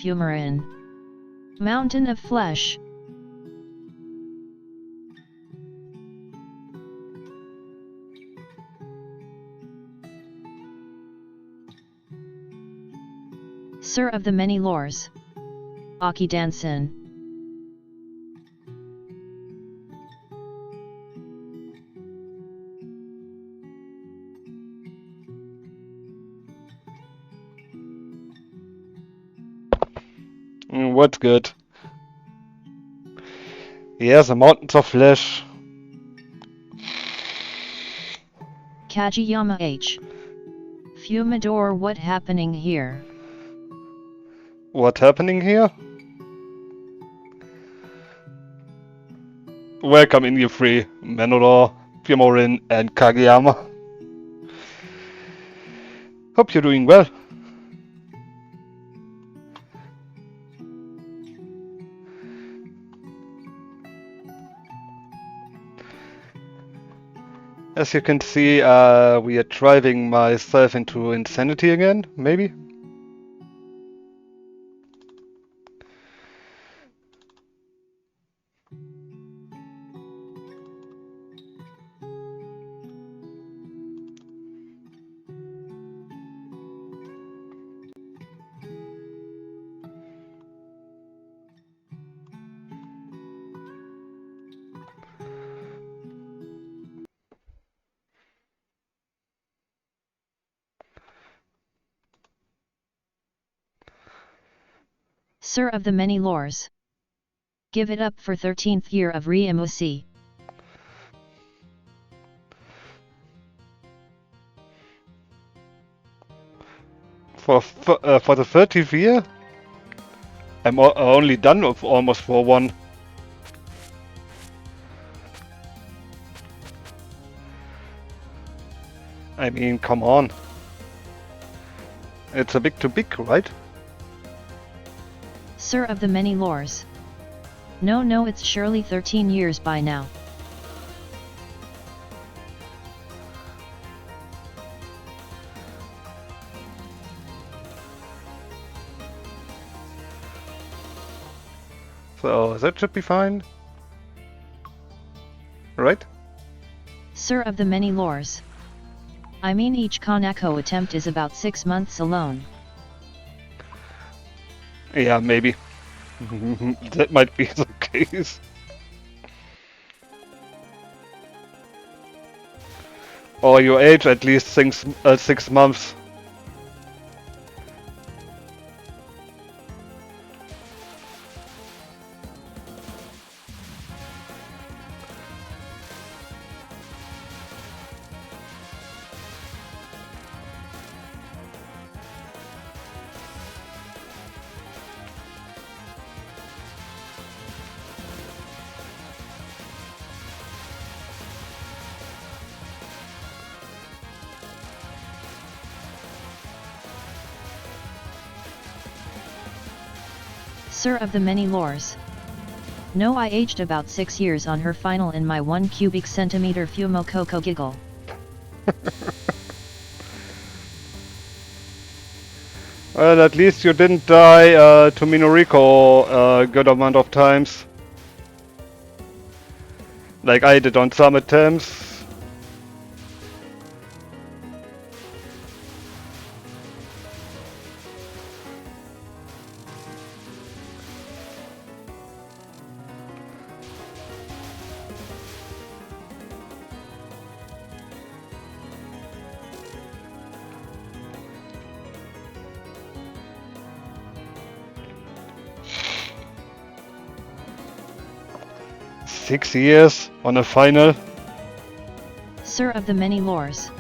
Fumarin. Mountain of flesh. Sir of the many lores. Aki Danson. What's good? Yes, the mountains of flesh. Kajiyama H. Fumador, what happening here? What happening here? Welcome in you three, Manodor, Fumorin and Kageyama. Hope you're doing well. As you can see, we are driving myself into insanity again, maybe? Sir of the many lores. Give it up for 13th year of Re-MOC. For the 30th year? I'm only done with almost for one. I mean, come on. It's a bit too big, right? Sir of the many lores. No, it's surely 13 years by now. So that should be fine. Right? Sir of the many lores. I mean each Konako attempt is about 6 months alone. Yeah, maybe. That might be the case. Or your age at least 6 months. Sir of the many lores. No, I aged about 6 years on her final in my 1 cubic centimeter Fumokoko giggle. Well, at least you didn't die to Minoriko a good amount of times. Like I did on some attempts. Six years on a final. Sir of the many lores.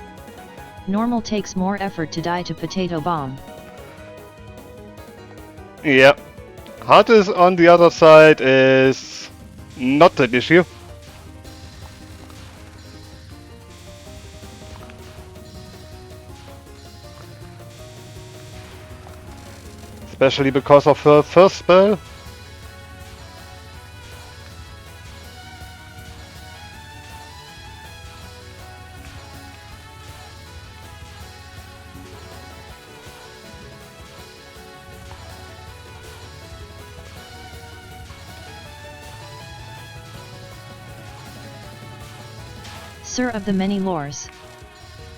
Normal takes more effort to die to potato bomb. Yeah. Hardest on the other side is not an issue. Especially because of her first spell. Sir of the many lores.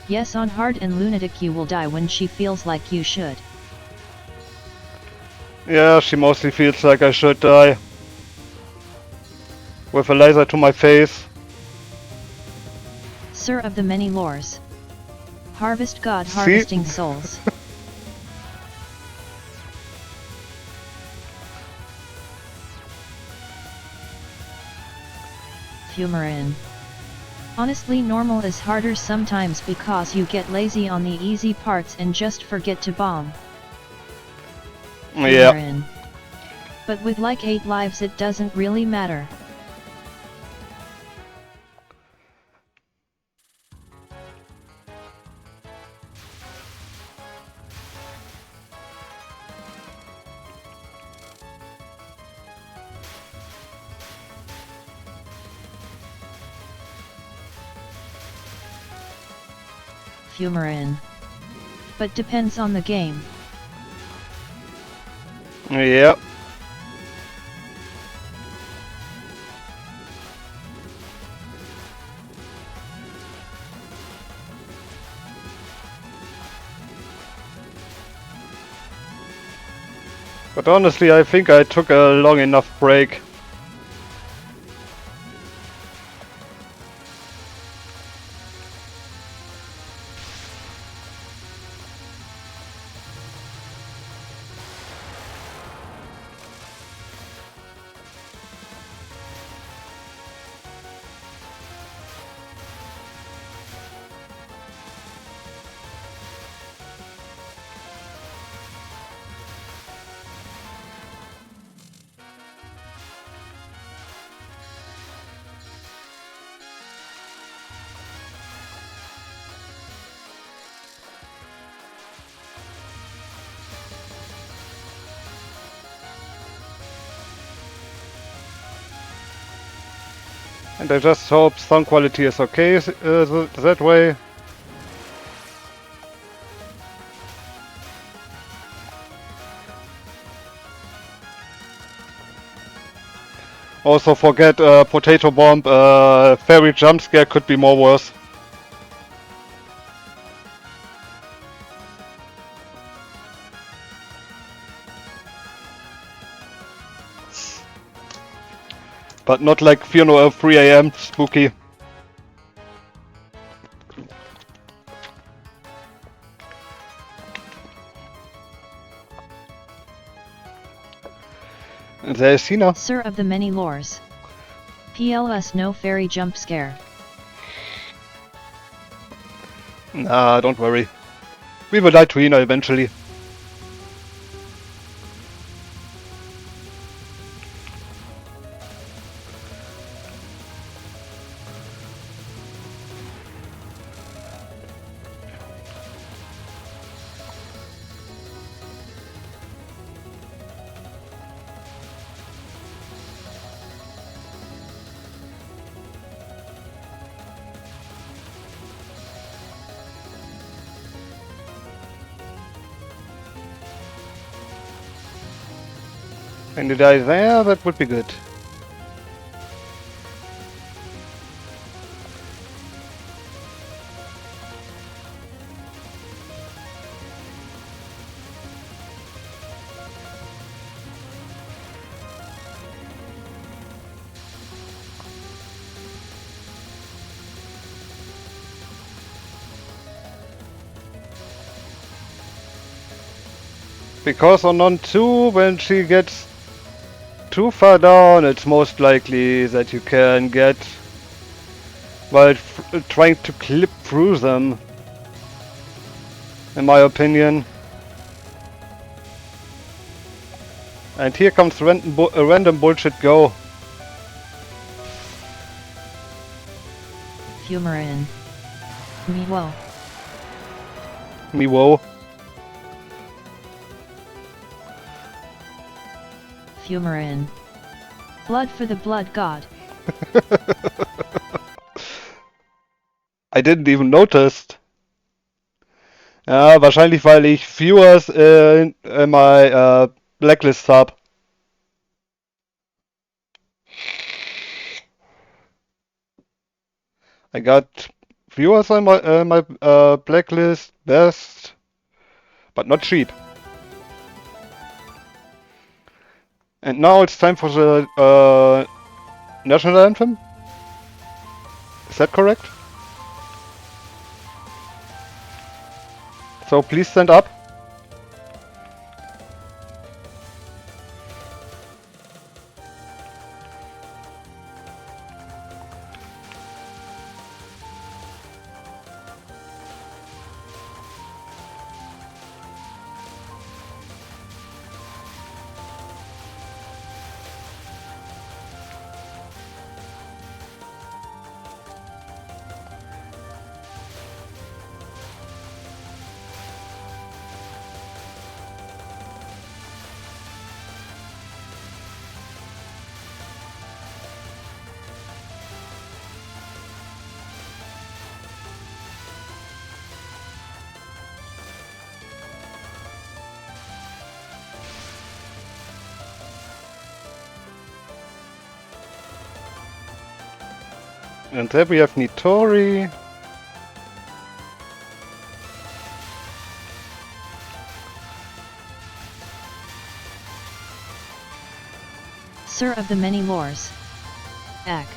Yes, on hard and lunatic you will die when she feels like you should. Yeah, she mostly feels like I should die. With a laser to my face. Sir of the many lores. Harvest God See? harvesting souls. Fumarin. Honestly, normal is harder sometimes because you get lazy on the easy parts and just forget to bomb. Yeah. Fumarin. But with like 8 lives it doesn't really matter. Fumarin. But depends on the game. Yeah. But honestly, I think I took a long enough break. And I just hope sound quality is okay that way. Also forget Potato Bomb, Fairy Jump Scare could be more worse. But not like 3 AM spooky. And there's Sina. Sir of the many lores. PLS no fairy jump scare. Nah, don't worry. We will die to Hina eventually. And you die there, that would be good. Because on non-2, when she gets too far down, it's most likely that you can get while trying to clip through them, in my opinion. And here comes random bullshit go. Fumarin. Mewo. Me whoa. Fumarin. Blood for the blood god. I didn't even notice. Ja, wahrscheinlich weil ich Viewers in my Blacklist habe. I got viewers on my blacklist, best, but not cheap. And now it's time for the national anthem. Is that correct? So please stand up. And there we have Nitori. Sir of the many lores. Ek.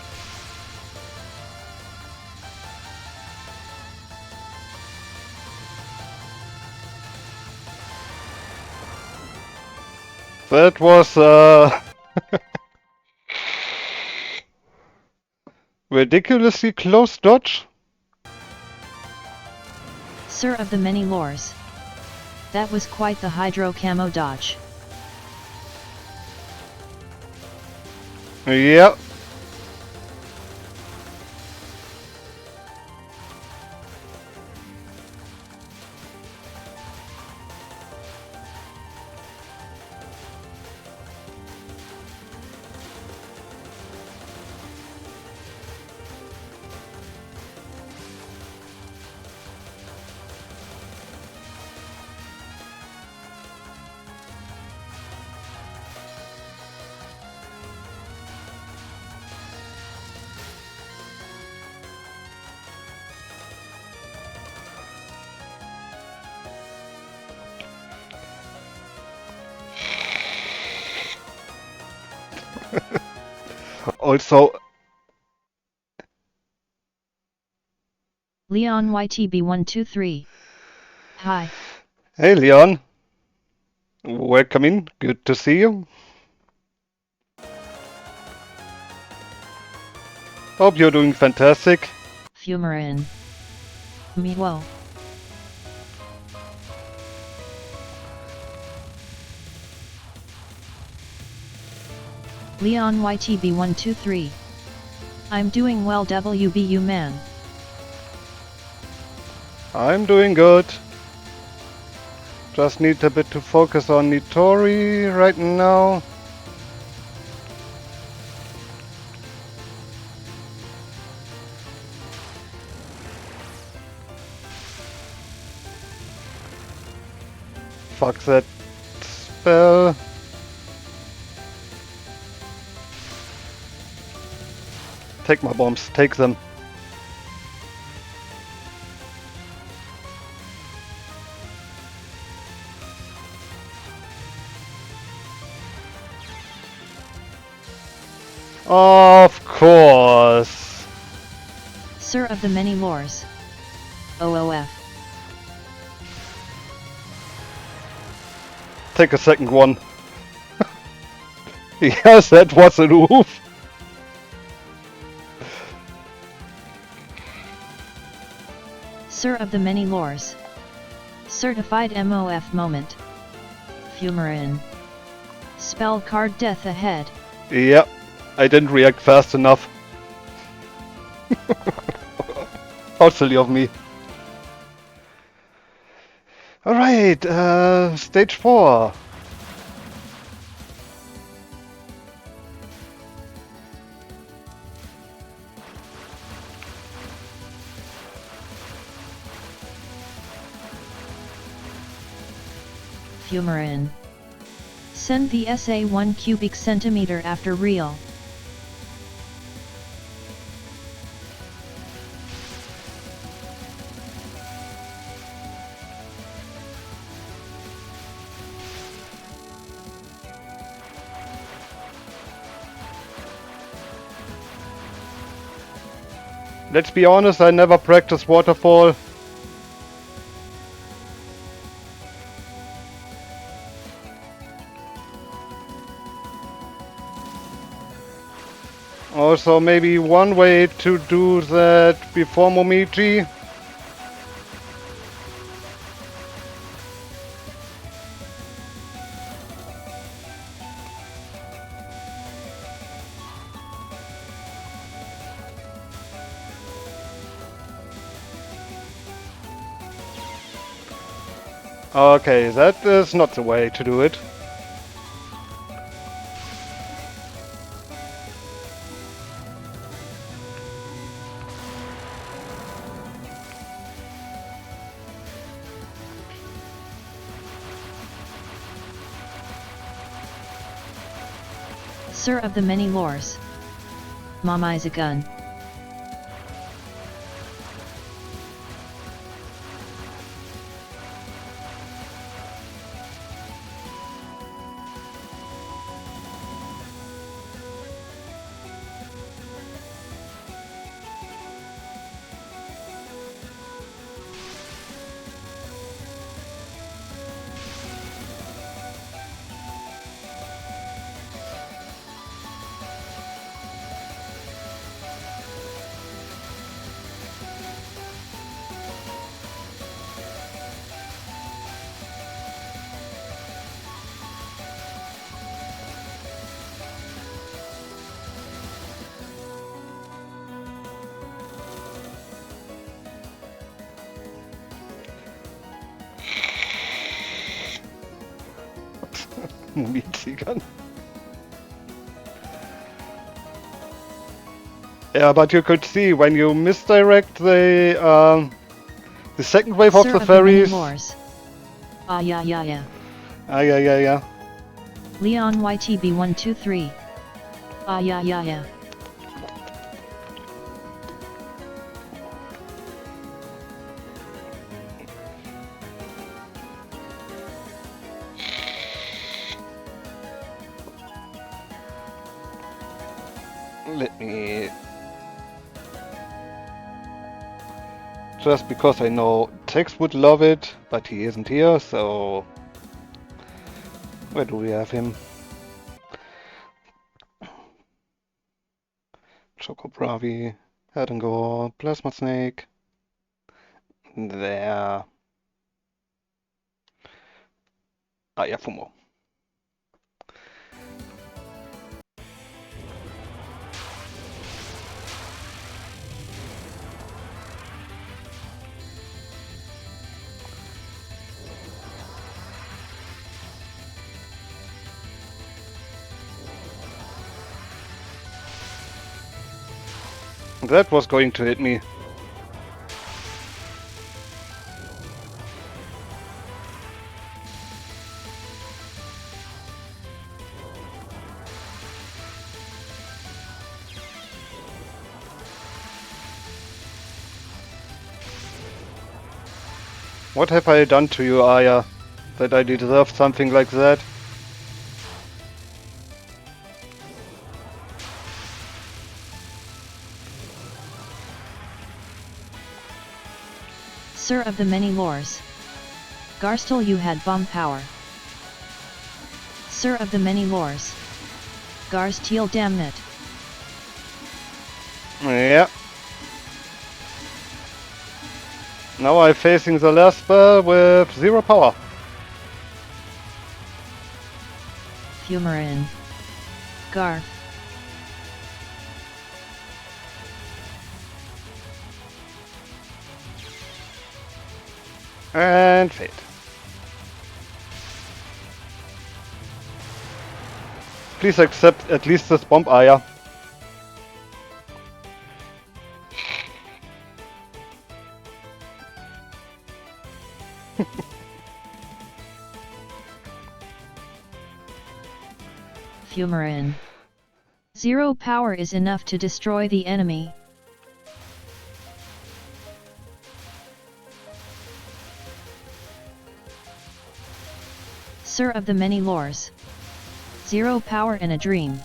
That was ridiculously close dodge. Sir of the many lores. That was quite the hydro camo dodge. Yep. Also, Leon YTB123. Hi. hey Leon, welcome in. Good to see you. Hope you're doing fantastic. Fumarin. Miwo. Leon YTB123. I'm doing well, WBU man. I'm doing good. Just need a bit to focus on Nitori right now. Fuck that spell. Take my bombs, take them. Of course. Sir of the many lores. OOF. Take a second one. Yes, that was an oof. Sir of the many lores. Certified MOF moment. Fumarin. Spell card death ahead. Yep, I didn't react fast enough. How silly of me. Alright, stage 4. Fumarin. Send the SA 1 cubic centimeter after real. Let's be honest, I never practiced waterfall. Also, maybe one way to do that before Momiji. Okay, that is not the way to do it. Sir of the many lores. Mama is a gun. Momiji gun. Yeah, but you could see when you misdirect the second wave Sir of the fairies. lores. Ah yeah yeah yeah. Ah, yeah. Leon YTB123. Ah yeah yeah yeah. Let me... Just because I know Tex would love it, but he isn't here, so... Where do we have him? Choco Bravi, Head and Go, Plasma Snake. There. Ah ja, Fumo. That was going to hit me. What have I done to you, Aya, that I deserve something like that? Sir of the many lores. Garstel, you had bomb power. Sir of the many lores. Garstel, damn it. Yeah. Now I'm facing the last spell with 0 power. Fumarin. Garf. And fade. Please accept at least this bomb, Aya. Fumarin. 0 power is enough to destroy the enemy. Sir of the many lores. 0 power and a dream.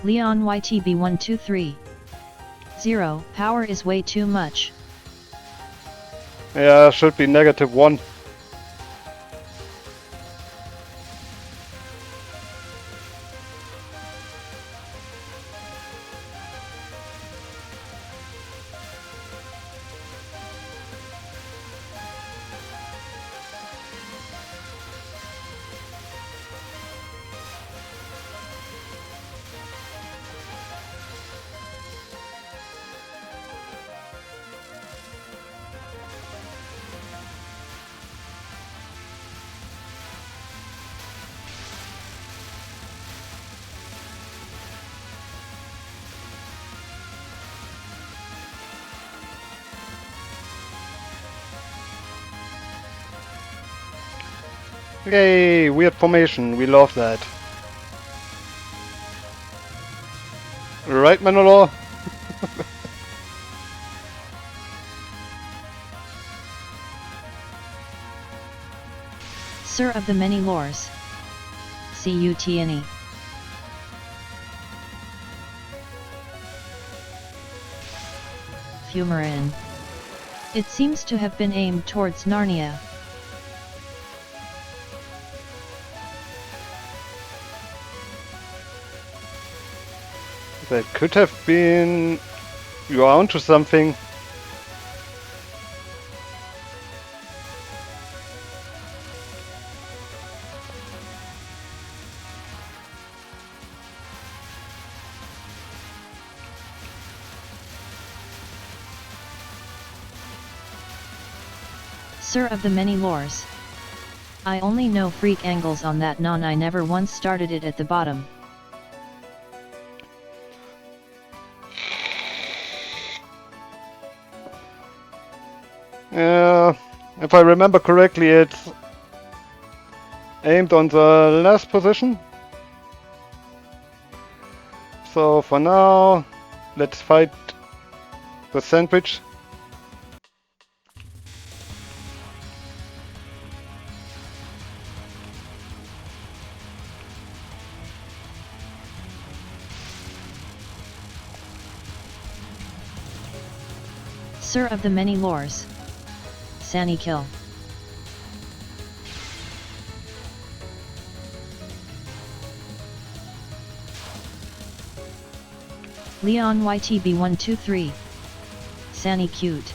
Leon YTB123. 0 power is way too much. Yeah, should be -1. Yay, weird formation, we love that. Right, Manolo? Sir of the many lores. CUTNE. Fumarin. It seems to have been aimed towards Narnia. That could have been... You're onto something. Sir of the many lores. I only know freak angles on that non, I never once started it at the bottom. If I remember correctly, it's aimed on the last position. So for now, let's fight the sandwich. Sir of the many lores. Sani kill. Leon YTB123. Sani cute.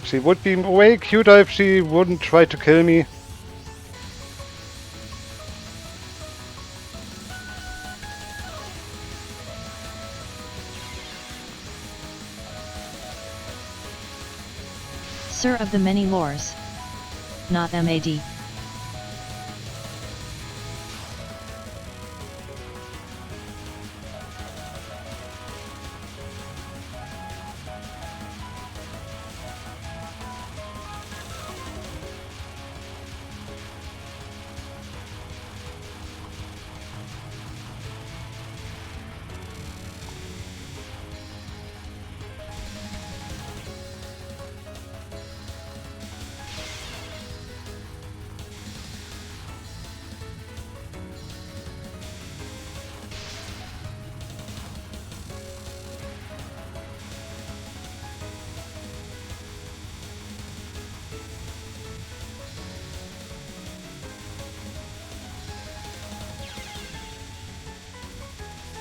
She would be way cuter if she wouldn't try to kill me. Sir of the many lores. Not MAD.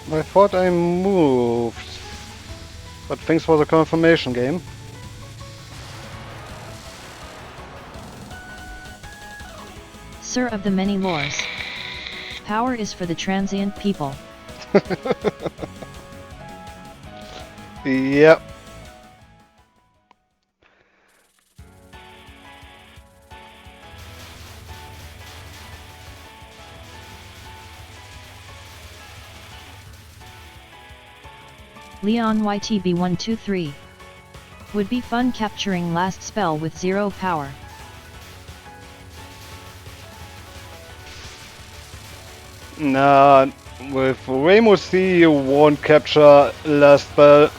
I thought I moved, but thanks for the confirmation game. Sir of the many lores. Power is for the transient people. Yep. Leon YTB123. Would be fun capturing last spell with 0 power. Nah, with Rainbow C you won't capture last spell.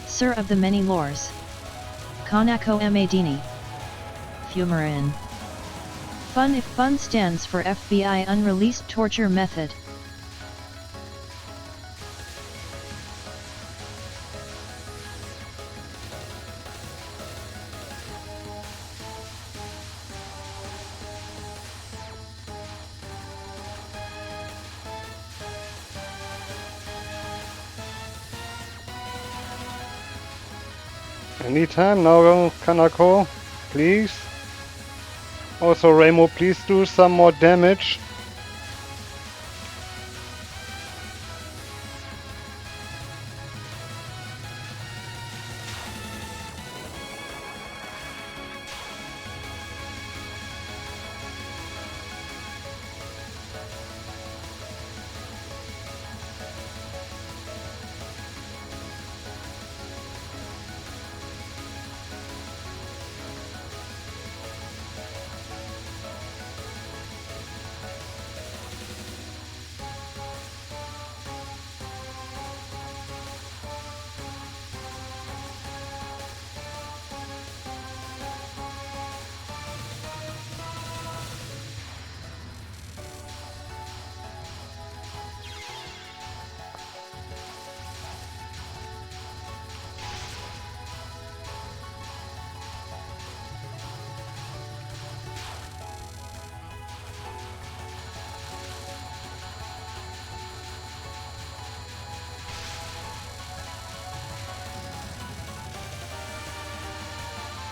Sir of the many lores. Kanako Madini. Fumarin. Fun if fun stands for FBI unreleased torture method. Anytime now, Kanako, please. Also, Rainbow, please do some more damage.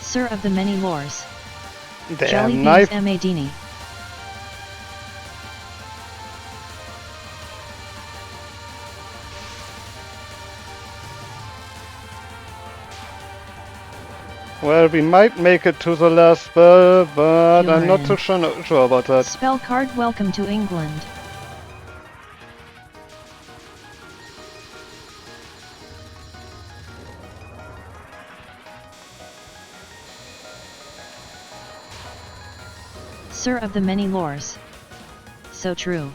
Sir of the many lores. Damn Jelly beans knife. Amadini. Well, we might make it to the last spell, but I'm not Humorin. so sure about that. Spell card Welcome to England. Sir of the many lores. So true.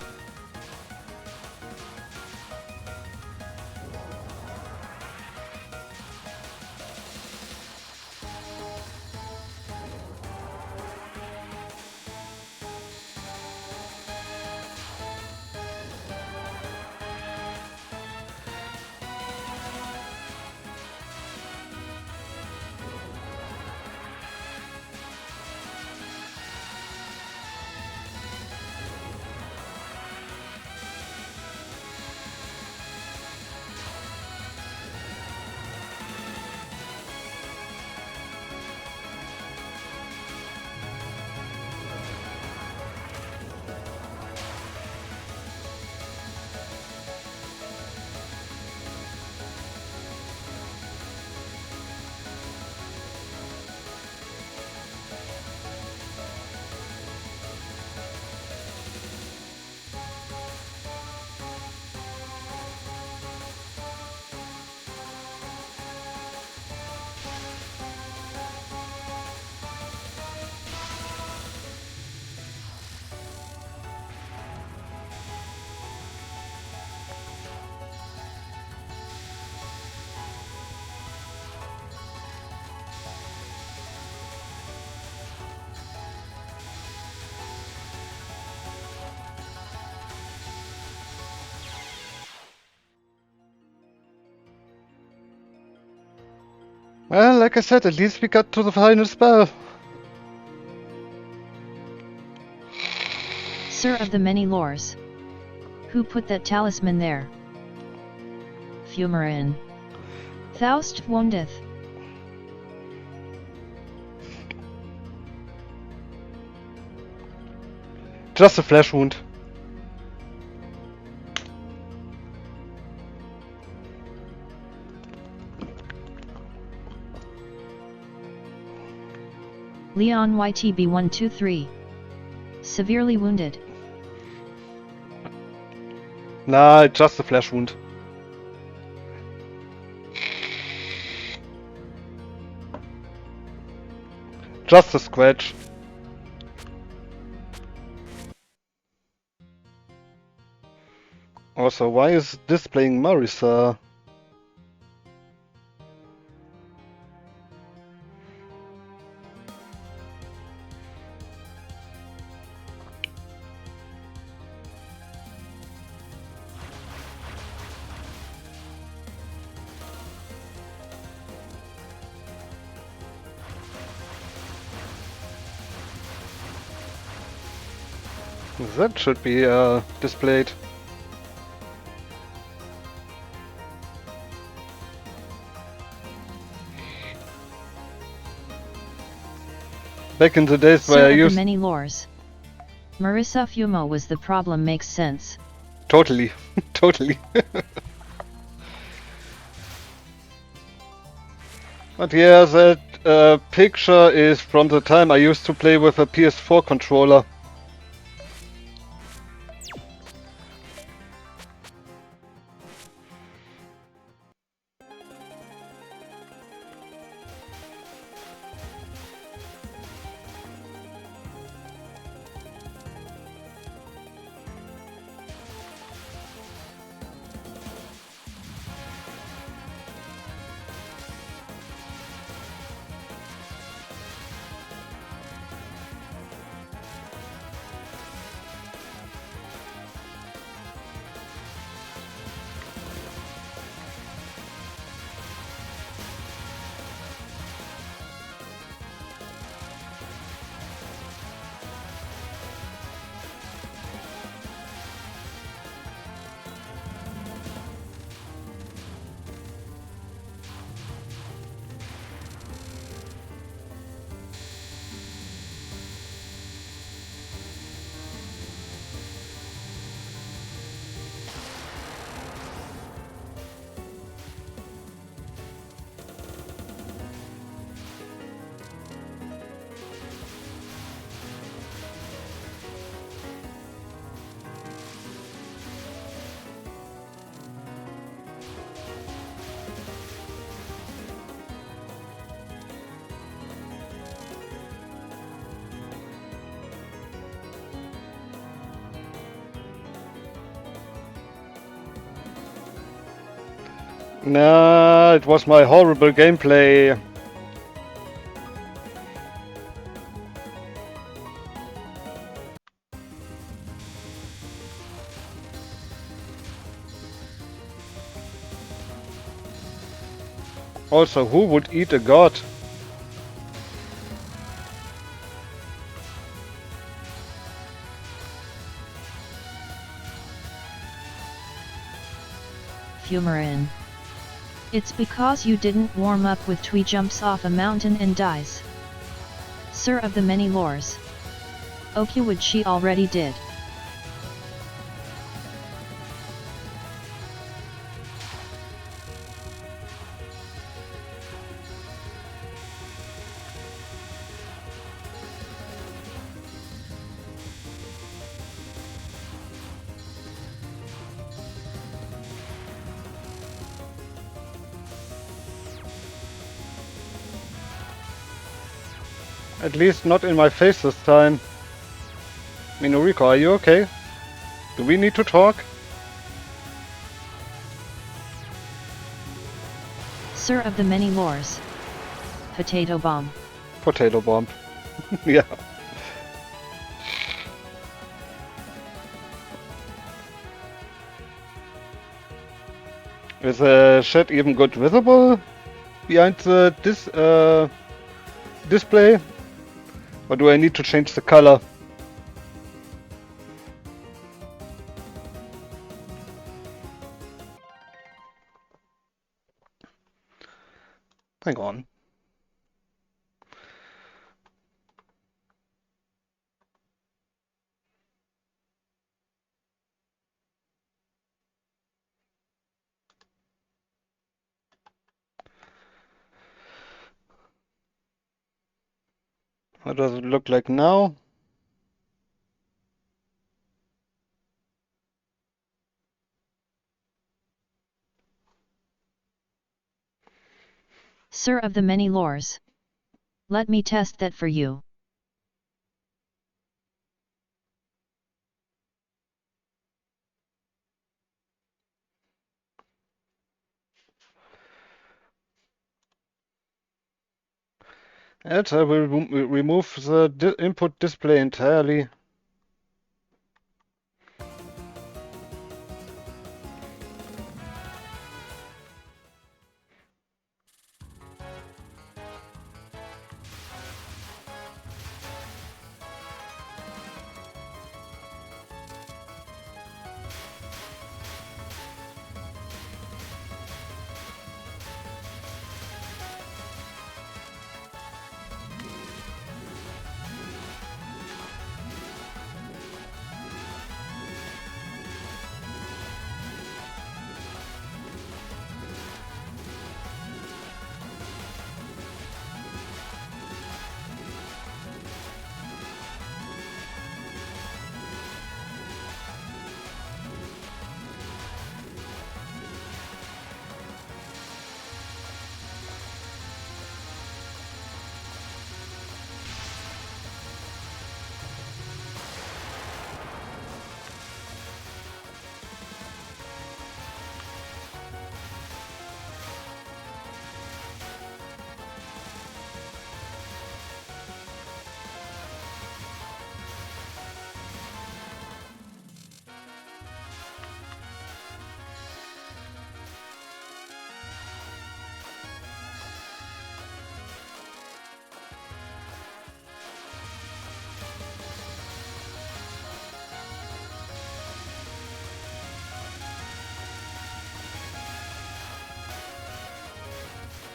Well, like I said, at least we got to the final spell. Sir of the many lores. Who put that talisman there? Fumarin. Thou'st woundeth. Just a flesh wound. Leon YTB 123. Severely wounded. Nah, just a flesh wound. Just a scratch. Also, why is this playing Marisa? That should be displayed. Back in the days where Sir I of used... the many lores. Marissa Fumo was the problem makes sense. Totally. Totally. But yeah, that picture is from the time I used to play with a PS4 controller. Nah, it was my horrible gameplay. Also, who would eat a god? Fumarin. It's because you didn't warm up with Twee jumps off a mountain and dies. Sir of the many lores. Okywood she already did. At least not in my face this time. Minoriko, are you okay? Do we need to talk? Sir of the many lores. Potato bomb. Potato bomb. Yeah. Is the shed even good visible behind the display? Or do I need to change the color? Hang on. How does it look like now? Sir of the many lores. Let me test that for you. And I will remove the input display entirely.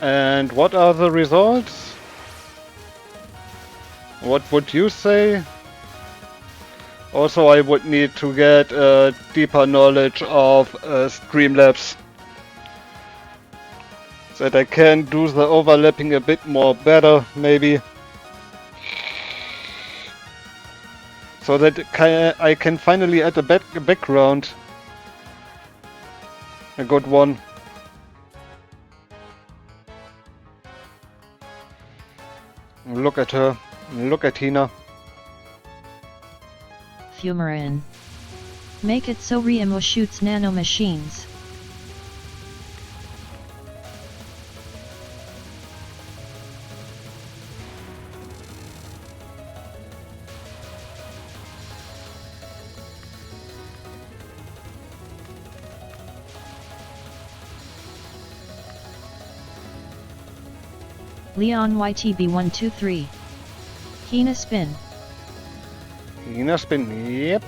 And what are the results? What would you say? Also, I would need to get a deeper knowledge of Streamlabs, so that I can do the overlapping a bit more better, maybe. So that I can finally add a background. A good one. Look at her. Look at Hina. Fumarin. Make it so Ryemo shoots nanomachines. Leon YTB123. Hina spin. Hina spin, yep.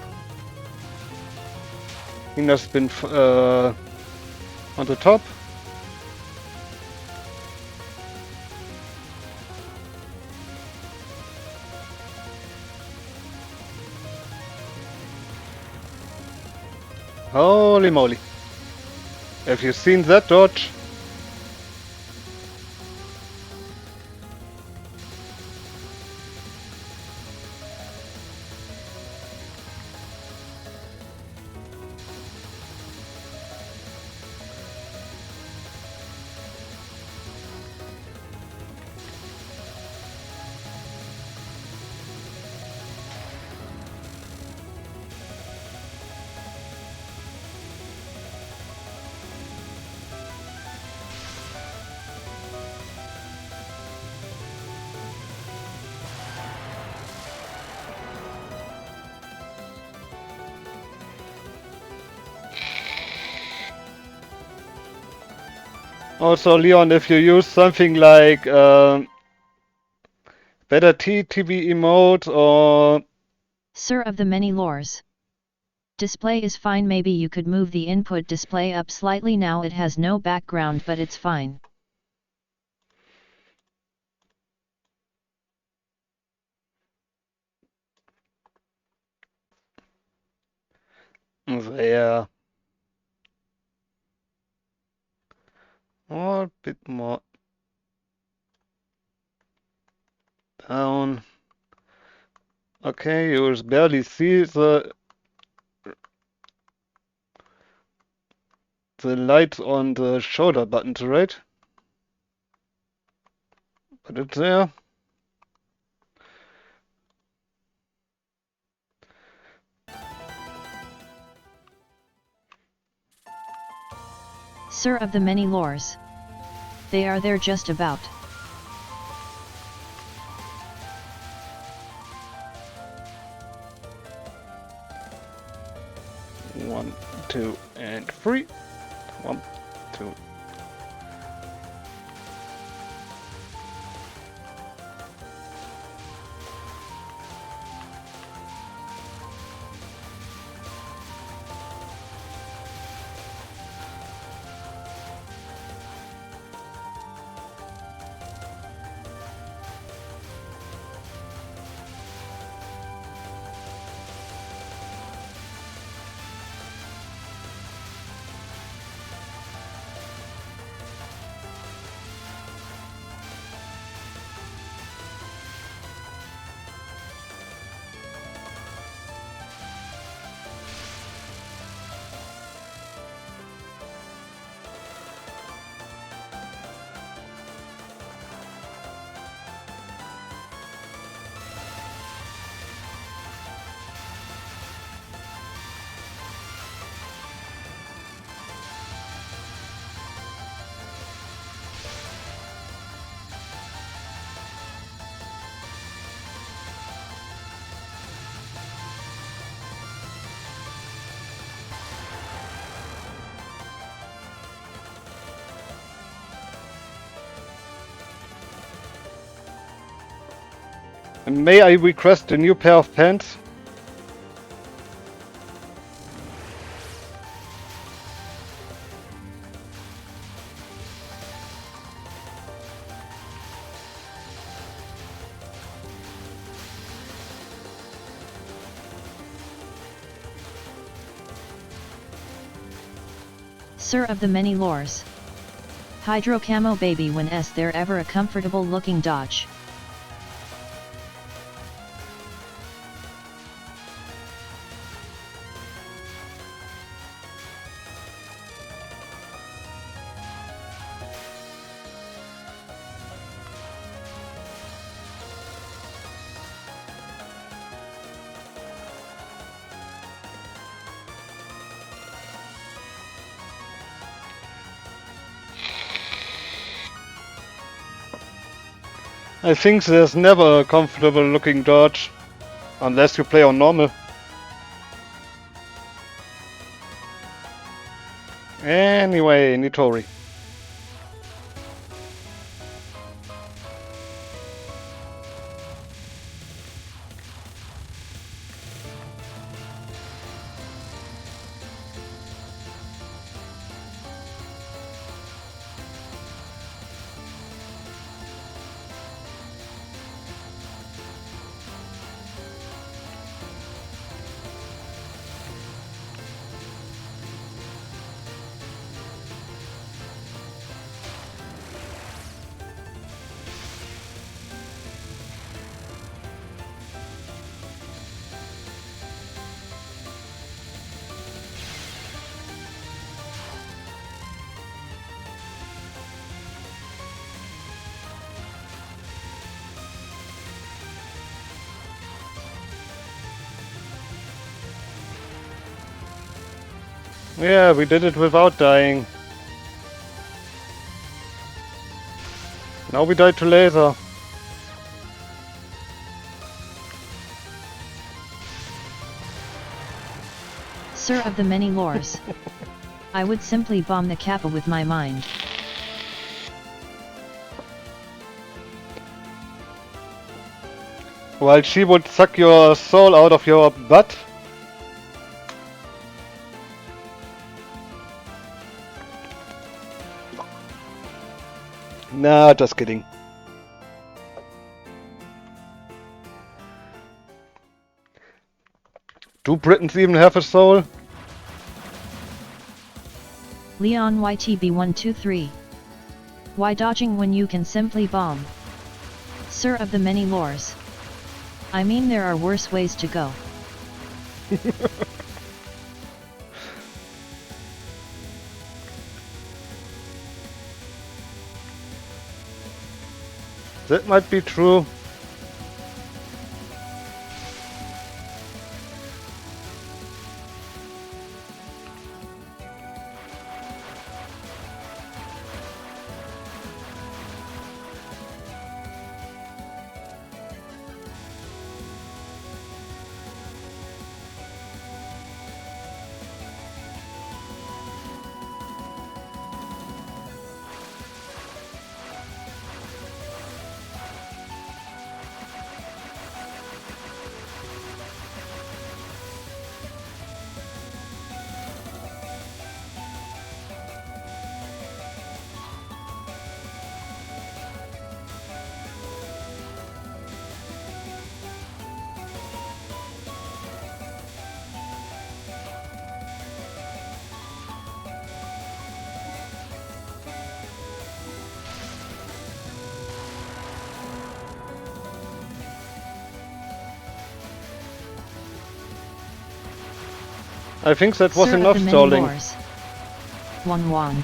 Hina spin on the top. Holy moly. Have you seen that dodge? Also, Leon, if you use something like better TV emote or... Sir of the many lores. Display is fine, maybe you could move the input display up slightly, now it has no background but it's fine. There. Or a bit more down. Okay, you barely see the lights on the shoulder buttons, right? But it's there. Sir of the many lores. They are there just about. One, two, and three. 1, 2. And may I request a new pair of pants? Sir of the many lores. Hydro camo baby, when is there ever a comfortable looking dodge? I think there's never a comfortable looking dodge, unless you play on normal. Anyway, Nitori. Yeah, we did it without dying. Now we died to laser. Sir of the many lores. I would simply bomb the Kappa with my mind. While she would suck your soul out of your butt. Nah, just kidding. Do Britons even have a soul? Leon YTB123. Why dodging when you can simply bomb? Sir of the many lores. I mean, there are worse ways to go. That might be true. I think that was Sir enough of the many stalling. lores. 1-1.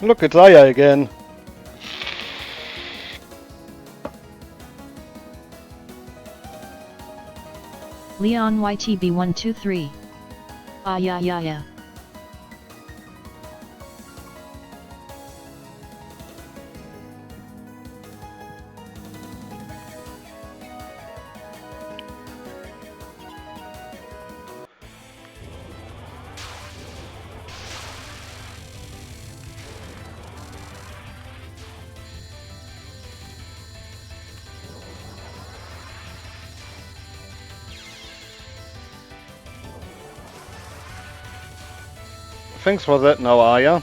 Look, it's Aya again. Leon YTB123. Ah yeah yeah yeah. Thanks for that now, Aya.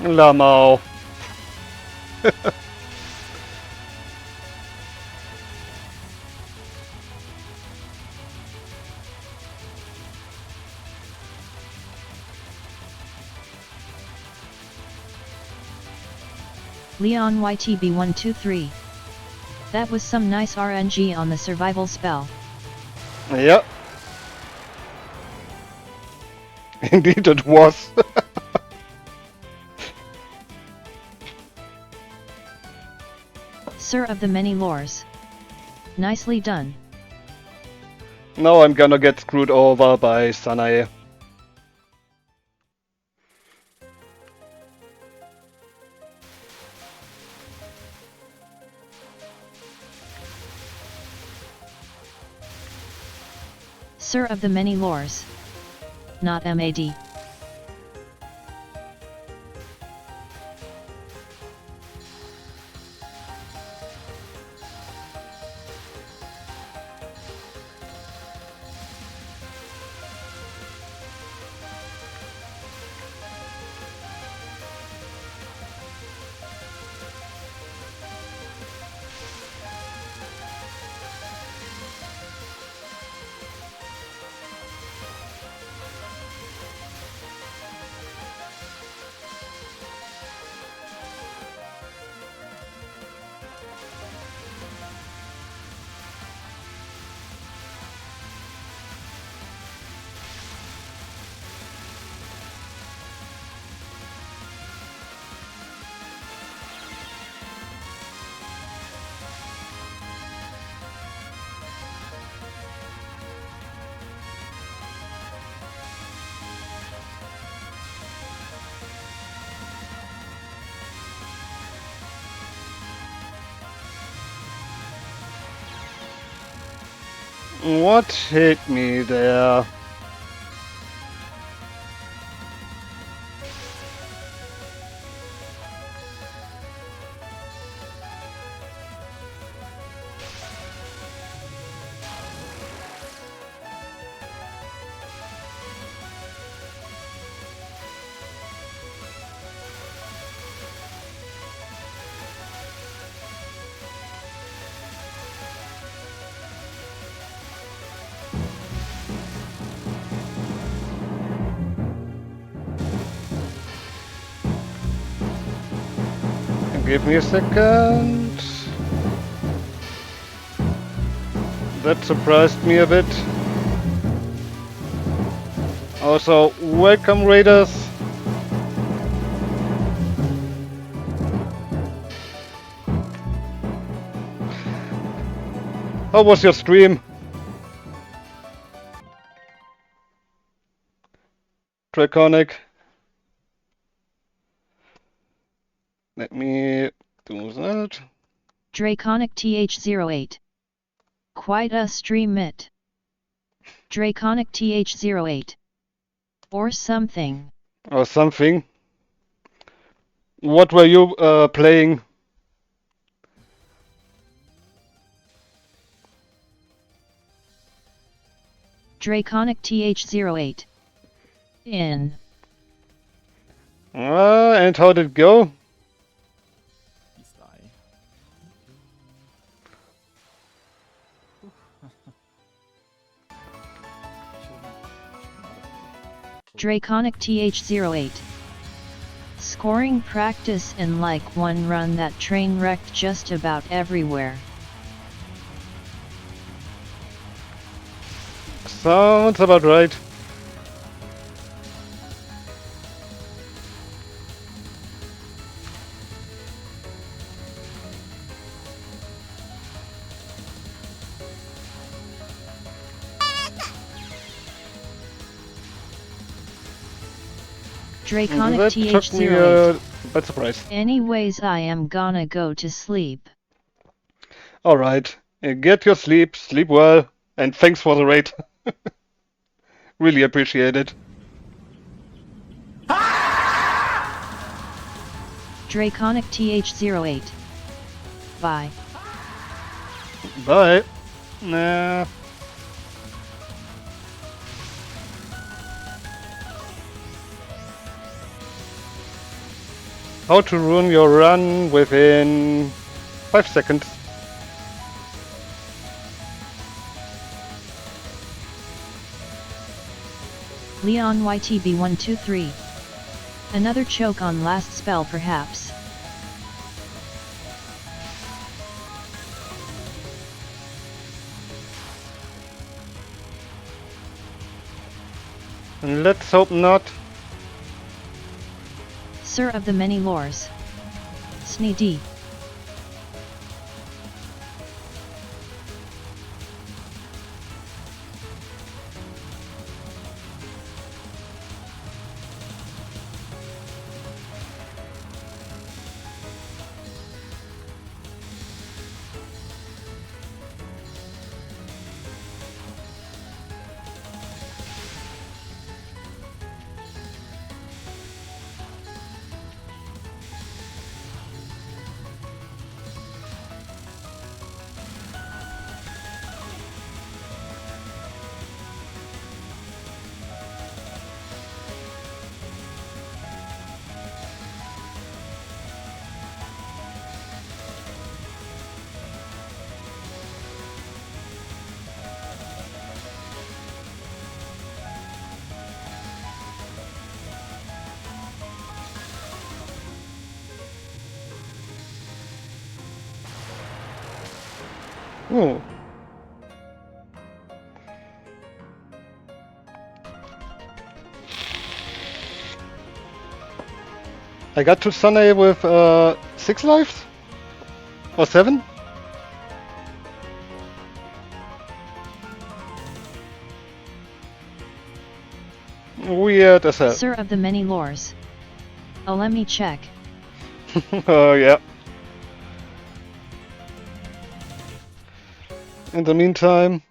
Lamau. Leon YTB123. That was some nice RNG on the survival spell. Yeah. Indeed it was. Sir of the many lores. Nicely done. Now I'm gonna get screwed over by Sanae. Sir of the many lores. Not MAD. What hit me there? Give me a second. That surprised me a bit. Also, welcome Raiders. How was your stream? Draconic. Let me do that. Draconic TH08. Quite a stream it. Draconic TH08. Or something. Or something. What were you playing? Draconic TH08. In. And how did it go? Draconic TH08. Scoring practice in like one run that train wrecked just about everywhere. Sounds about right. Draconic That took me TH08. by surprise. Anyways, I am gonna go to sleep. Alright, get your sleep, sleep well, and thanks for the raid. Really appreciate it. Draconic TH08. Bye. Bye. Nah. How to ruin your run within 5 seconds. Leon YTB123. Another choke on last spell perhaps. Let's hope not. Sir of the many lores. Sneedy. Oh. I got to Sunday with 6 lives? Or 7? Weird as hell. Sir of the many lores. Oh, let me check. Oh, yeah. In the meantime,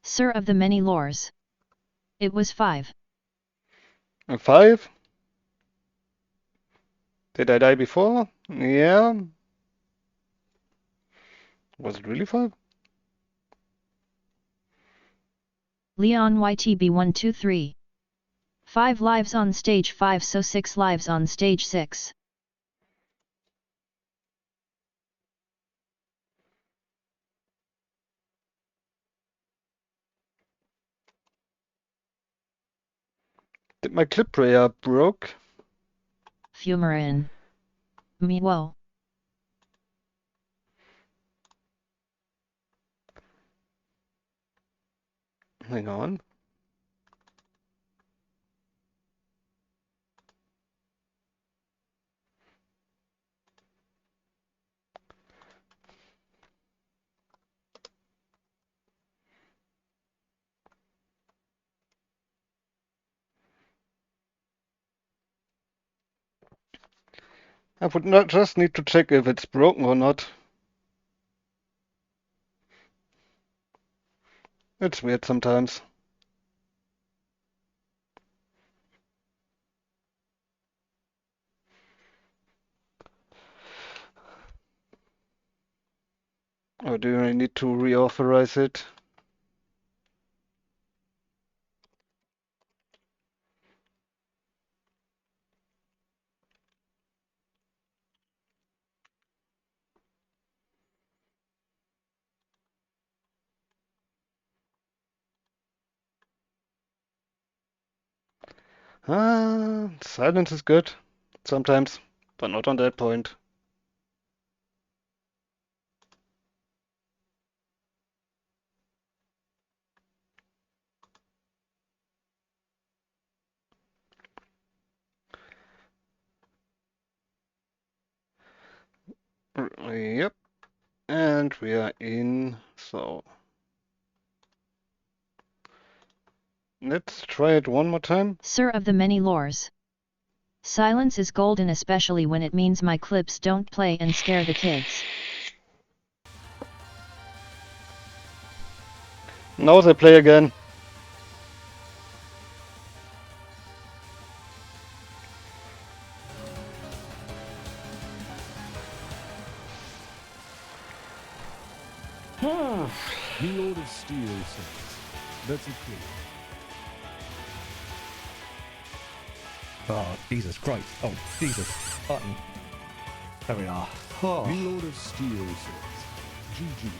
Sir of the many lores. It was 5. a 5. Did I die before? Yeah. Was it really 5? Leon YTB123. 5 lives on stage 5, so 6 lives on stage 6. Did my clip prayer broke? Fumarin. Mewo. Hang on. I would not just need to check if it's broken or not. It's weird sometimes. Or do I need to reauthorize it? Silence is good. Sometimes, but not on that point. Yep. And we are in, so let's try it one more time. Sir of the many lores. Silence is golden, especially when it means my clips don't play and scare the kids. Now they play again. Reload of steel cells. That's it clear. Oh, Jesus Christ. Oh, Jesus. Button. There we are. Oh. Reload of steel cells. GG.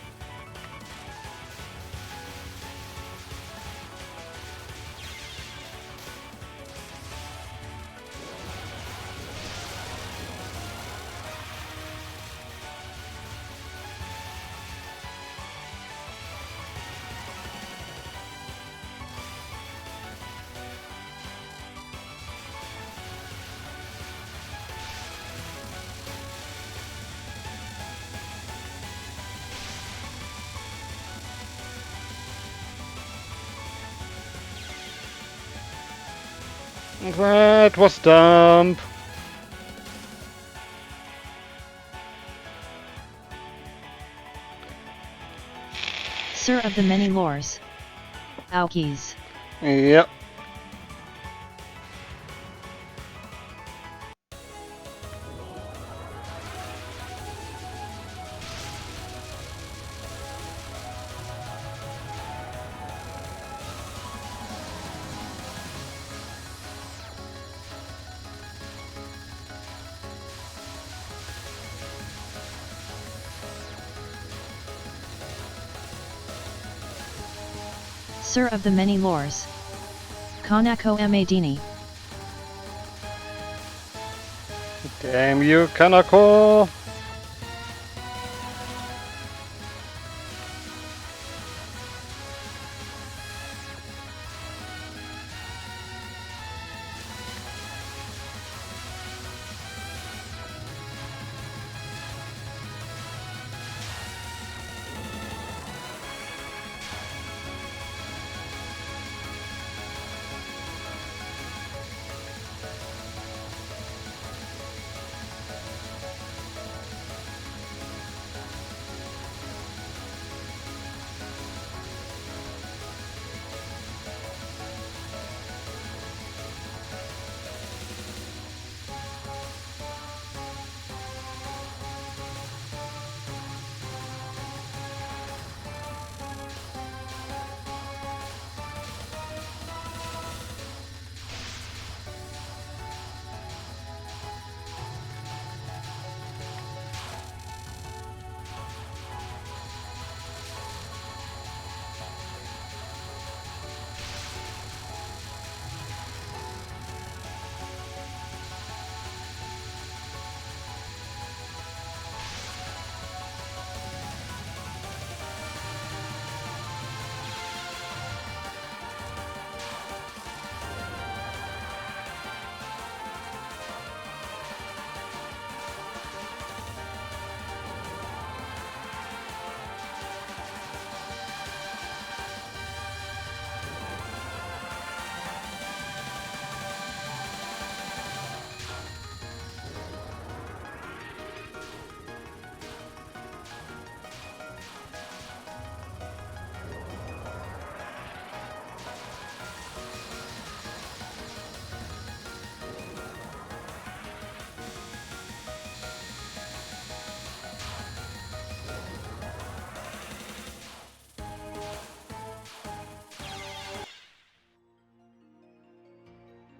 That was dumb. Sir of the many lores. Aukis. Yep. Sir of the many lores. Kanako Madini. Damn you, Kanako.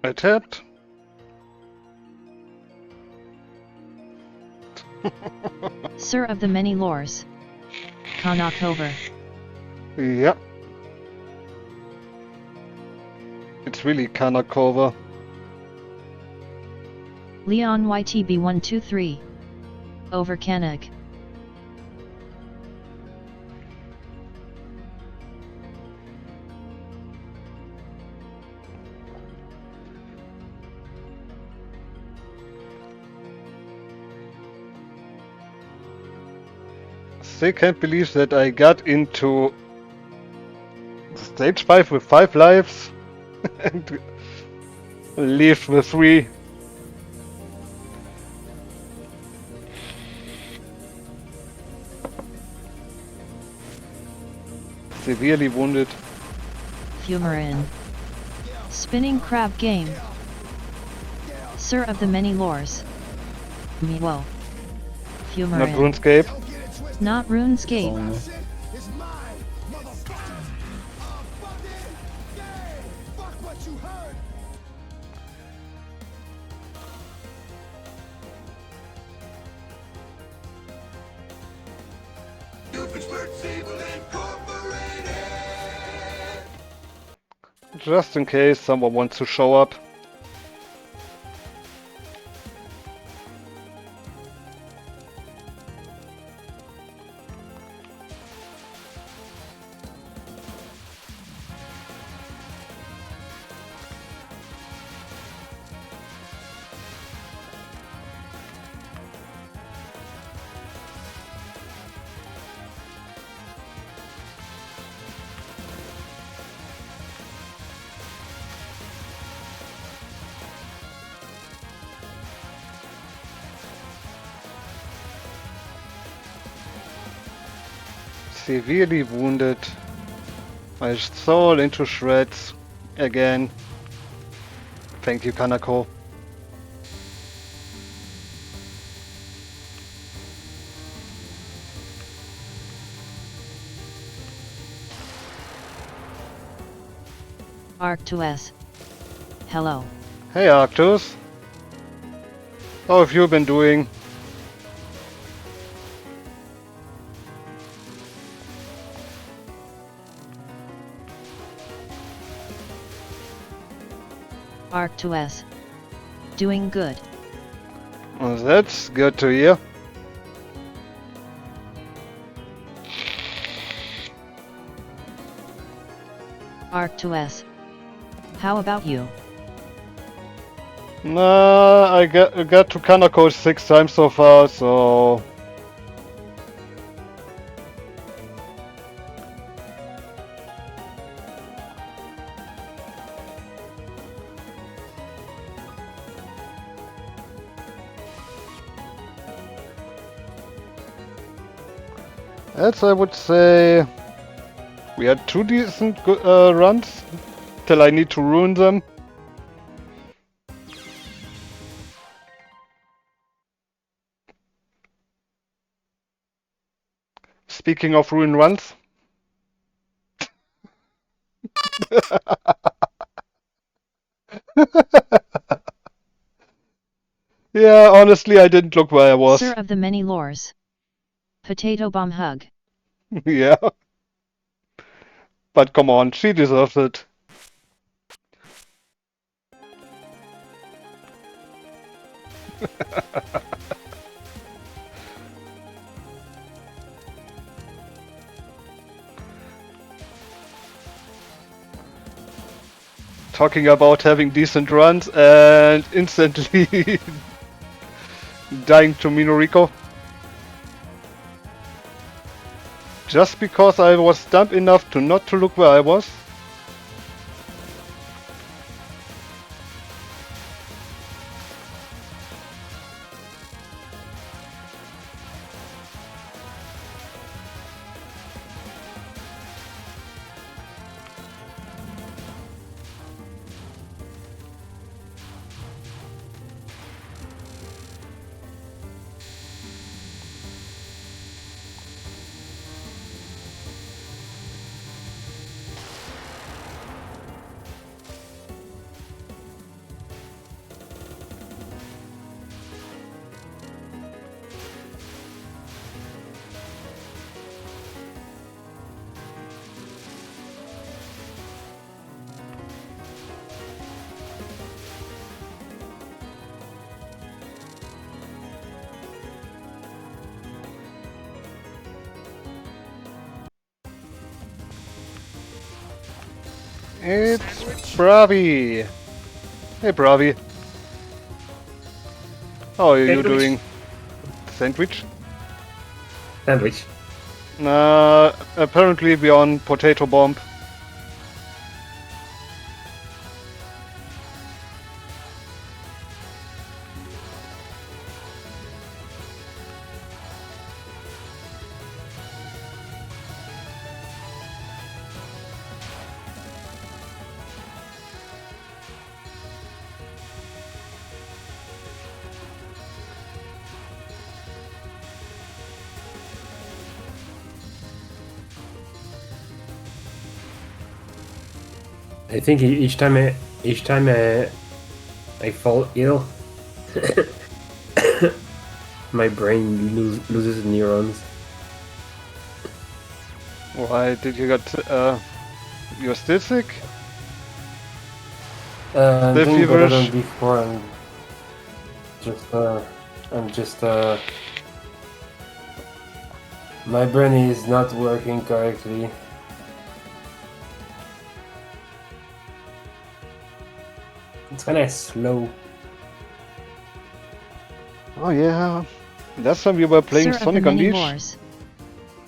I tapped. Sir of the many lores. Kanakover. Yep. It's really Kanakova. Leon YTB123. Over Kanak. They can't believe that I got into stage 5 with 5 lives and lived with 3. Severely wounded. Fumarin. Spinning crab game. Sir of the many lores. Miwo. Not Fumarin. RuneScape. Not RuneScape. Only. Just in case someone wants to show up. severely wounded. My soul into shreds again. Thank you, Kanako. Arctos. Hello. Hey, Arctos. How have you been doing? Arctos. Doing good. Oh, that's good to hear. Arctos. How about you? Nah, I got to Kanako 6 times so far, so... That's, I would say... We had 2 decent runs, till I need to ruin them. Speaking of ruin runs... Yeah, honestly, I didn't look where I was. Sir of the many lores. Potato bomb hug. Yeah. But come on, she deserves it. Talking about having decent runs and instantly dying to Minoriko. Just because I was dumb enough to not to look where I was. It's Bravi. Hey Bravi. How are you doing? Sandwich? Sandwich. Apparently we're on Potato Bomb. I think each time I fall ill, my brain loses neurons. Why did you get... you're still sick? I'm The doing better feverish? than before. I'm just my brain is not working correctly. It's kind of slow. Oh yeah. Last time you were playing Sir Sonic of the on many Leash? lores.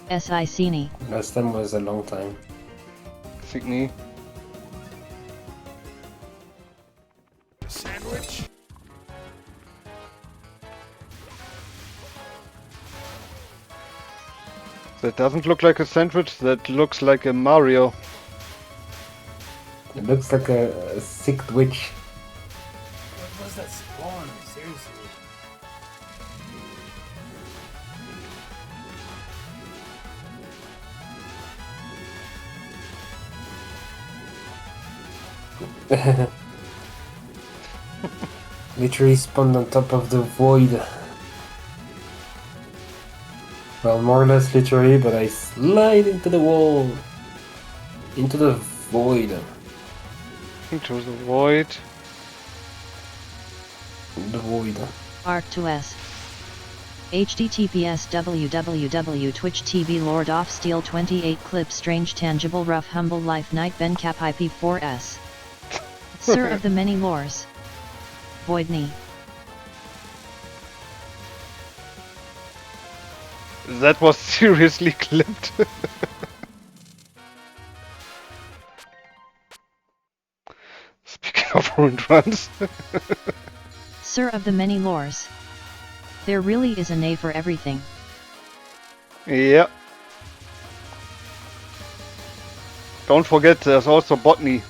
S.I. Sini. Last time was a long time. Signy. Sandwich. That doesn't look like a sandwich, that looks like a Mario. It looks like a sick witch. What was that spawn? Seriously. Literally spawned on top of the void. Well, more or less literally, but I slide into the wall. Into the void. Into the void. The void. Arc2S. https www.twitch.tv Lord of Steel 28 Clip Strange Tangible Rough Humble Life Night Ben Cap IP4S. Sir of the Many Lores. Voidney. That was seriously clipped. Speaking of ruined runs. Sir of the Many Lores. There really is an A for everything. Yeah. Don't forget there's also botany.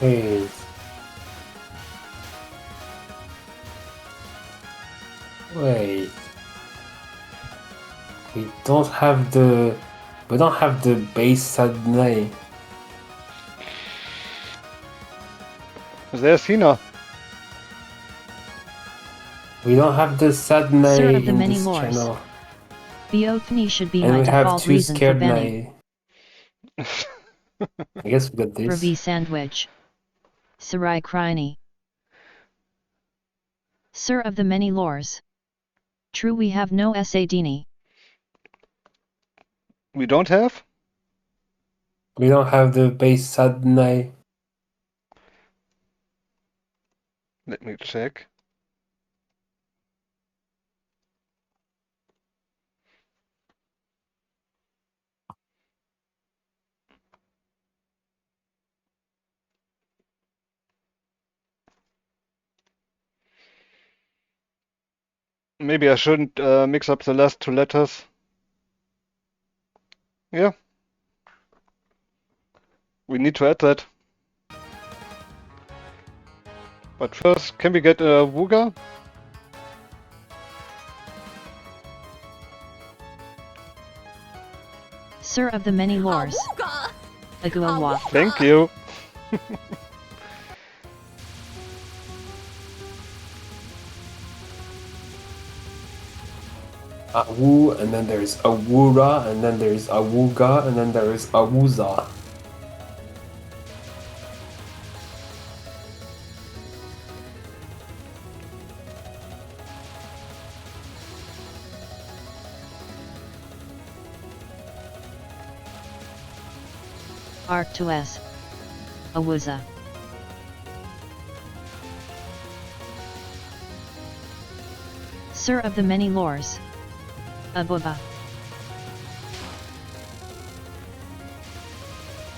Hey. Wait. We don't have the base Sadney. There's Hina. We don't have the Sir Sadney of the in Many this Lores. channel. Beothni should be And my we have default two reason for scared banning. Nye. I guess we got this. Ravi Sandwich. Sarai Krini. Sir of the Many Lores. True, we have no Sadini. We don't have? We don't have the base Sadney. Let me check. Maybe I shouldn't mix up the last two letters. Yeah. We need to add that. But first, can we get a Wuga? Sir of the Many Lores. Aguawa. Thank you. Awu, and then there's Awura, and then there's Awuga, and then there's Awuza. Arc2S. Awuza. Sir of the Many Lores. Abuba.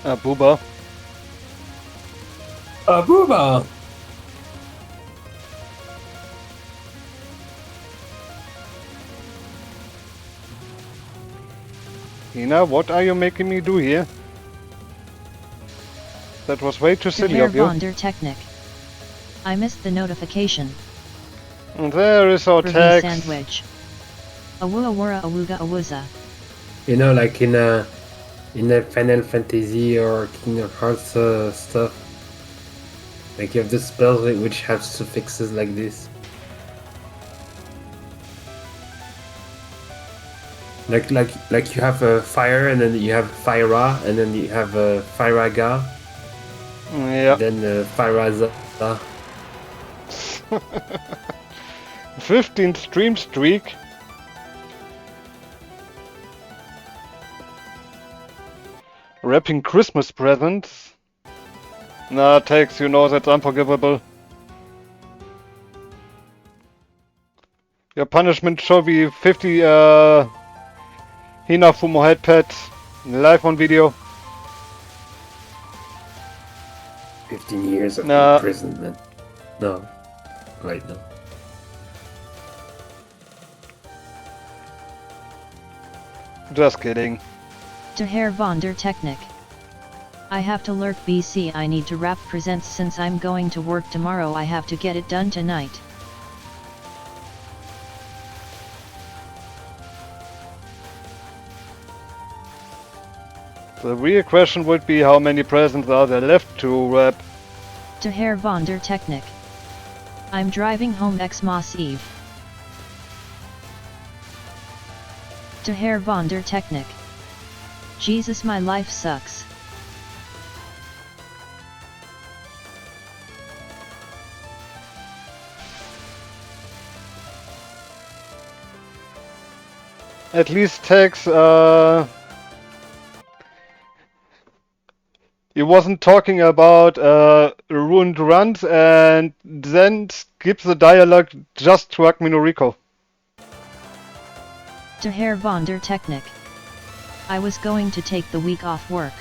Booba. Abuba! Hina, what are you making me do here? That was way too silly Herr of you. von der Technik. I missed the notification. And there is our Ravi text. Sandwich. Awu Awura Awuga Awuza. You know, like in a Final Fantasy or Kingdom Hearts stuff. Like you have the spells which have suffixes like this. Like you have a fire, and then you have Fyra, and then you have Fyraga, Yeah. then Fyraza. 15th stream streak. Wrapping Christmas presents. Nah, Tex, you know that's unforgivable. Your punishment shall be 50 Hinafumo head pads live on video. 15 years of Nah. imprisonment. No. Right now. Just kidding. To Herr von der Technik. I have to lurk BC. I need to wrap presents since I'm going to work tomorrow. I have to get it done tonight. The real question would be how many presents are there left to wrap? To Herr von der Technik. I'm driving home Xmas Eve. To Herr von der Technik. Jesus, my life sucks. At least Tex, he wasn't talking about ruined runs and then skip the dialogue just to Akminorico. To Herr von der Technik. I was going to take the week off work.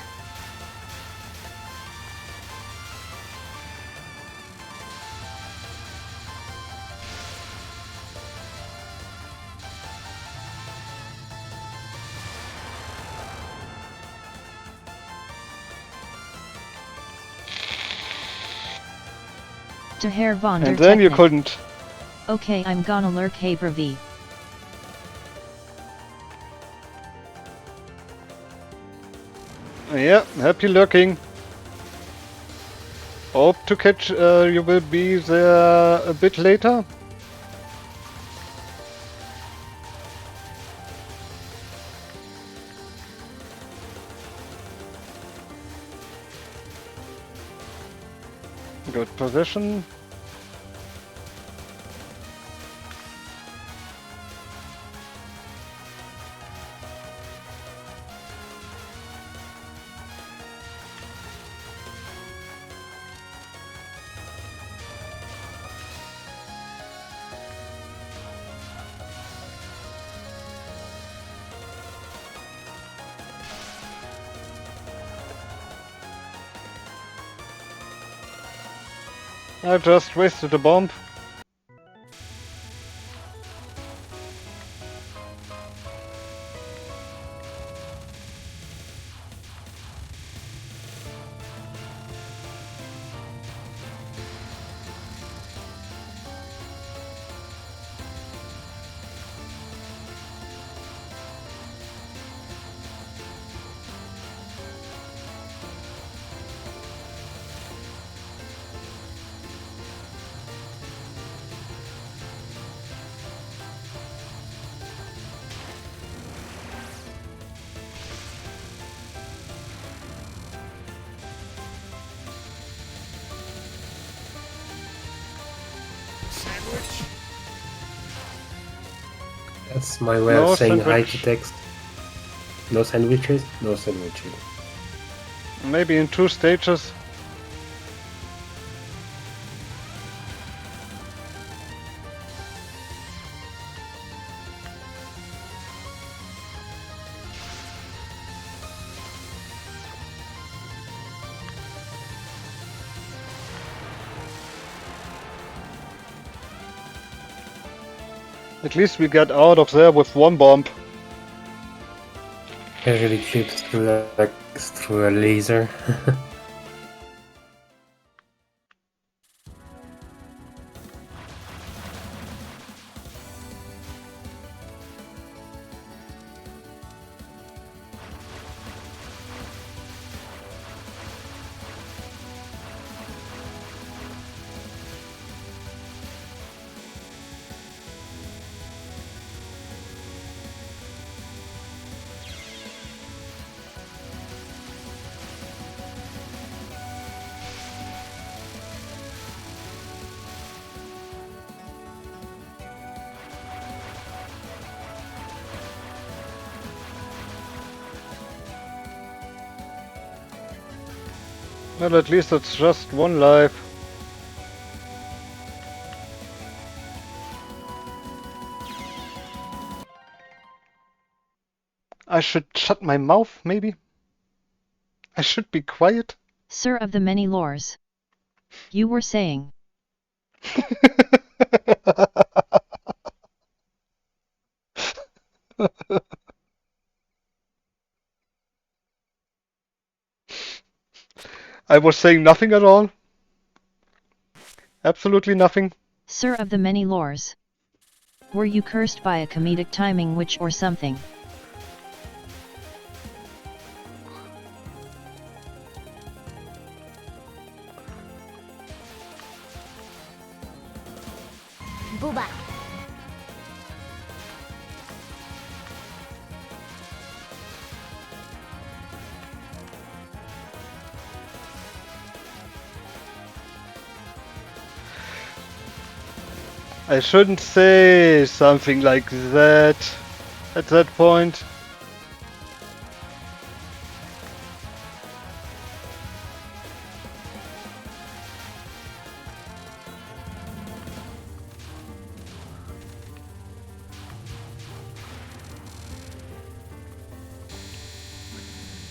To Herr von der And then you Technik. couldn't. Okay, I'm gonna lurk. Hey Bravi. Yeah, happy lurking. Hope to catch you will be there a bit later. Good position. I just wasted a bomb. That's my way No of saying hi to sandwich. text. No sandwiches? No sandwiches. Maybe in 2 stages. At least we got out of there with 1 bomb. Usually clips through like through a laser. Well, at least it's just 1 life. I should shut my mouth, maybe? I should be quiet. Sir of the many lores. You were saying. I was saying nothing at all. Absolutely nothing. Sir of the many lores. Were you cursed by a comedic timing witch or something? Booba. I shouldn't say something like that at that point.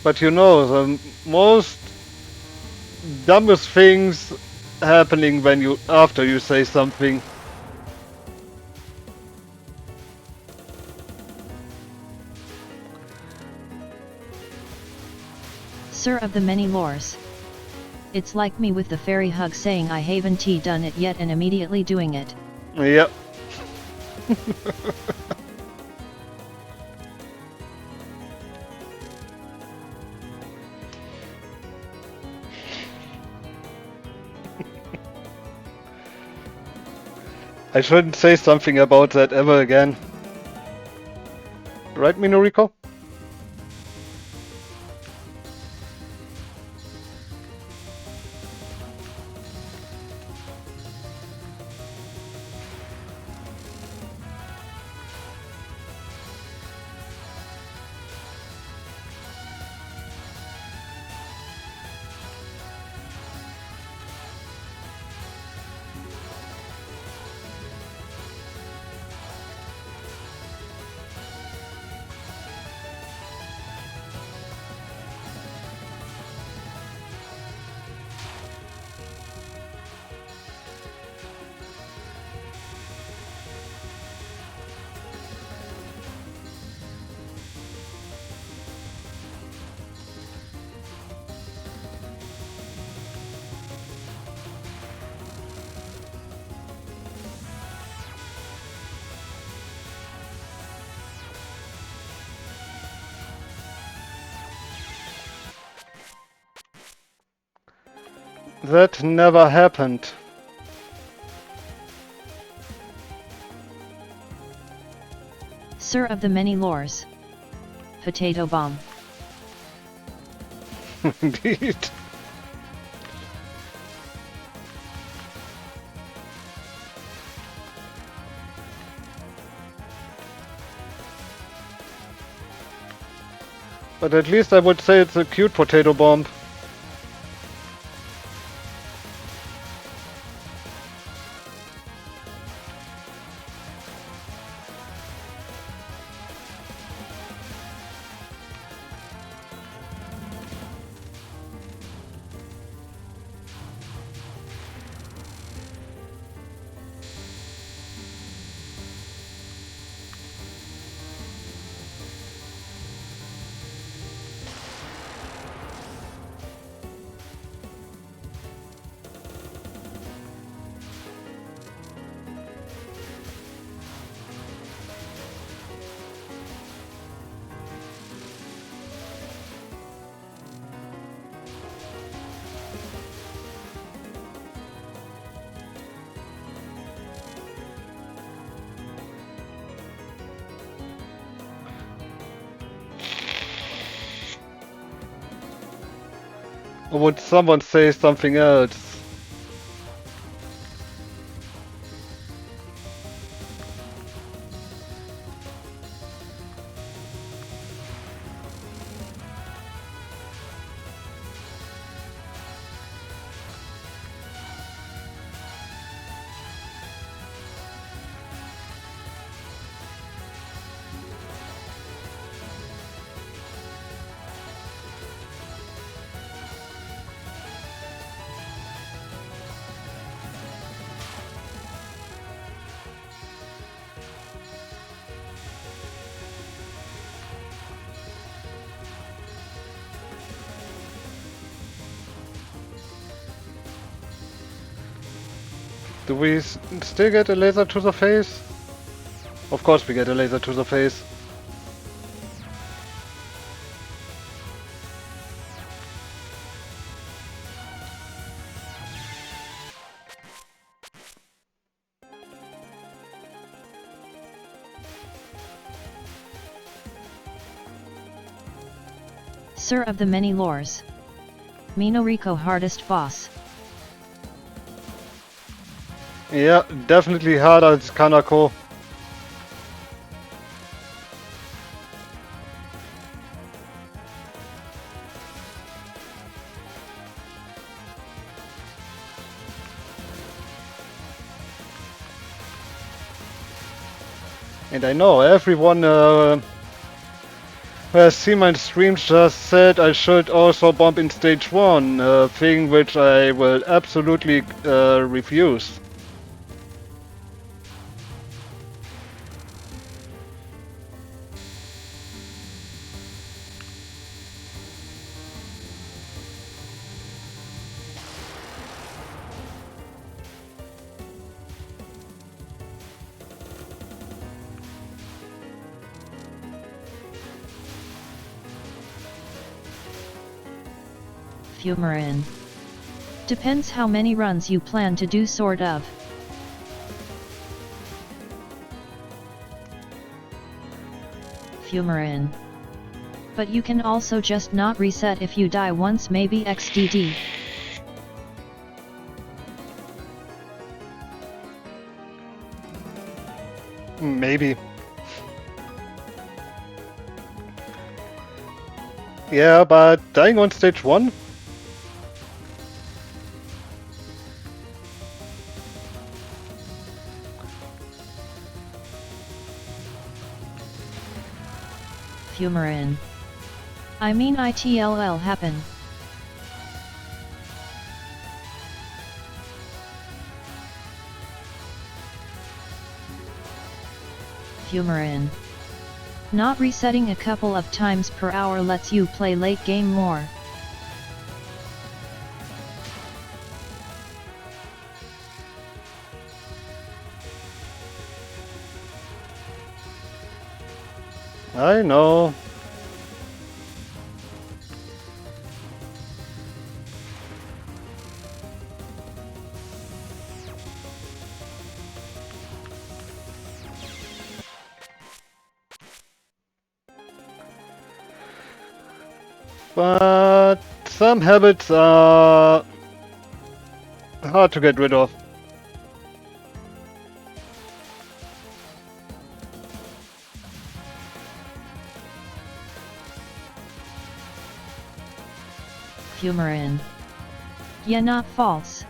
But you know, the most dumbest things happening when you after you say something. Sir of the many lores. It's like me with the fairy hug saying I haven't done it yet and immediately doing it. Yep. I shouldn't say something about that ever again. Right, Minoriko? That never happened. Sir of the many lores. Potato bomb. Indeed. But at least I would say it's a cute potato bomb. Or would someone say something else? Do we still get a laser to the face? Of course we get a laser to the face. Sir of the many lores. Minoriko hardest boss. Yeah, definitely harder as Kanako. And I know everyone who has seen my stream just said I should also bomb in stage 1, a thing which I will absolutely refuse. Fumarin. Depends how many runs you plan to do, sort of. Fumarin. But you can also just not reset if you die once, maybe XDD. Maybe. Yeah, but dying on stage 1? Fumarin. I mean ITLL happen. Fumarin. Not resetting a couple of times per hour lets you play late game more. I know. But some habits are hard to get rid of. Fumarin. Yeah, not false.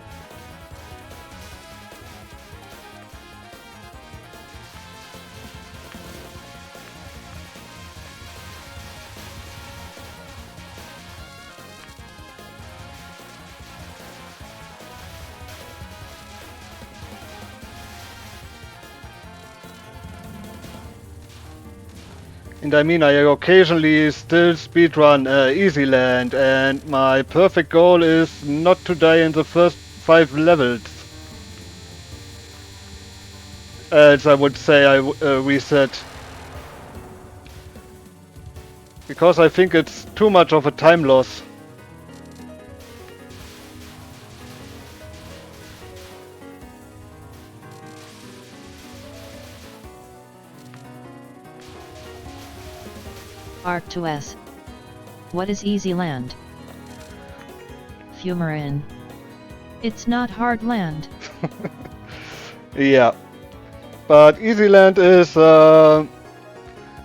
And I mean, I occasionally still speedrun Easy Land, and my perfect goal is not to die in the first 5 levels. As I would say, I reset. Because I think it's too much of a time loss. Arc2S. What is Easy Land? Fumarin. It's not hard land. Yeah. But Easy Land is a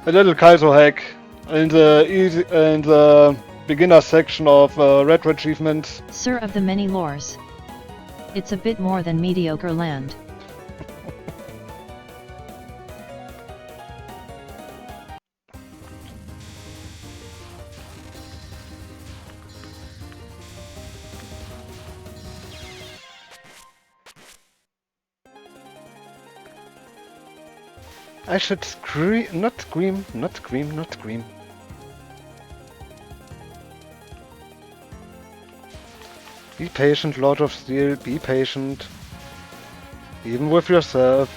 little Kaizo hack in the beginner section of retro achievements. Sir of the many lores. It's a bit more than mediocre land. I should scream, not scream, not scream, not scream. Be patient, Lord of Steel, be patient. Even with yourself.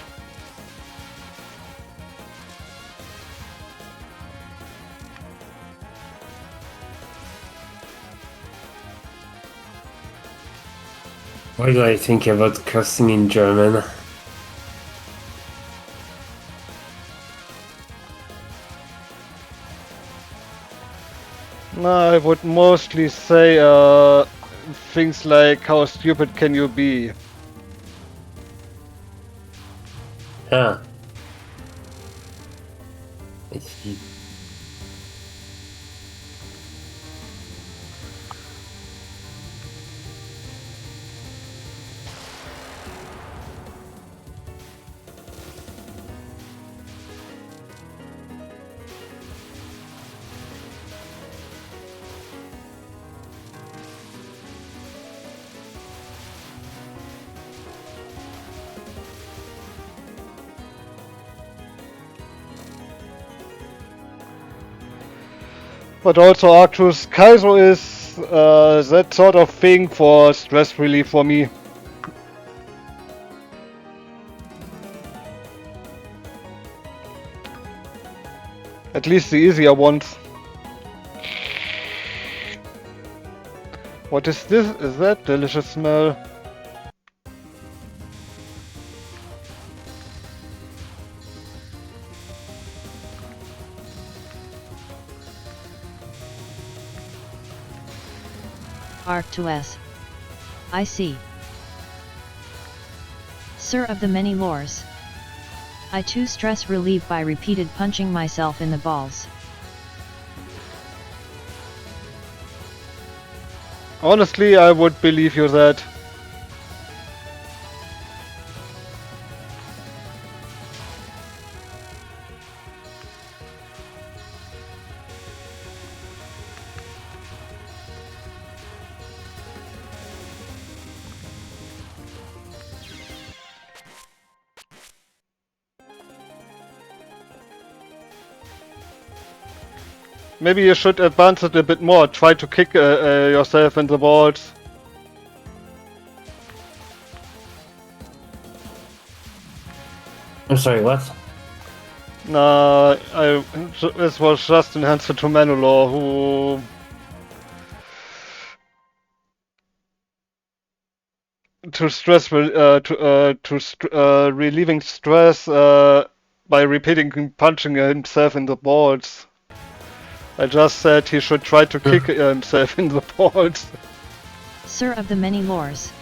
Why do I think about cursing in German? I would mostly say things like how stupid can you be? Ah. I see. But also Arctus Kaizo is that sort of thing for stress relief for me. At least the easier ones. What is this? Is that delicious smell? Arctus. I see. Sir of the many lores. I too stress relieve by repeated punching myself in the balls. Honestly, I would believe you that. Maybe you should advance it a bit more. Try to kick yourself in the balls. I'm sorry, what? This was just an answer to Manowar, who relieving stress by repeating punching himself in the balls. I just said he should try to kick himself in the balls. Sir of the many lores.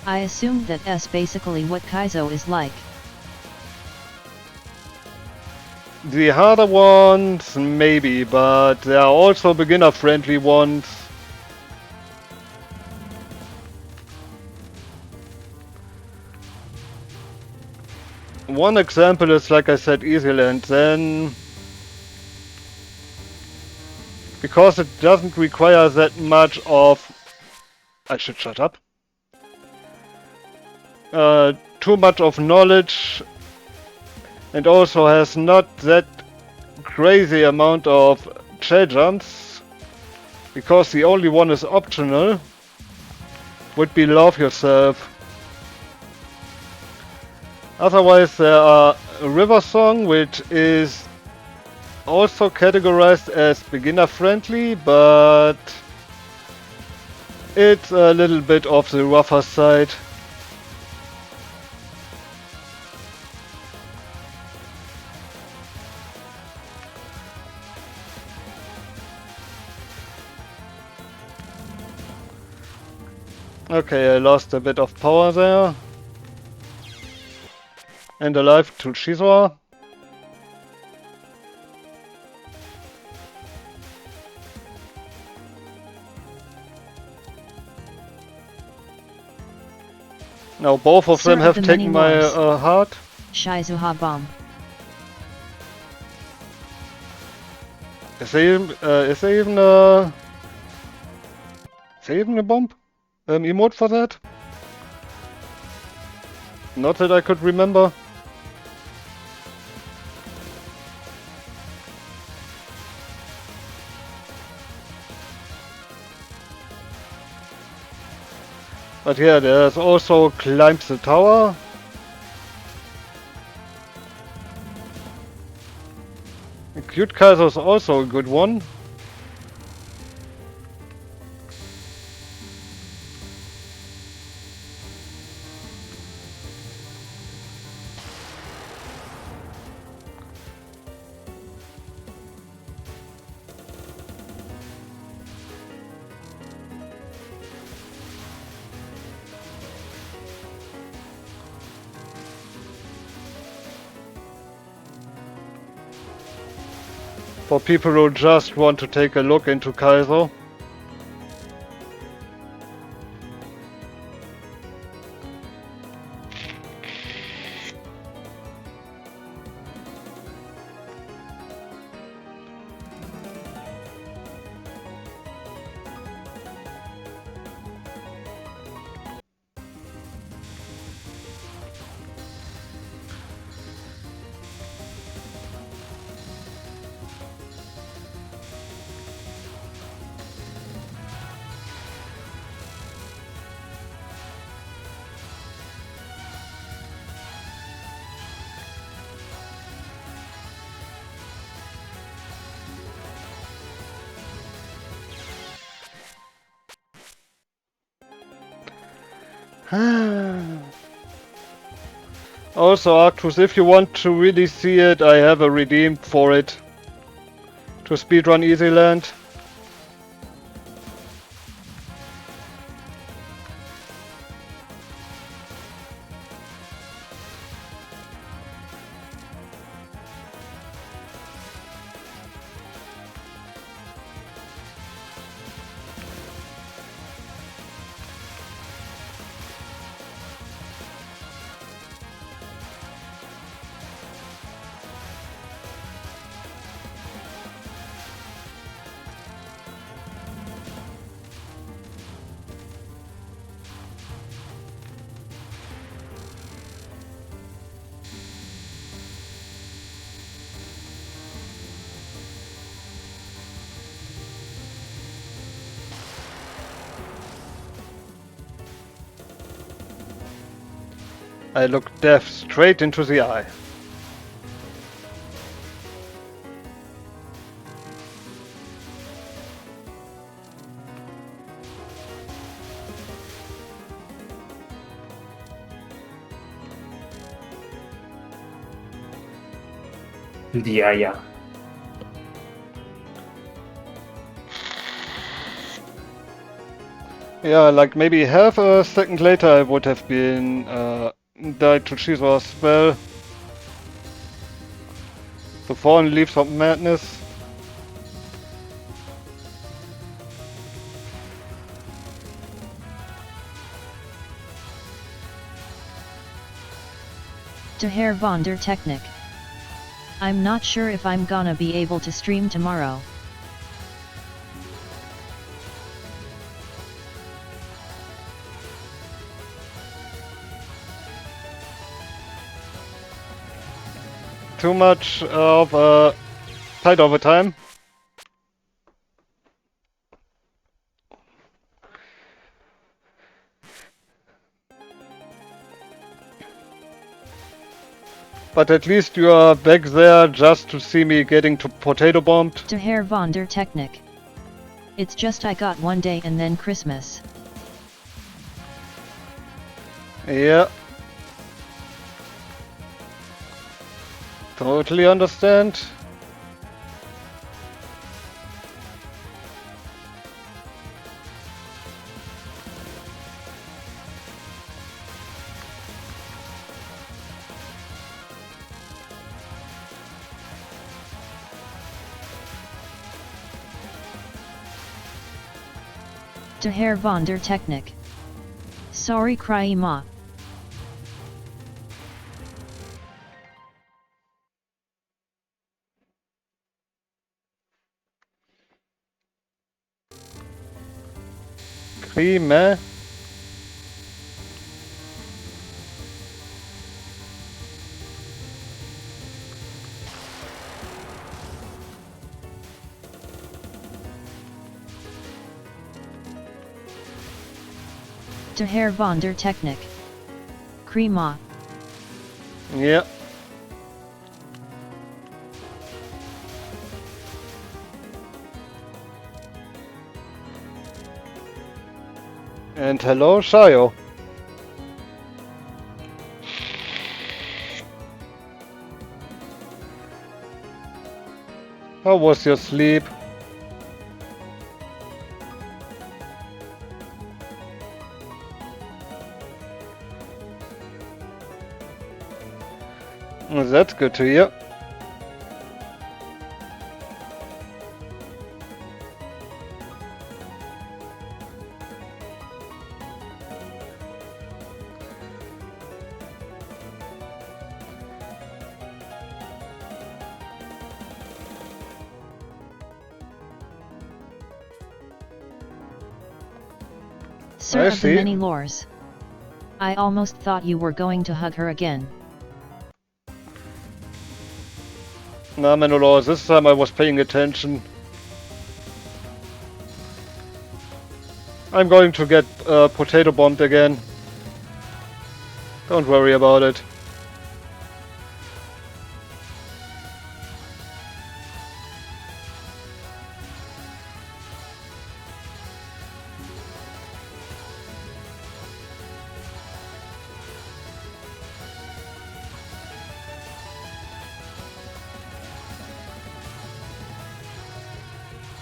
I assumed that S basically what Kaizo is like. The harder ones, maybe, but there are also beginner-friendly ones. One example is, like I said, Easyland. Then, because it doesn't require that much of... I should shut up. Too much of knowledge, and also has not that crazy amount of shell jumps, because the only one is optional, would be Love Yourself. Otherwise there are River Song, which is also categorized as beginner friendly, but it's a little bit of the rougher side. Okay, I lost a bit of power there. And a life to Shizua. Now both of Sir them of have the taken many my wars. heart. Shizuha bomb. Is there even a bomb? Emote for that? Not that I could remember. But yeah, there's also Climbs the Tower. Cute Kaiser is also a good one. For people who just want to take a look into Kaiser. Also, Arctus, if you want to really see it, I have a redeem for it. To speedrun Easyland. I look death straight into the eye. Yeah. Yeah, like maybe half a second later I would have been died to Chizo's spell. The Fallen Leaves of Madness. To Herr von der Technik. I'm not sure if I'm gonna be able to stream tomorrow. Too much of tight overtime. But at least you are back there just to see me getting potato bombed. To Herr von der Technik. It's just I got one day and then Christmas. Yeah. Totally understand. To Herr von der Technik. Sorry Cryma. Crime. To Herr von der Technik. Crema. Yeah. And hello, Shayo. How was your sleep? That's good to hear. Sir I of the see. many lores. I almost thought you were going to hug her again. Nah, Manolo, this time I was paying attention. I'm going to get potato bombed again. Don't worry about it.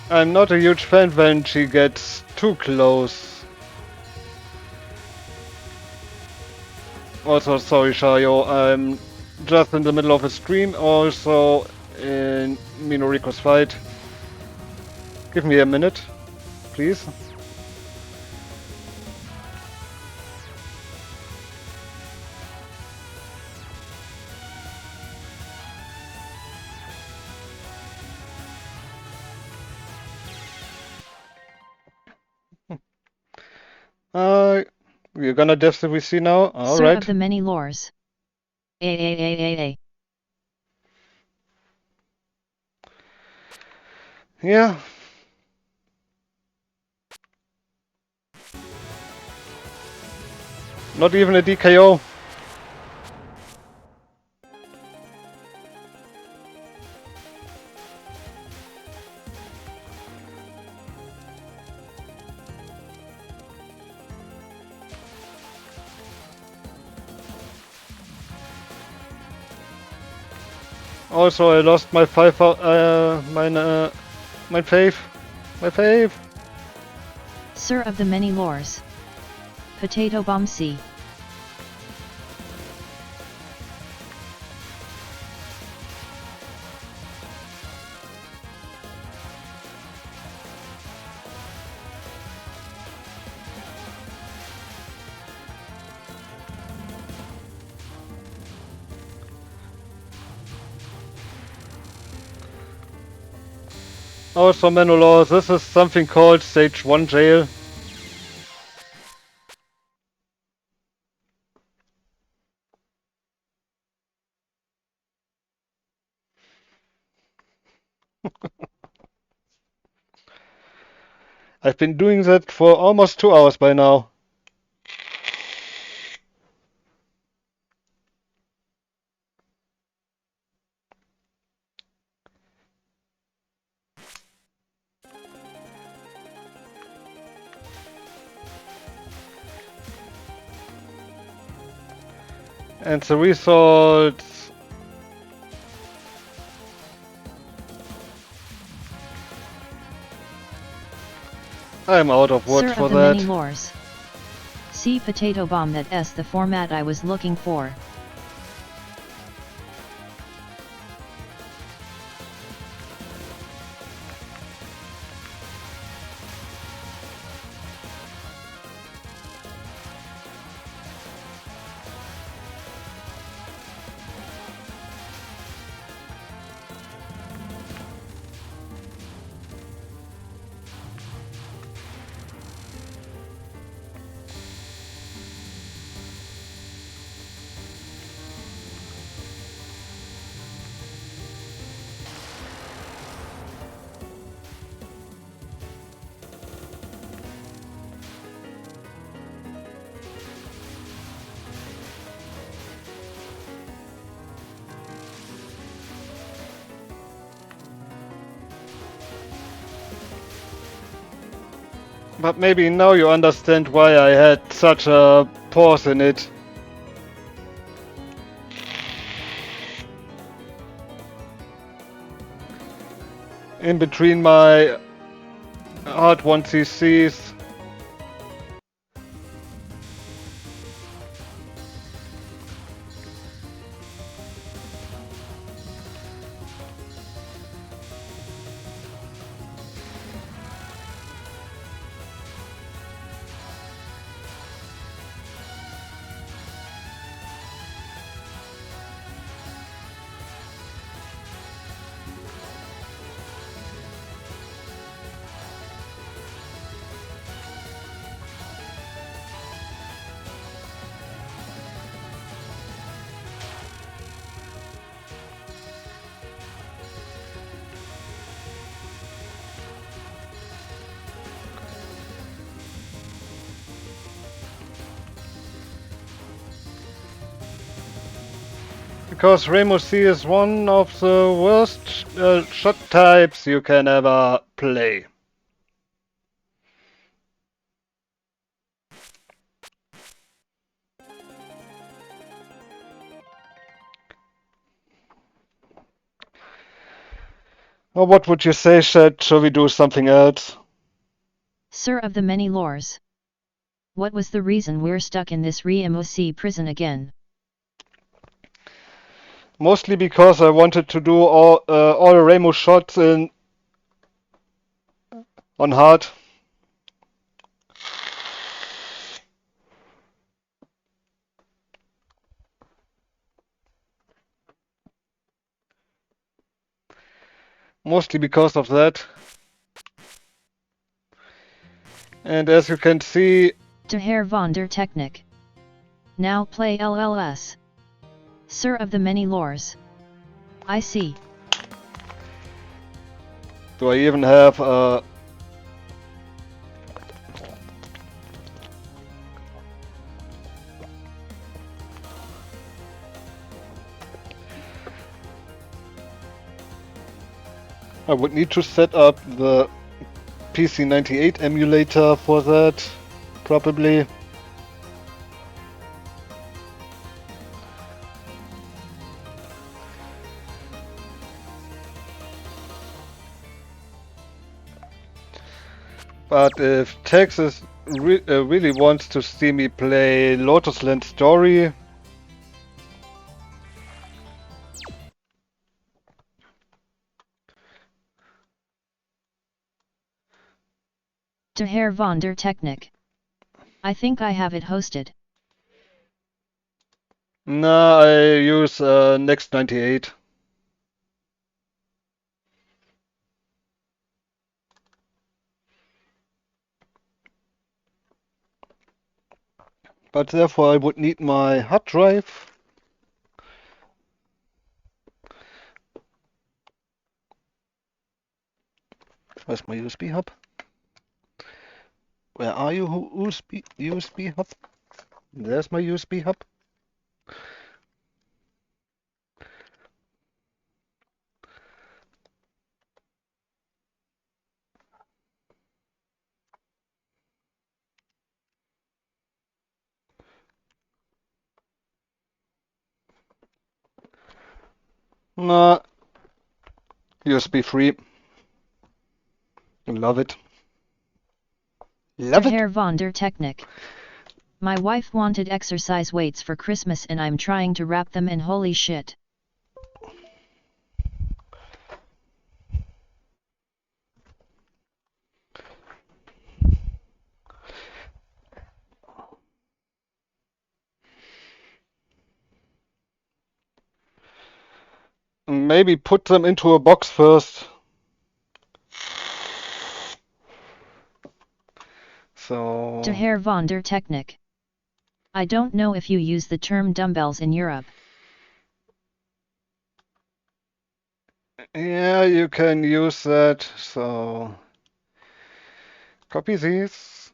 I'm not a huge fan when she gets too close. Also, sorry, Shayo, I'm just in the middle of a stream, also in Minoriko's fight. Give me a minute, please. You're gonna death the VC now? Sir Alright. of the many lores. A. Yeah. Not even a DKO. Also, I lost my my faith. My faith. Sir of the many lores. Potato bomb C. Also, Manolo, this is something called Stage 1 jail. I've been doing that for almost 2 hours by now. And the results... I'm out of words Sir for of the that. many lores. C potato bomb, that's the format I was looking for. But maybe now you understand why I had such a pause in it. In between my hard 1cc's. Because Rainbow C is one of the worst shot types you can ever play. Or what would you say, Shed? Shall we do something else? Sir of the many lores. What was the reason we're stuck in this RMOC prison again? Mostly because I wanted to do all Rainbow shots on hard. Mostly because of that. And as you can see... De Herr von der Technik. Now play LLS. Sir of the many lores. I see. Do I even have I would need to set up the PC98 emulator for that, probably. But if Texas really wants to see me play Lotus Land Story, De Herr von der Technik. I think I have it hosted. nah, I use Next 98. But therefore I would need my hard drive. Where's my USB hub? Where are you, USB hub? There's my USB hub. Nah, USB free. Love it. De Love it. Herr von der Technik. My wife wanted exercise weights for Christmas and I'm trying to wrap them in holy shit. Maybe put them into a box first. So... De Herr von der Technik. I don't know if you use the term dumbbells in Europe. Yeah, you can use that. So... Copy these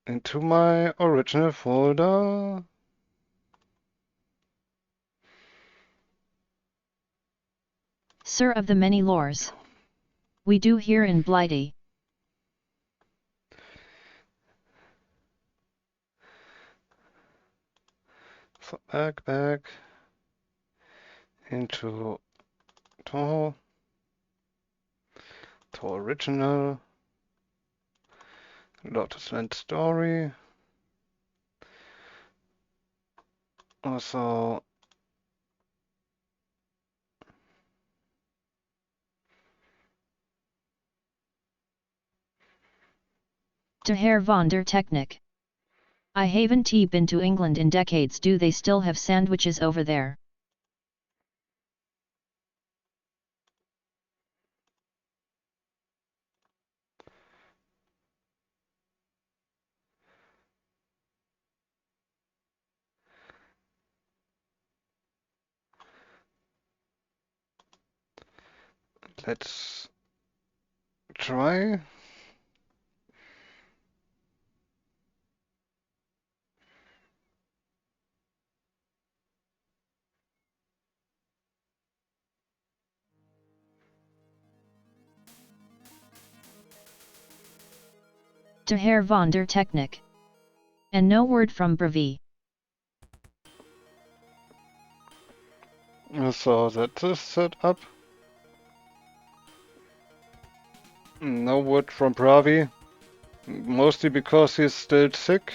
into my original folder. Sir of the many lores. We do here in Blighty. So back into Toho original, Lotus Land story. Also De Herr von der Technik. I haven't been to England in decades. Do they still have sandwiches over there? let's try. De Herr von der Technik. And no word from Brevi. So that is set up. No word from Bravi. Mostly because he's still sick.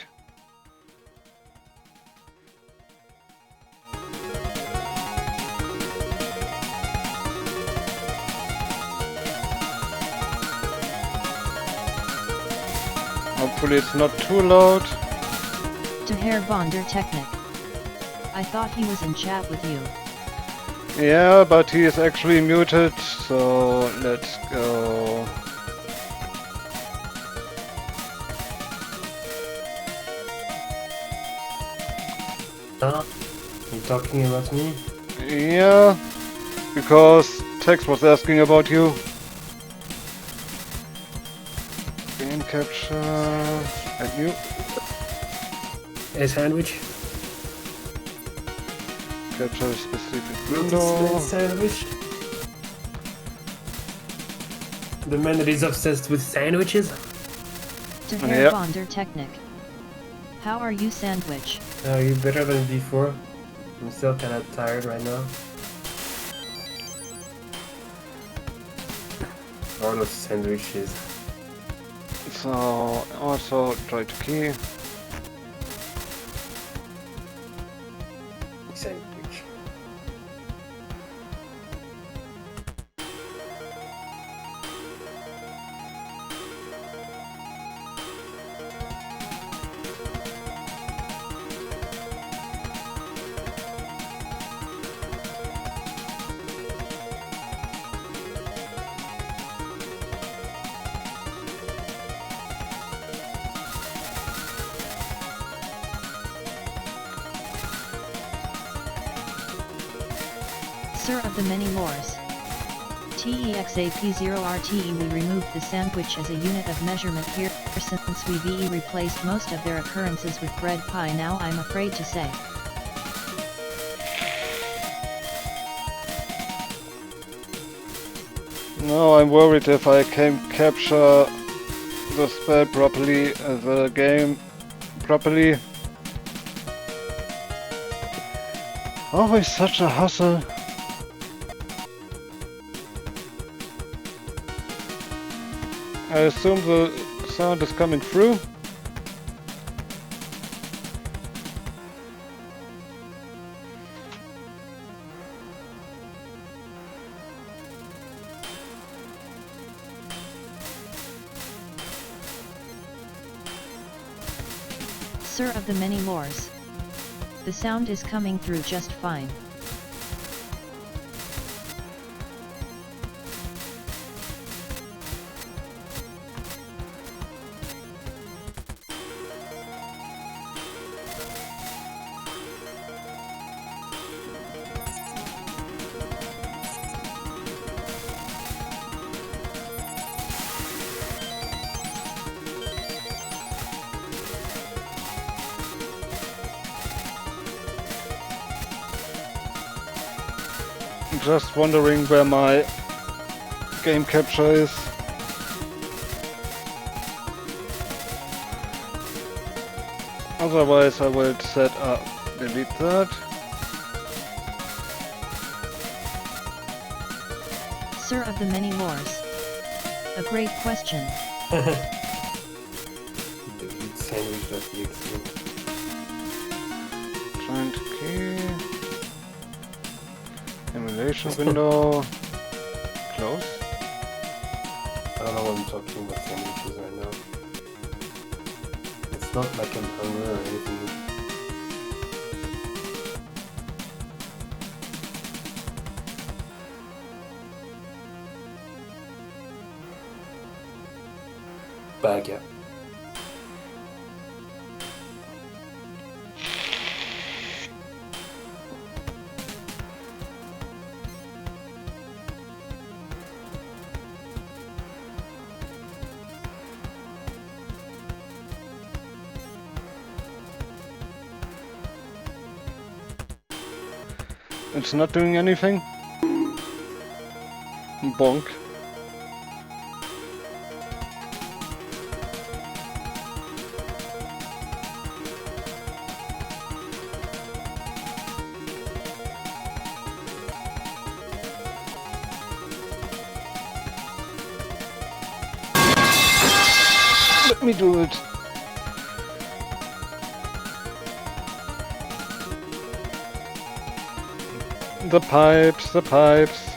Hopefully it's not too loud. De Herr von der Technik. I thought he was in chat with you. Yeah, but he is actually muted, so let's go. You talking about me? Yeah, because Tex was asking about you. Game capture and you. A sandwich? Capture a specific Lotus window. sandwich? The man that is obsessed with sandwiches? De Herr Yep. von der Technik. How are you, sandwich? Are you better than before? I'm still kinda tired right now. All those sandwiches. So also try to key. Sandwich. Sir of the many lores. TEXAP0RTE. We removed the sandwich as a unit of measurement here since we VE replaced most of their occurrences with bread pie. Now I'm afraid to say. No, I'm worried if I can capture the spell properly, the game properly. Always such a hustle. I assume the sound is coming through. Sir of the many lores. The sound is coming through just fine. Just wondering where my game capture is. Otherwise I will set up, delete that. Sir of the many lores. A great question. The good sandwich.exe. Giant key. Emulation window. Close. I don't know what I'm talking about sandwiches right now. It's not like I'm hungry or anything. Back up. It's not doing anything. Bonk. Let me do it. The pipes, the pipes.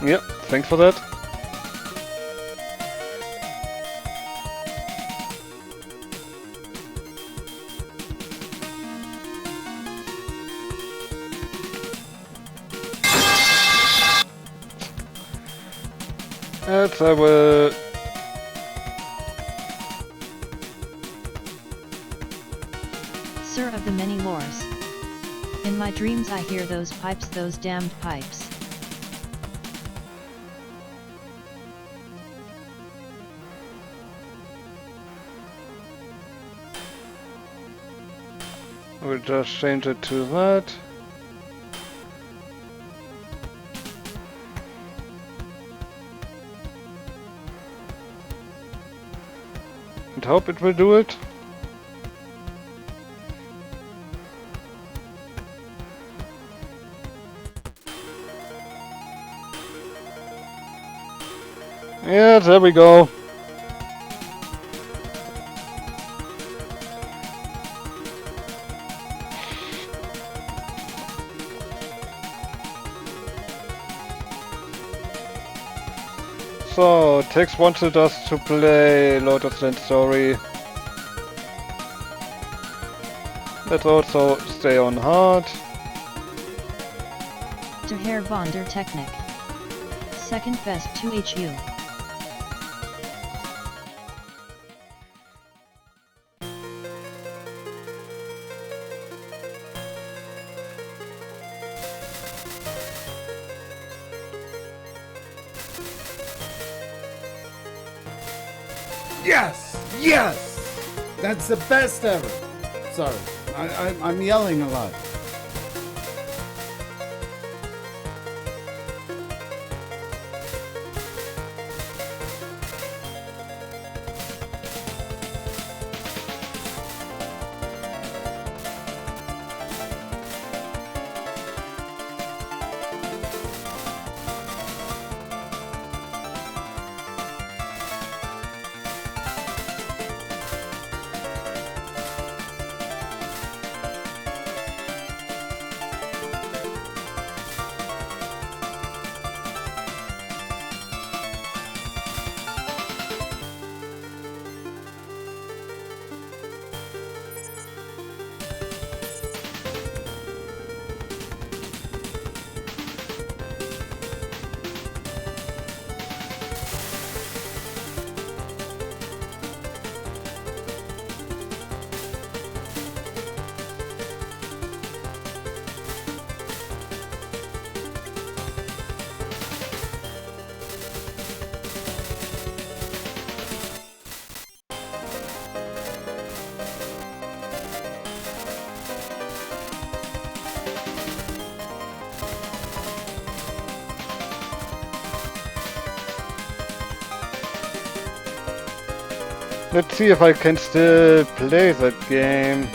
Yep, thanks for that. Yes, I will. Sir of the many lores. In my dreams I hear those pipes, those damned pipes. We'll just change it to that. And hope it will do it. Yeah, there we go. So, Tex wanted us to play Lotus Land Story. Let's also stay on hard. Der Herr von der Technik. Second best to HU. Yes! Yes! That's the best ever! Sorry, I'm yelling a lot. Let's see if I can still play that game.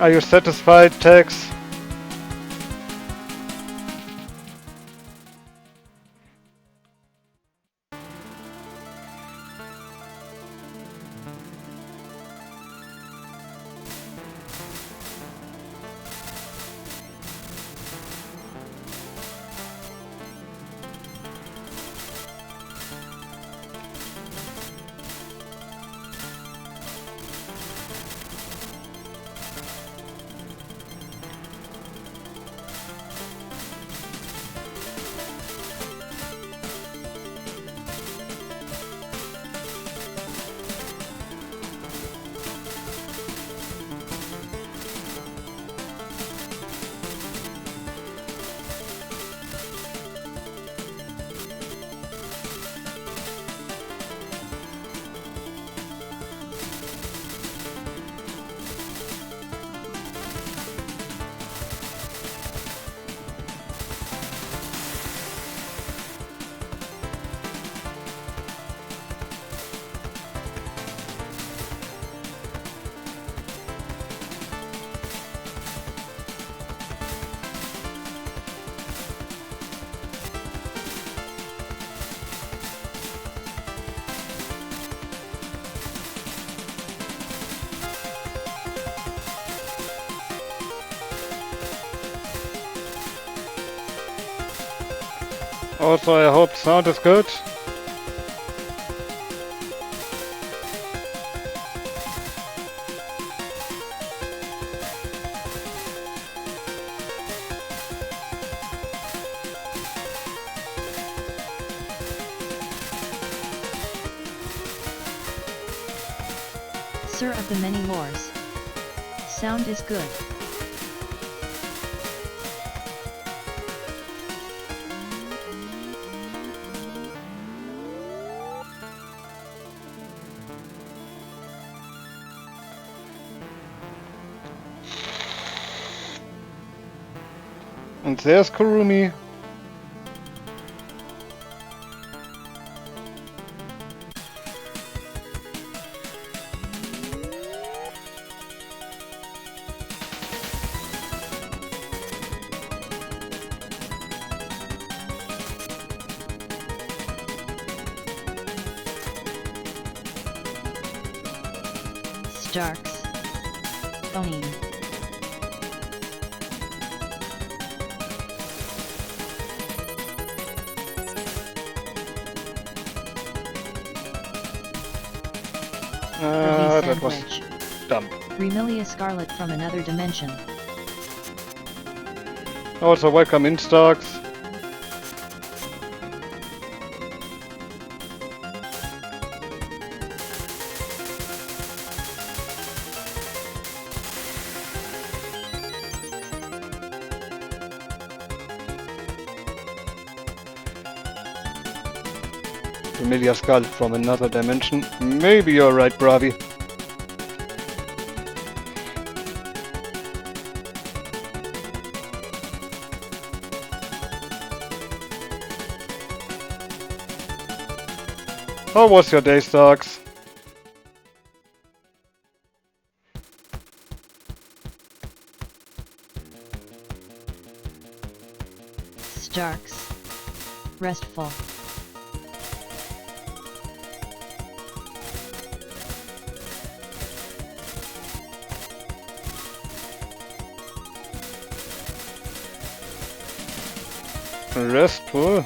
Are you satisfied, Tex? Also, I hope sound is good. Sir of the many lores. Sound is good. And there's Kurumi. Starks. Oni. That was dumb. Remilia Scarlet from another dimension. Also, welcome in, Starks. Familiar skull from another dimension. Maybe you're right, Bravi. How was your day, Starks? Starks. Restful. Restful.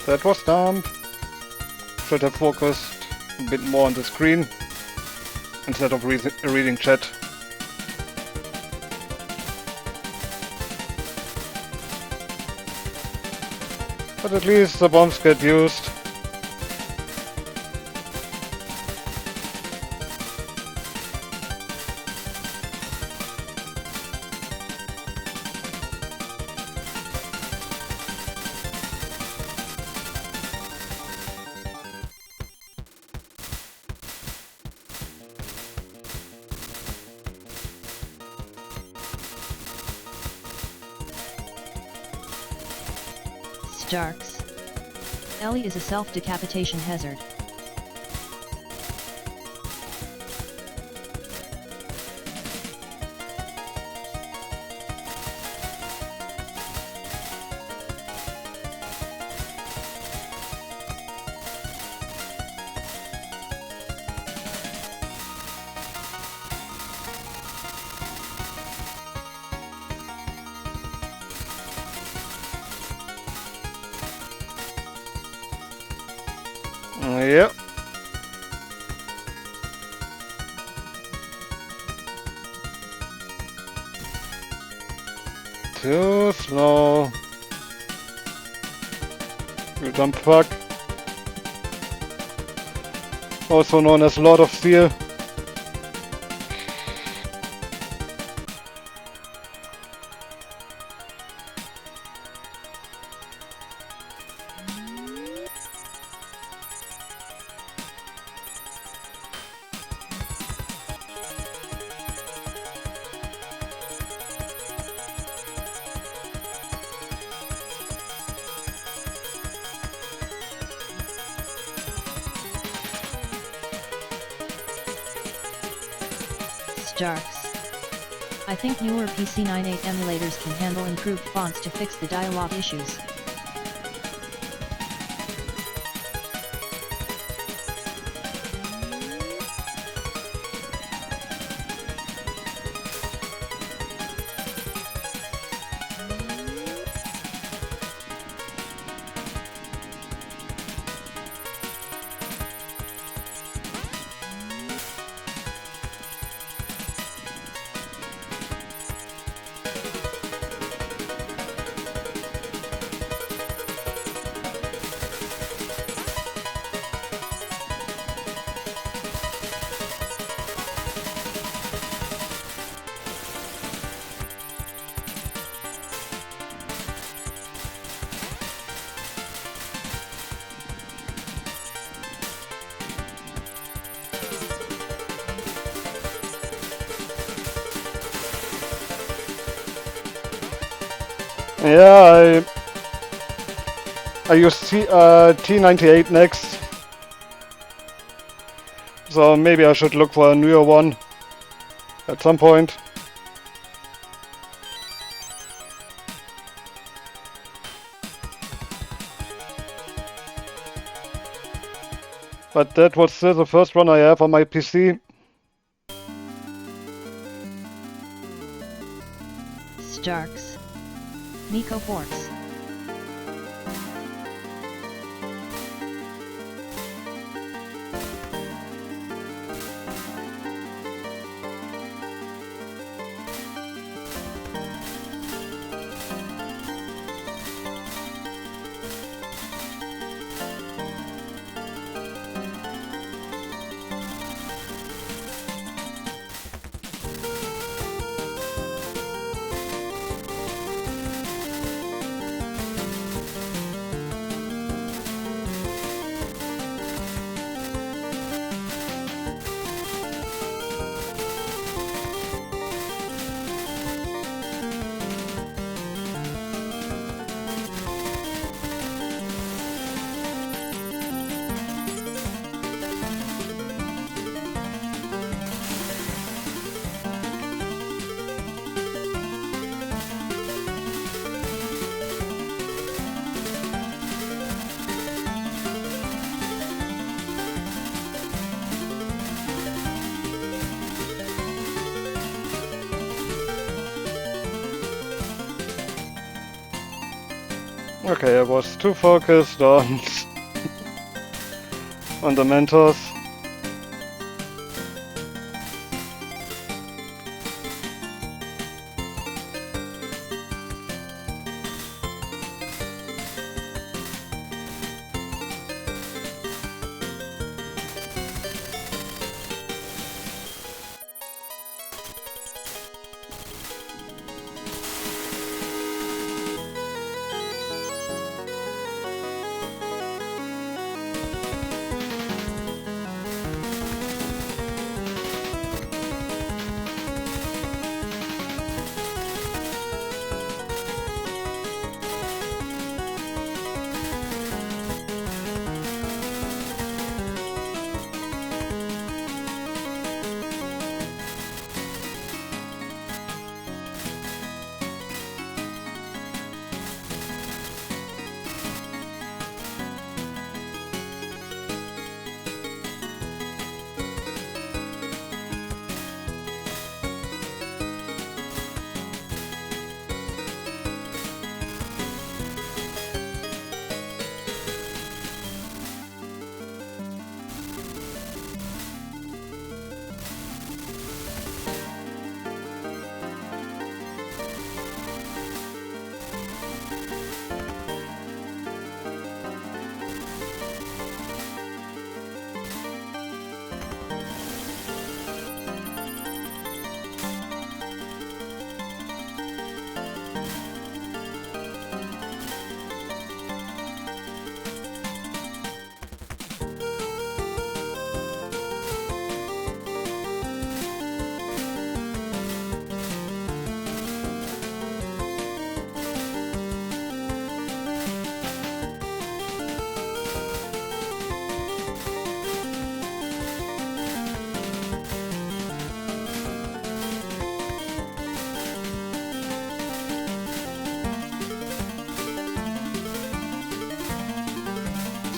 That was dumb. Should have focused a bit more on the screen instead of reading chat. But at least the bombs get used. Starks. Ellie is a self-decapitation hazard. Yep. Too slow. You dumb fuck. Also known as Lord of Steel. Starks. I think newer PC98 emulators can handle improved fonts to fix the dialogue issues. Yeah, I use T98 next. So maybe I should look for a newer one at some point. But that was still the first one I have on my PC. Starks. Nico Forts. Okay, I was too focused on on the mentors.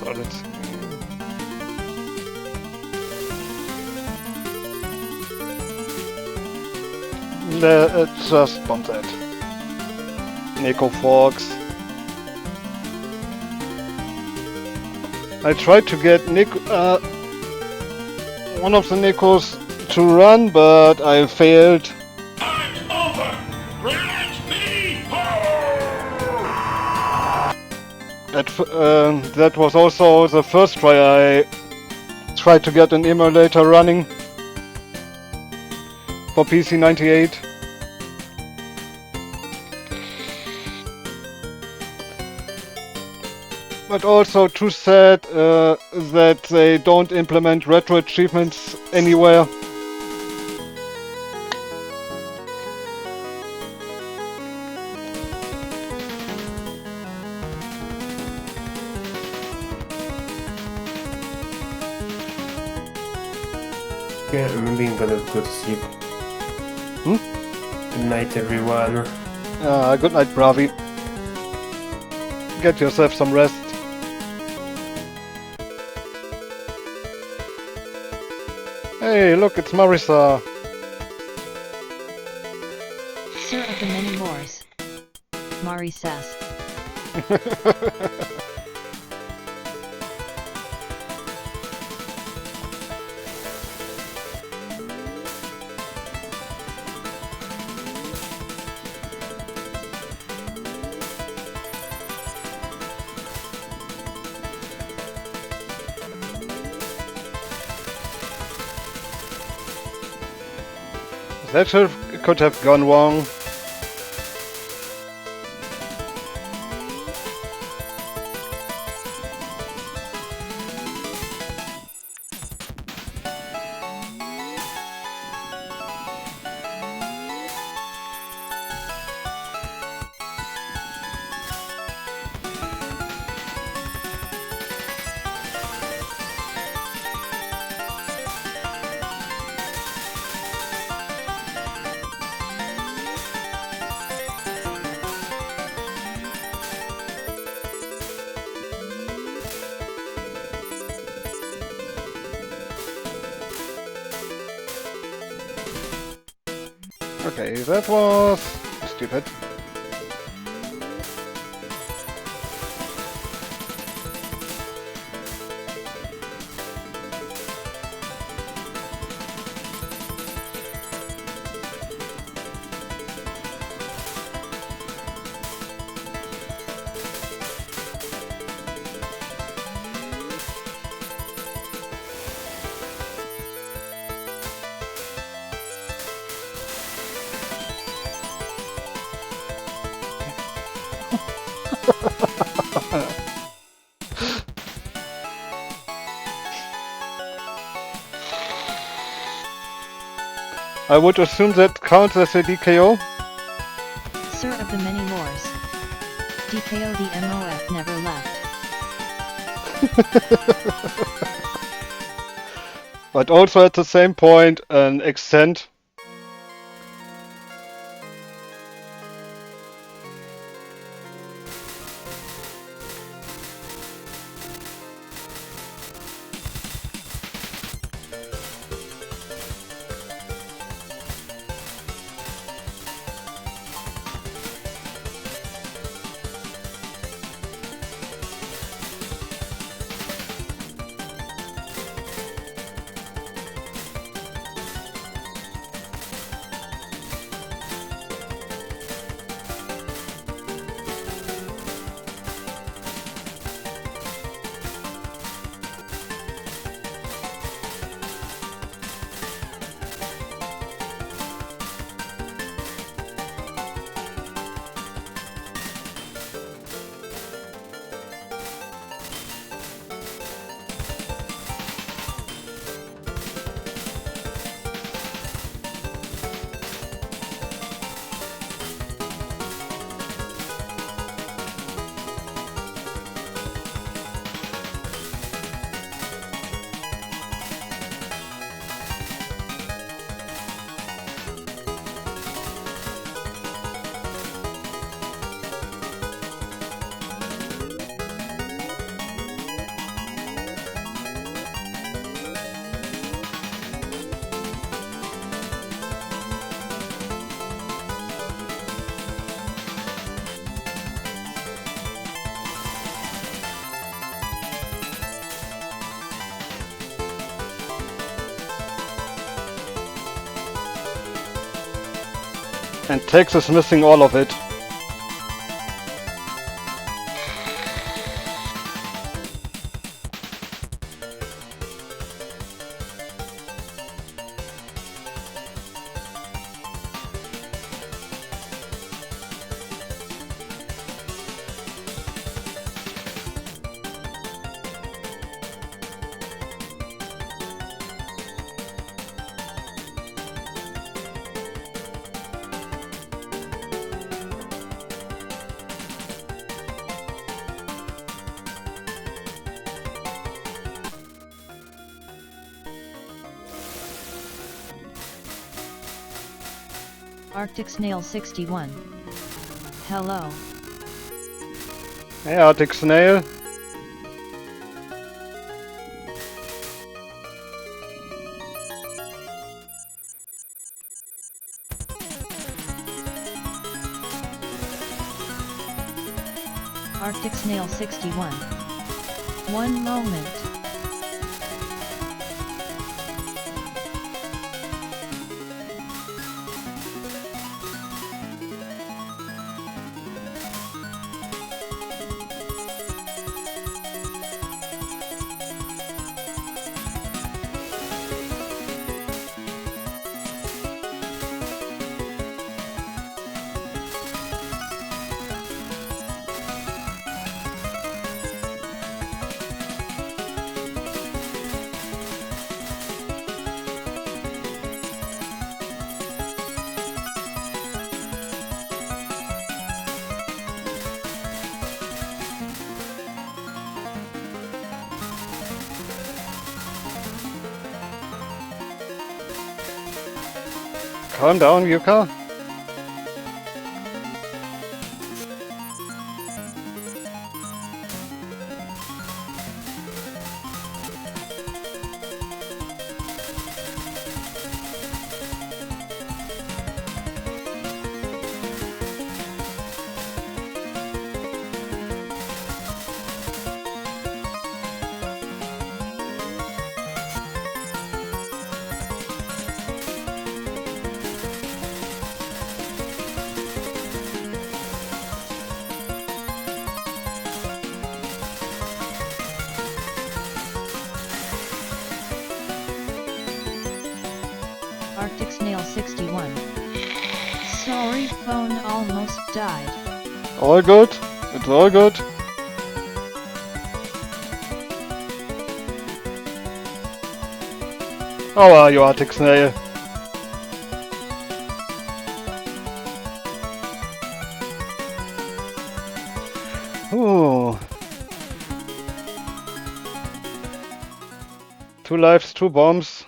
So let's just bomb that. Neko Fox. I tried to get one of the Nekos to run, but I failed. Time's over! Relax me! That was also the first try I tried to get an emulator running for PC 98. But also too sad that they don't implement retro achievements anywhere. Yeah, maybe I'm gonna go to sleep. Good night, everyone. Good night, Bravi. Get yourself some rest. Hey, look, it's Marisa. Sir of the many wars. Mari says. That could have gone wrong. Okay, that was stupid. I would assume that counts as a DKO. Sir of the many lores. DKO the MOF never left. But also at the same point, an accent. And Tex is missing all of it. Arctic Snail 61. Hello. Hey, Arctic Snail. Arctic Snail 61. One moment. Calm down, Yuka. Arctic Snail 61. Sorry, phone almost died. All good. It's all good. How are you, Arctic Snail? 2 lives, 2 bombs.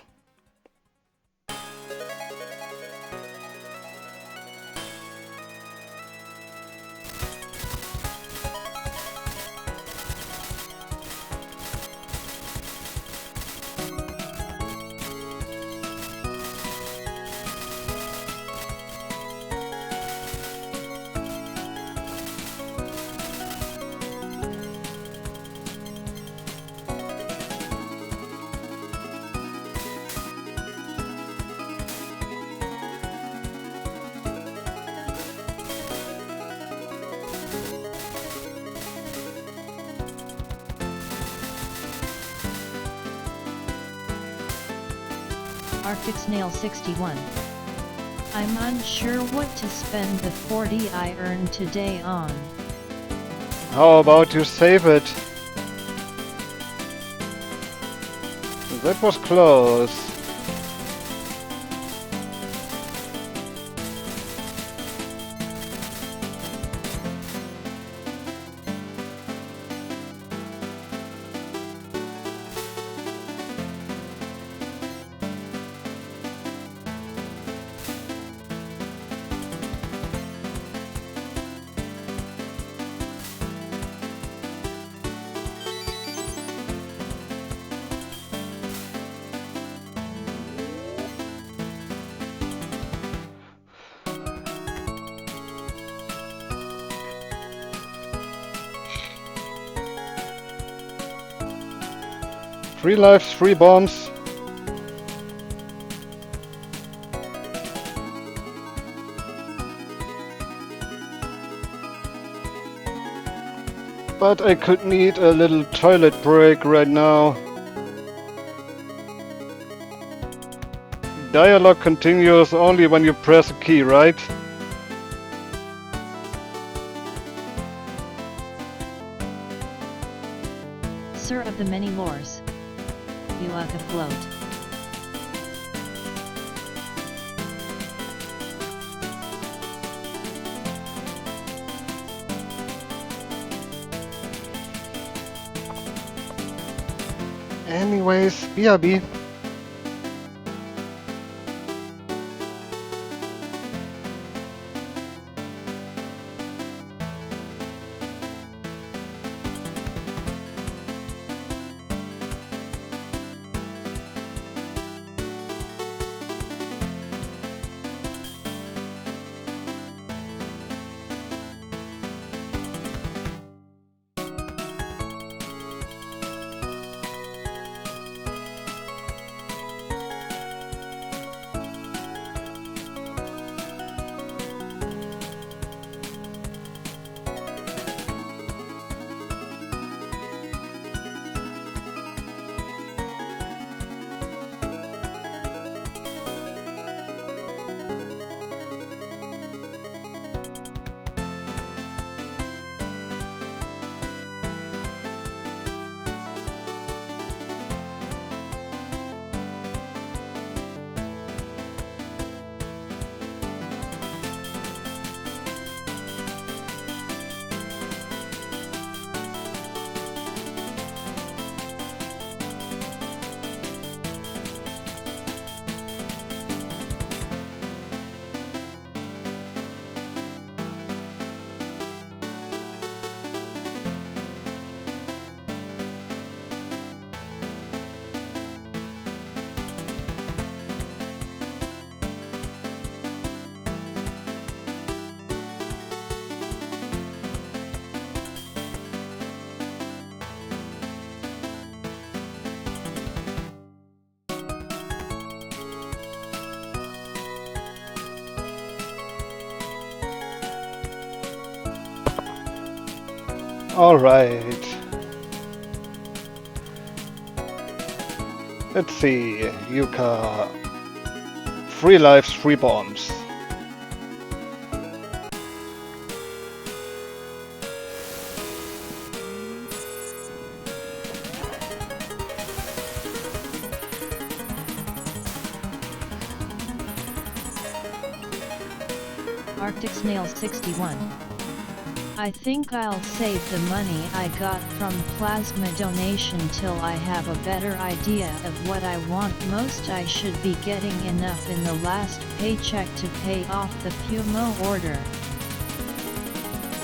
Arctic Snail 61. I'm unsure what to spend the 40 I earned today on. How about you save it? That was close. Three lives, 3 bombs. But I could need a little toilet break right now. Dialogue continues only when you press a key, right? Sir of the many lores. You are afloat. Anyways, BRB. Alright. Let's see. Yuka. 3 lives, 3 bombs. Arctic Snail 61. I think I'll save the money I got from plasma donation till I have a better idea of what I want most. I should be getting enough in the last paycheck to pay off the Fumo order.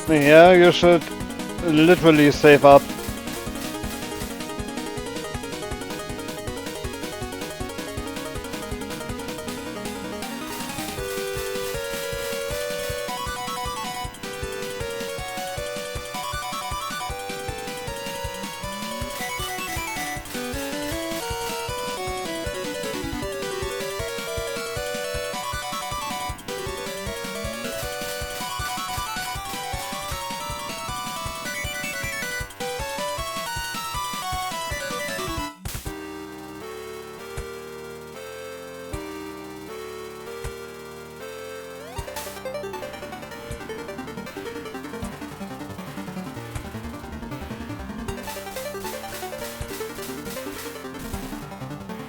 Yeah, you should literally save up.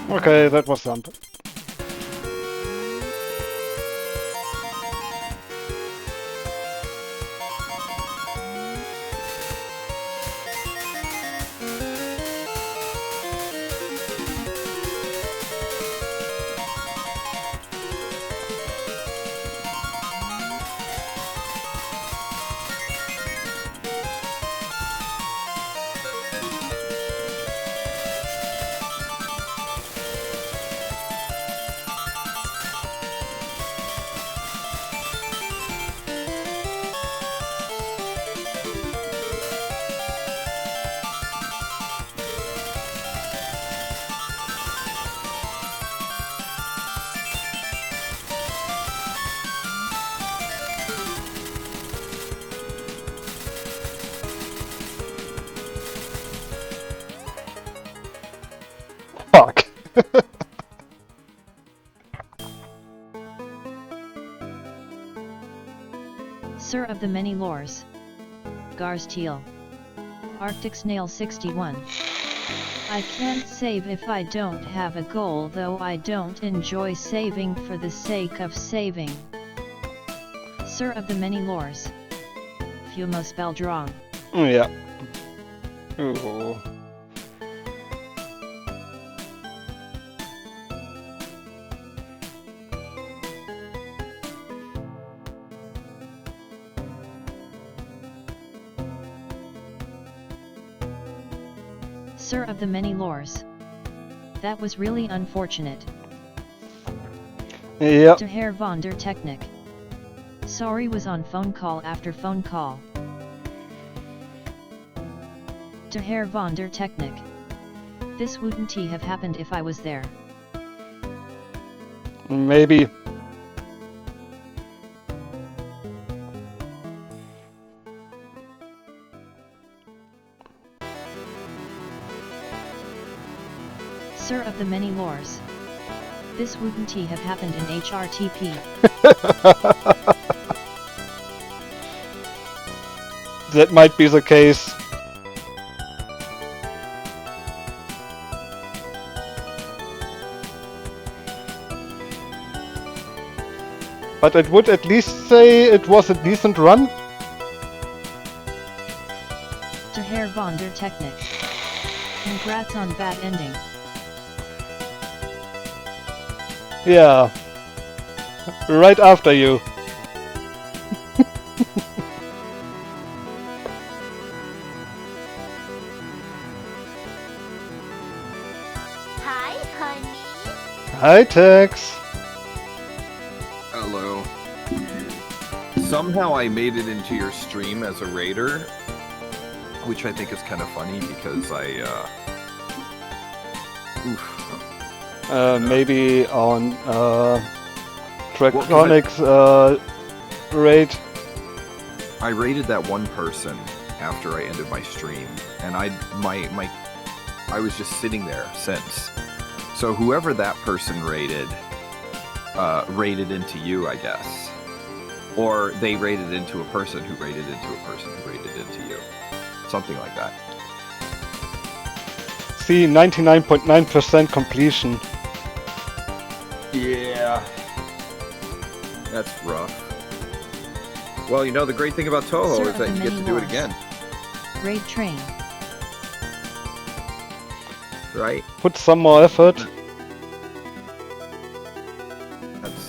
Okay, that was something. Fuck. Sir of the Many Lores. Gars Teal. Arctic Snail 61. I can't save if I don't have a goal, though I don't enjoy saving for the sake of saving. Sir of the Many Lores. Fumo Spelldrong. Yeah. Ooh. Sir of the Many Lores. That was really unfortunate. Yep. To Herr von der Technik. Sorry, was on phone call after phone call. To Herr von der Technik. This wouldn't have happened if I was there. Maybe. Sir of the Many Lores. This wouldn't have happened in HRTP. That might be the case. But it would at least say it was a decent run. To Herr von der Technik. Congrats on bad ending. Yeah. Right after you. Hi, honey. Hi, Tex. Hello. Somehow I made it into your stream as a raider, which I think is kind of funny because Maybe on Tractronics raid. I raided that one person after I ended my stream, and I was just sitting there since. So whoever that person raided into you, I guess. Or they raided into a person who raided into a person who raided into you. Something like that. See, 99.9% completion. Yeah. That's rough. Well, you know, the great thing about Toho Sir is of that the you get to many do it wars. again, Raid train. right? Put some more effort.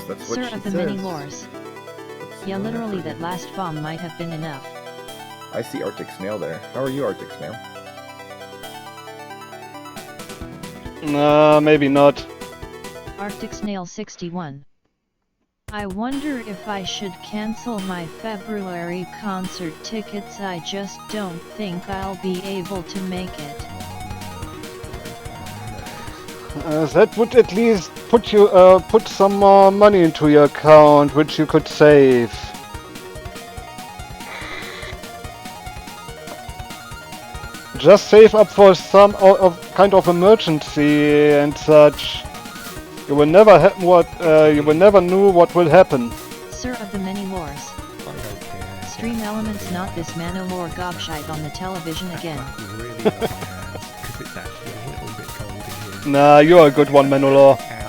That's what Sir she of the says. many lores. Yeah, literally that last bomb might have been enough. I see Arctic Snail there. How are you, Arctic Snail? Nah, maybe not. Arctic Snail 61. I wonder if I should cancel my February concert tickets. I just don't think I'll be able to make it. That would at least put some more money into your account, which you could save. Just save up for some kind of emergency and such. You will never you will never know what will happen. Sir of the many wars. I don't care. Stream elements, not this Manowar gobshite on the television again. Really because it's actually a little bit cold in here. Nah, you're a good one, Manolo. Ow.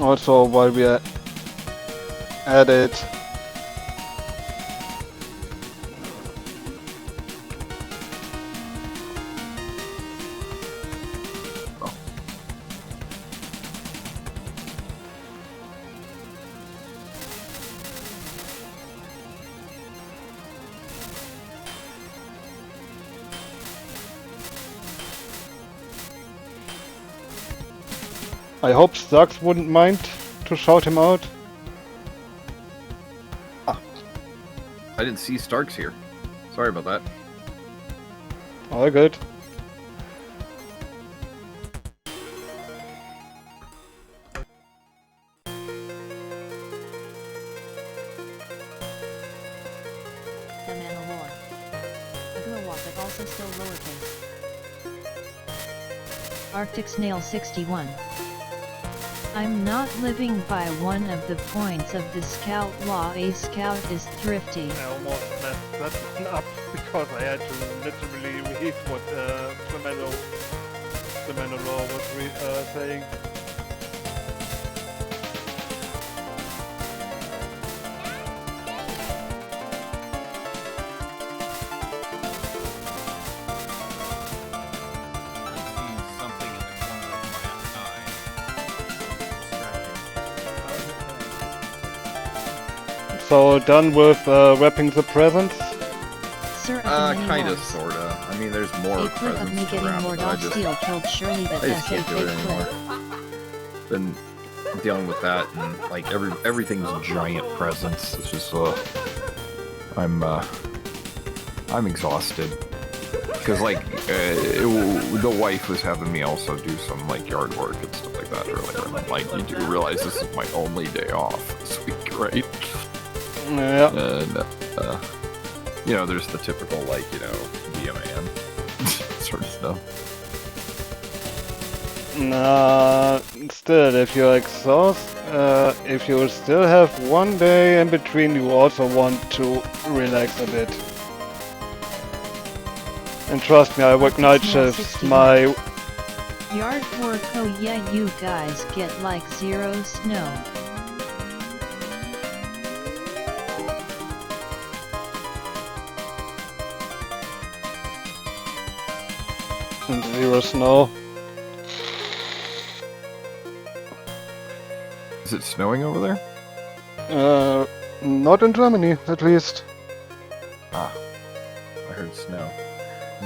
Also, while we are at it, I hope Starks wouldn't mind to shout him out. I didn't see Starks here. Sorry about that. All good. The Manowar. Agrawak, but also still lowercase. Arctic Snail 61. I'm not living by one of the points of the scout law. A scout is thrifty. I almost messed that one up because I had to literally read what the Manolo was saying. So done with wrapping the presents. Sir of the many Kinda, wars. sorta. I mean, there's more A clip of me presents getting around, Lord but I of just, Steel killed Shirley, but I just that's a can't do it fake anymore. clip. Been dealing with that, and like everything's giant presents. It's just I'm exhausted because like the wife was having me also do some like yard work and stuff like that earlier, and I'm like, you do realize this is my only day off this week, right? Yeah. And you know, there's the typical like, you know, be a man sort of stuff. Nah, still, if you're if you still have one day in between, you also want to relax a bit. And trust me, I work night shifts. My Yard work, oh yeah, you guys get like 0 snow. zero snow. Is it snowing over there? Not in Germany, at least. Ah, I heard snow.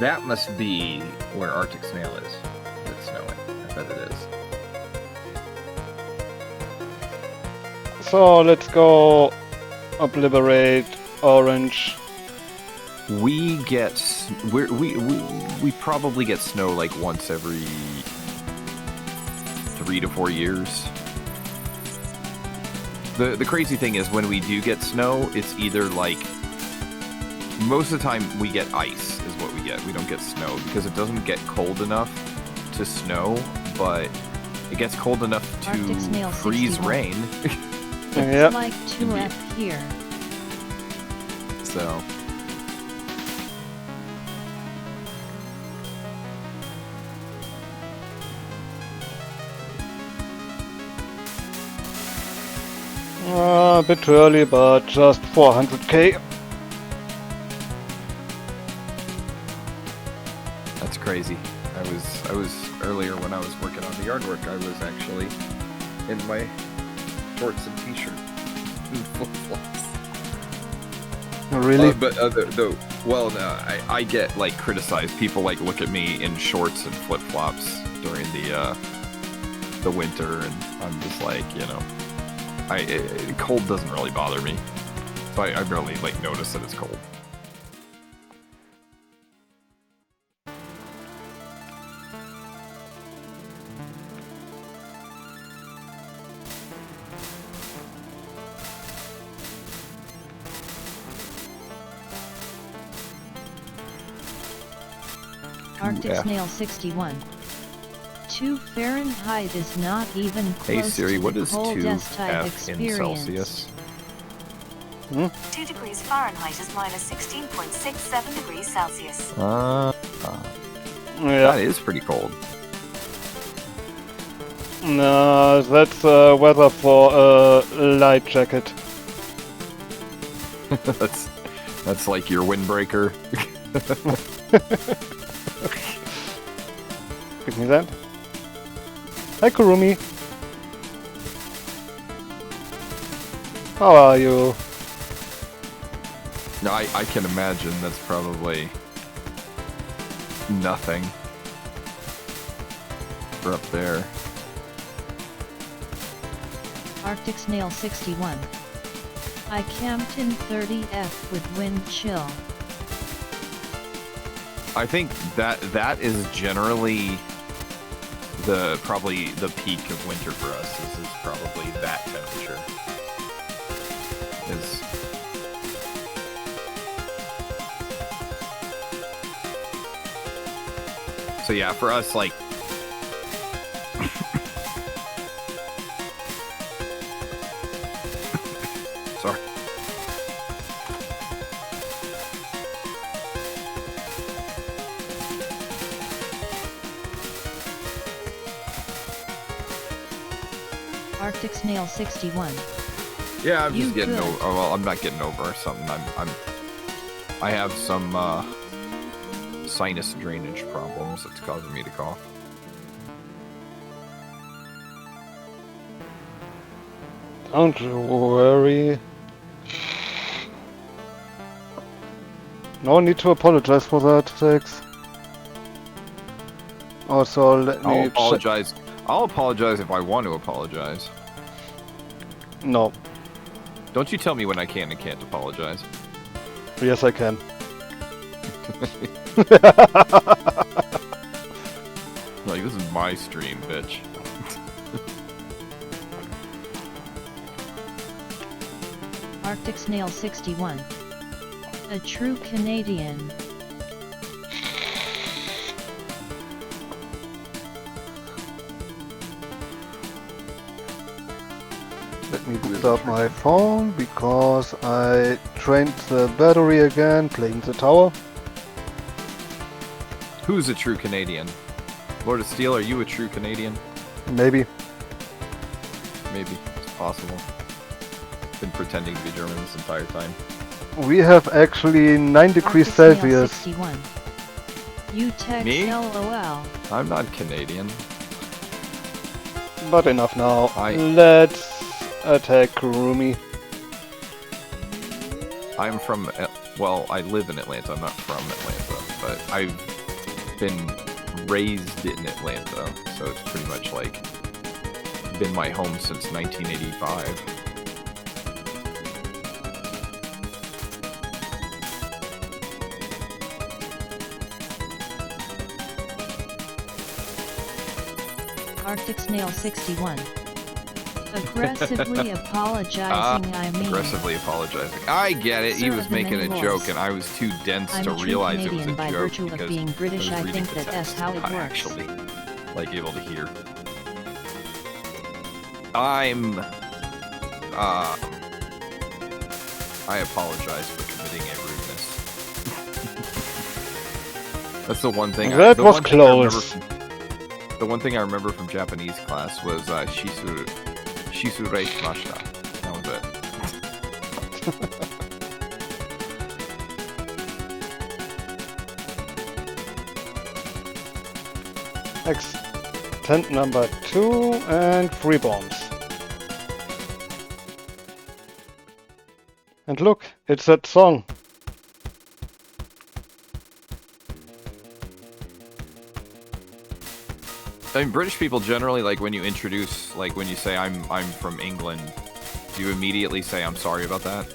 That must be where Arctic Snail is. It's snowing. I bet it is. So let's go obliterate orange. We get we probably get snow like once every 3 to 4 years. The crazy thing is when we do get snow, it's either like most of the time we get ice is what we get. We don't get snow because it doesn't get cold enough to snow, but it gets cold enough Arctic Snail to freeze 61. rain. Yep. Like 2F here. A bit too early, but just 400k. That's crazy. I was earlier when I was working on the yard work. I was actually in my shorts and t-shirt and flip-flops. Really? But well, no, I get like criticized. People like look at me in shorts and flip-flops during the winter, and I'm just like, you know, cold doesn't really bother me. So I barely like notice that it's cold. Arctic Yeah. Snail 61. 2 Fahrenheit is not even close Hey Siri, to what the is coldest I've 2F in experienced. Celsius? 2 degrees Fahrenheit is minus 16.67 degrees Celsius. Yeah. That is pretty cold. No, that's weather for a light jacket. that's like your windbreaker. Give me that. Hi Kurumi. How are you? No, I can imagine that's probably nothing for up there. Arctic Snail 61. I camped in 30F with wind chill. I think that is generally probably the peak of winter for us. Is probably that temperature. So yeah, for us, like, sorry. Arctic Snail 61. Yeah, I'm You just getting could. over. Oh, well, I'm not getting over something. I have some sinus drainage problems that's causing me to cough. Don't you worry. No need to apologize for that, Six. Also, let me I'll apologize. I'll apologize if I want to apologize. No. Don't you tell me when I can and can't apologize. Yes, I can. Like, this is my stream, bitch. Arctic Snail 61. A true Canadian. Let me boot up my phone because I drained the battery again playing the tower. Who's a true Canadian? Lord of Steel, are you a true Canadian? Maybe. Maybe. It's possible. Been pretending to be German this entire time. We have actually 9 degrees Arctic Snail Celsius. 61. You text Me? LOL. I'm not Canadian. But enough now. I- Let's attack Kurumi. I'm from, well, I live in Atlanta. I'm not from Atlanta, but I've been raised in Atlanta, so it's pretty much like been my home since 1985. Arctic Snail 61. Aggressively apologizing, I mean. Aggressively apologizing. I get it. He Sir was of the making many a lords. joke, and I was too dense I'm to a true realize it was Canadian a by joke virtue of because being British. I I was reading think the that that's text, how it not works. actually, like, able to hear. I apologize for committing a rudeness. That's the one thing. That the was one thing I remember close. the one thing I remember from Japanese class was shisurei shimashita. That was it. Extend number 2 and 3 bombs. And look, it's that song. I mean, British people generally, like, when you introduce, like, when you say, I'm from England, do you immediately say, I'm sorry about that?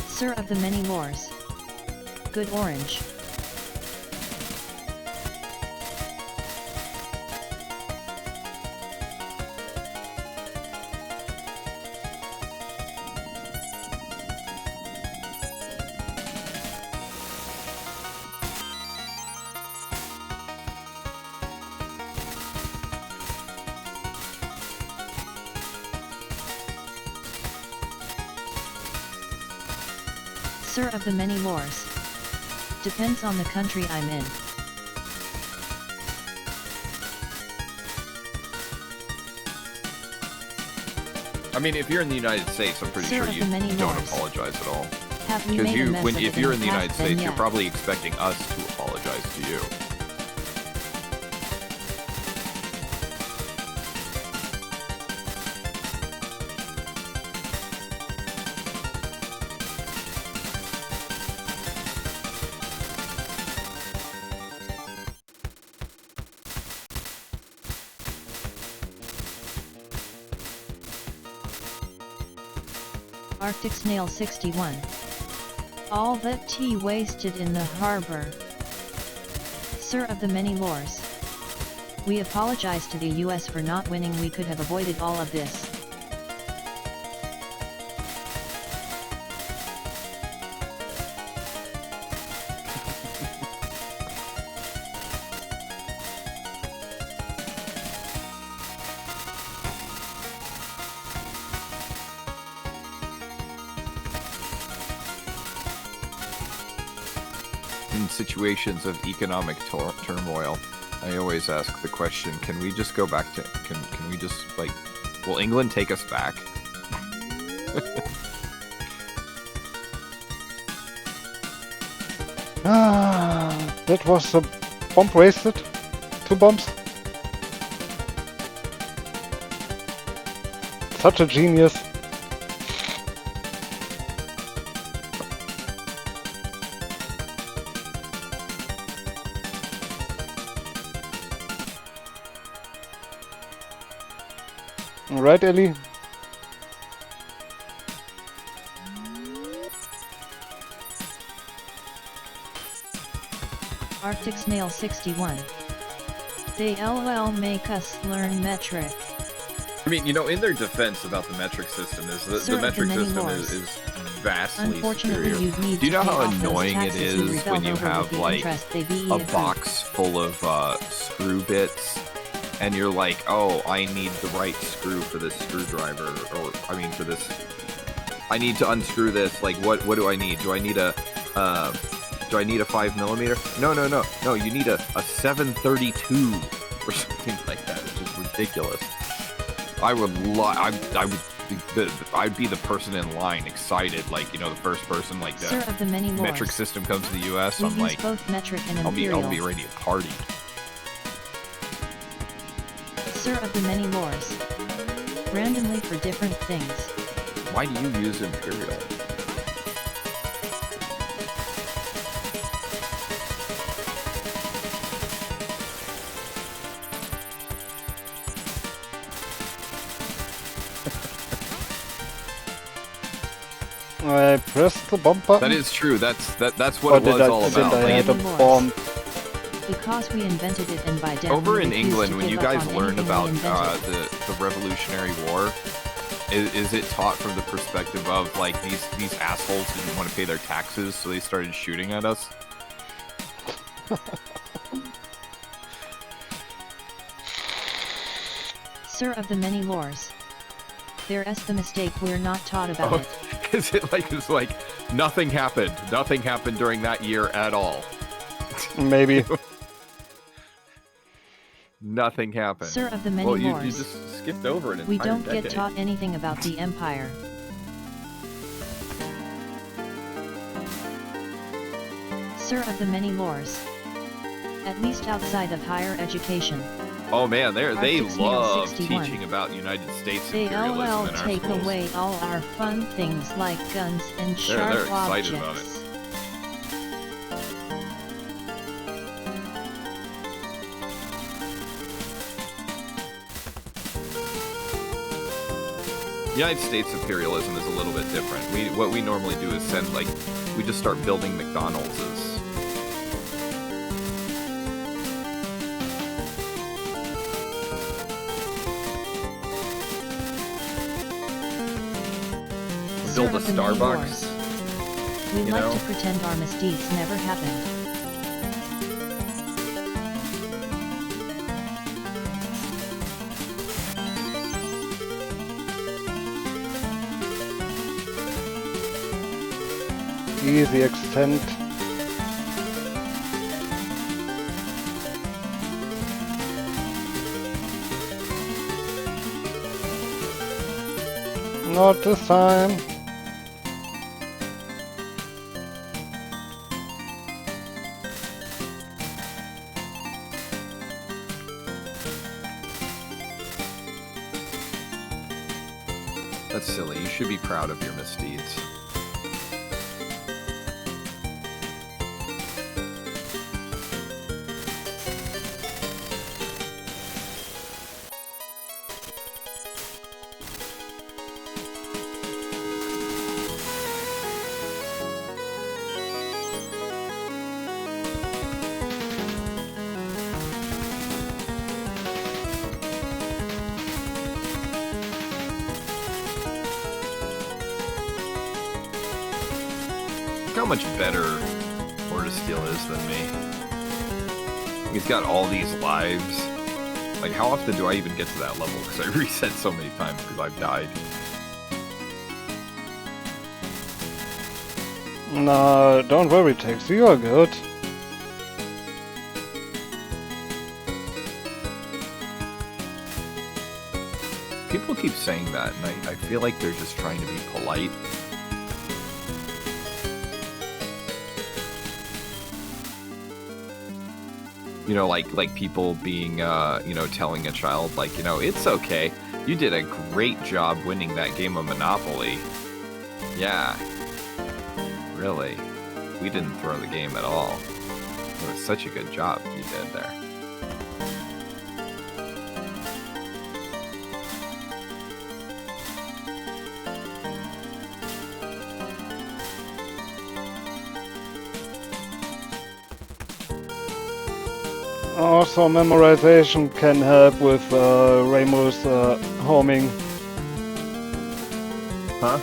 Sir of the many wars. Good orange. Sir of the many wars. Depends on the country I'm in. I mean, if you're in the United States, I'm pretty Sir sure of you the many don't wars. apologize at all. Have we Because made a mess of if it you're in in the the United past? Then States, you're yeah. probably expecting us to apologize to you. Arctic Snail 61. All that tea wasted in the harbor. Sir of the many wars. We apologize to the US for not winning. We could have avoided all of this. In situations of economic turmoil, I always ask the question, can we just go back to, can we just, like, will England take us back? That was a bomb wasted. 2 bombs. Such a genius. Right, Ellie? Arctic Snail 61. They LOL make us learn metric. I mean, you know, in their defense about the metric system, is the Sir, metric the many system wars. is vastly Unfortunately, superior. you'd need Do you to know pay how off those annoying it taxes you is when rebelled you over have, with the like, interest they be a accrued. box full of screw bits, and you're like, oh, I need the right screw for this screwdriver, or, I mean, for this, I need to unscrew this, like, what do I need? Do I need a 5mm? No, you need a 732, or something like that. It's just ridiculous. I'd be the person in line, excited, like, you know, the first person, like, the Sir of the many wars. metric system comes to the US, We I'm use like, both metric and I'll imperial. be ready to party. Sir of the many wars. Randomly for different things. Why do you use imperial? I pressed the bomb button. That is true. That's what Or it was all did about. I Like, hit a bomb? Because we invented it and by death over we in refuse England, to when you give up guys on learn anything about we invented. the Revolutionary War, is it taught from the perspective of, like, these assholes didn't want to pay their taxes, so they started shooting at us? Sir of the many wars. There's the mistake we're not taught about it. Is it like, it's like nothing happened? Nothing happened during that year at all. Maybe. Nothing happened. Sir of the many well, you wars. just skipped over an entire We don't decade. get taught anything about the Empire. Sir of the many lores. At least outside of higher education. Oh man, they Arctic Snail love 61. teaching about United States They imperialism in our take schools. away all our fun things like guns and They're sharp excited objects. about it. United States imperialism is a little bit different. What we normally do is we just start building McDonald's's. Build a Sir of the many Starbucks. wars. We you like know? to pretend our misdeeds never happened. Easy extend. Not this time. That's silly. You should be proud of your misdeeds. Look how much better Order Steel is than me. He's got all these lives. Like, how often do I even get to that level? Because I reset so many times because I've died. No, don't worry, Tex. You are good. People keep saying that, and I feel like they're just trying to be polite. You know, like people being, telling a child, like, it's okay. You did a great job winning that game of Monopoly. Yeah. Really. We didn't throw the game at all. It was such a good job you did there. Also, memorization can help with Ramos homing. Huh?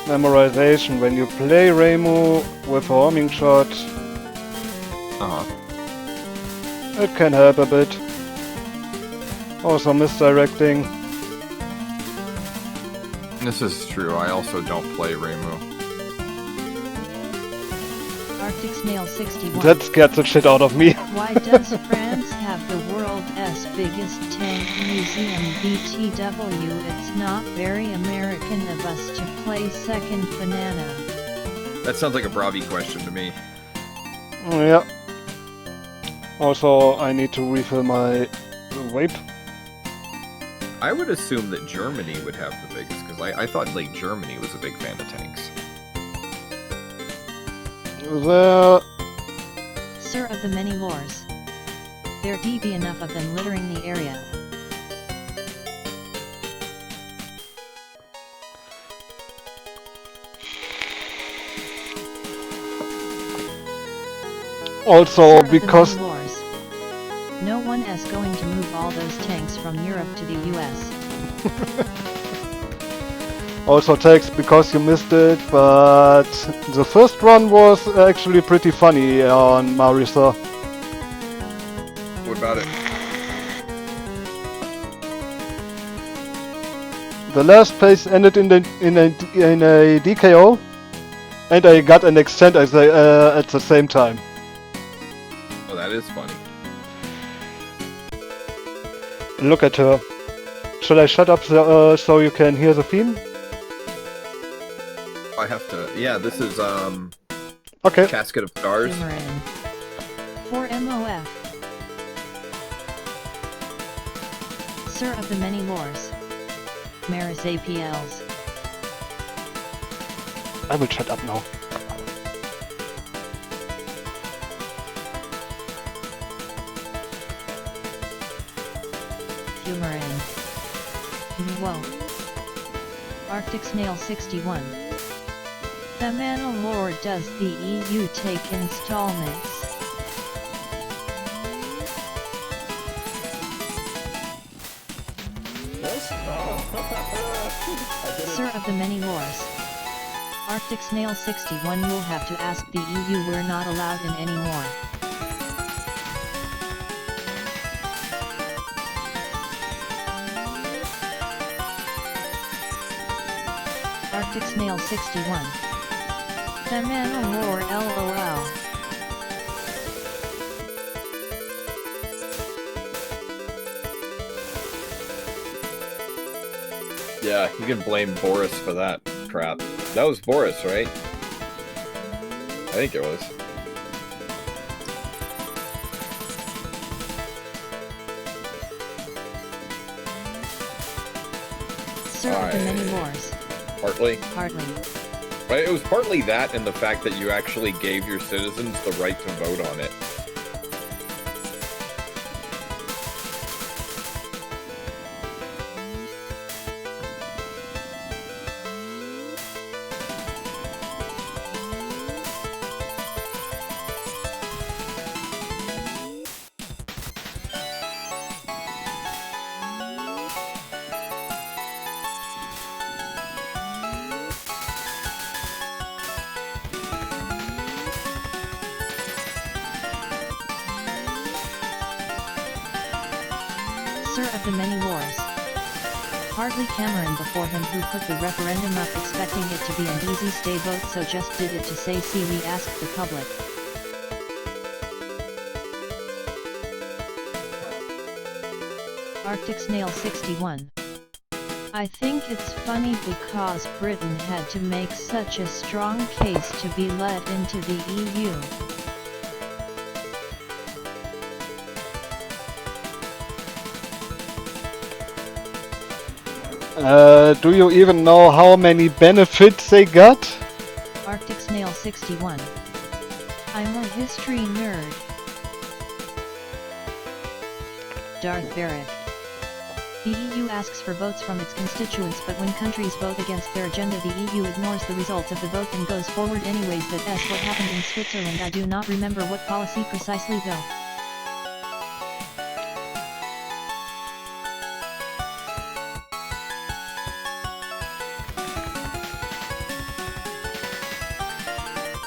Memorization, when you play Ramo with a homing shot, it can help a bit. Also misdirecting. This is true. I also don't play Remu. Arctic Snail 61. That scared the shit out of me. Why does France have the world's biggest tank museum? BTW, it's not very American of us to play second banana. That sounds like a Bravi question to me. Yeah. Also, I need to refill my vape. I would assume that Germany would have the biggest, because I thought like Germany was a big fan of tanks. There. Sir of the many lores. There be enough of them littering the area. Also, Sir of the because many lores. No one is going to move all those tanks from Europe to the US. Also Tex, because you missed it, but the first run was actually pretty funny on Marisa. What about it? The last place ended in a DKO, And I got an accent at the same time. Oh, that is funny. Look at her. Shall I shut up so you can hear the theme? I have to. Yeah, this is Okay. Casket of Stars. Boomerang. For MOF. Sir of the Many Lores. Maris APLs. I will shut up now. Boomerang. Whoa. Arctic Snail 61. The Manowar does the EU take installments? Sir of the Many Lores. Arctic Snail 61. You'll have to ask the EU, we're not allowed in anymore. Arctic Snail 61. The Manowar LOL. Yeah, you can blame Boris for that crap. That was Boris, right? I think it was. Sir of the Many Lores. Partly. Partly. Right, it was partly that and the fact that you actually gave your citizens the right to vote on it. Sir of the Many Lores. Hardly Cameron before him who put the referendum up expecting it to be an easy stay vote, so just did it to say, see, we asked the public. Arctic Snail 61. I think it's funny because Britain had to make such a strong case to be let into the EU. Do you even know how many benefits they got? Arctic Snail 61. I'm a history nerd. Darth Barrick. The EU asks for votes from its constituents, but when countries vote against their agenda, the EU ignores the results of the vote and goes forward anyways. That's what happened in Switzerland. I do not remember what policy precisely though.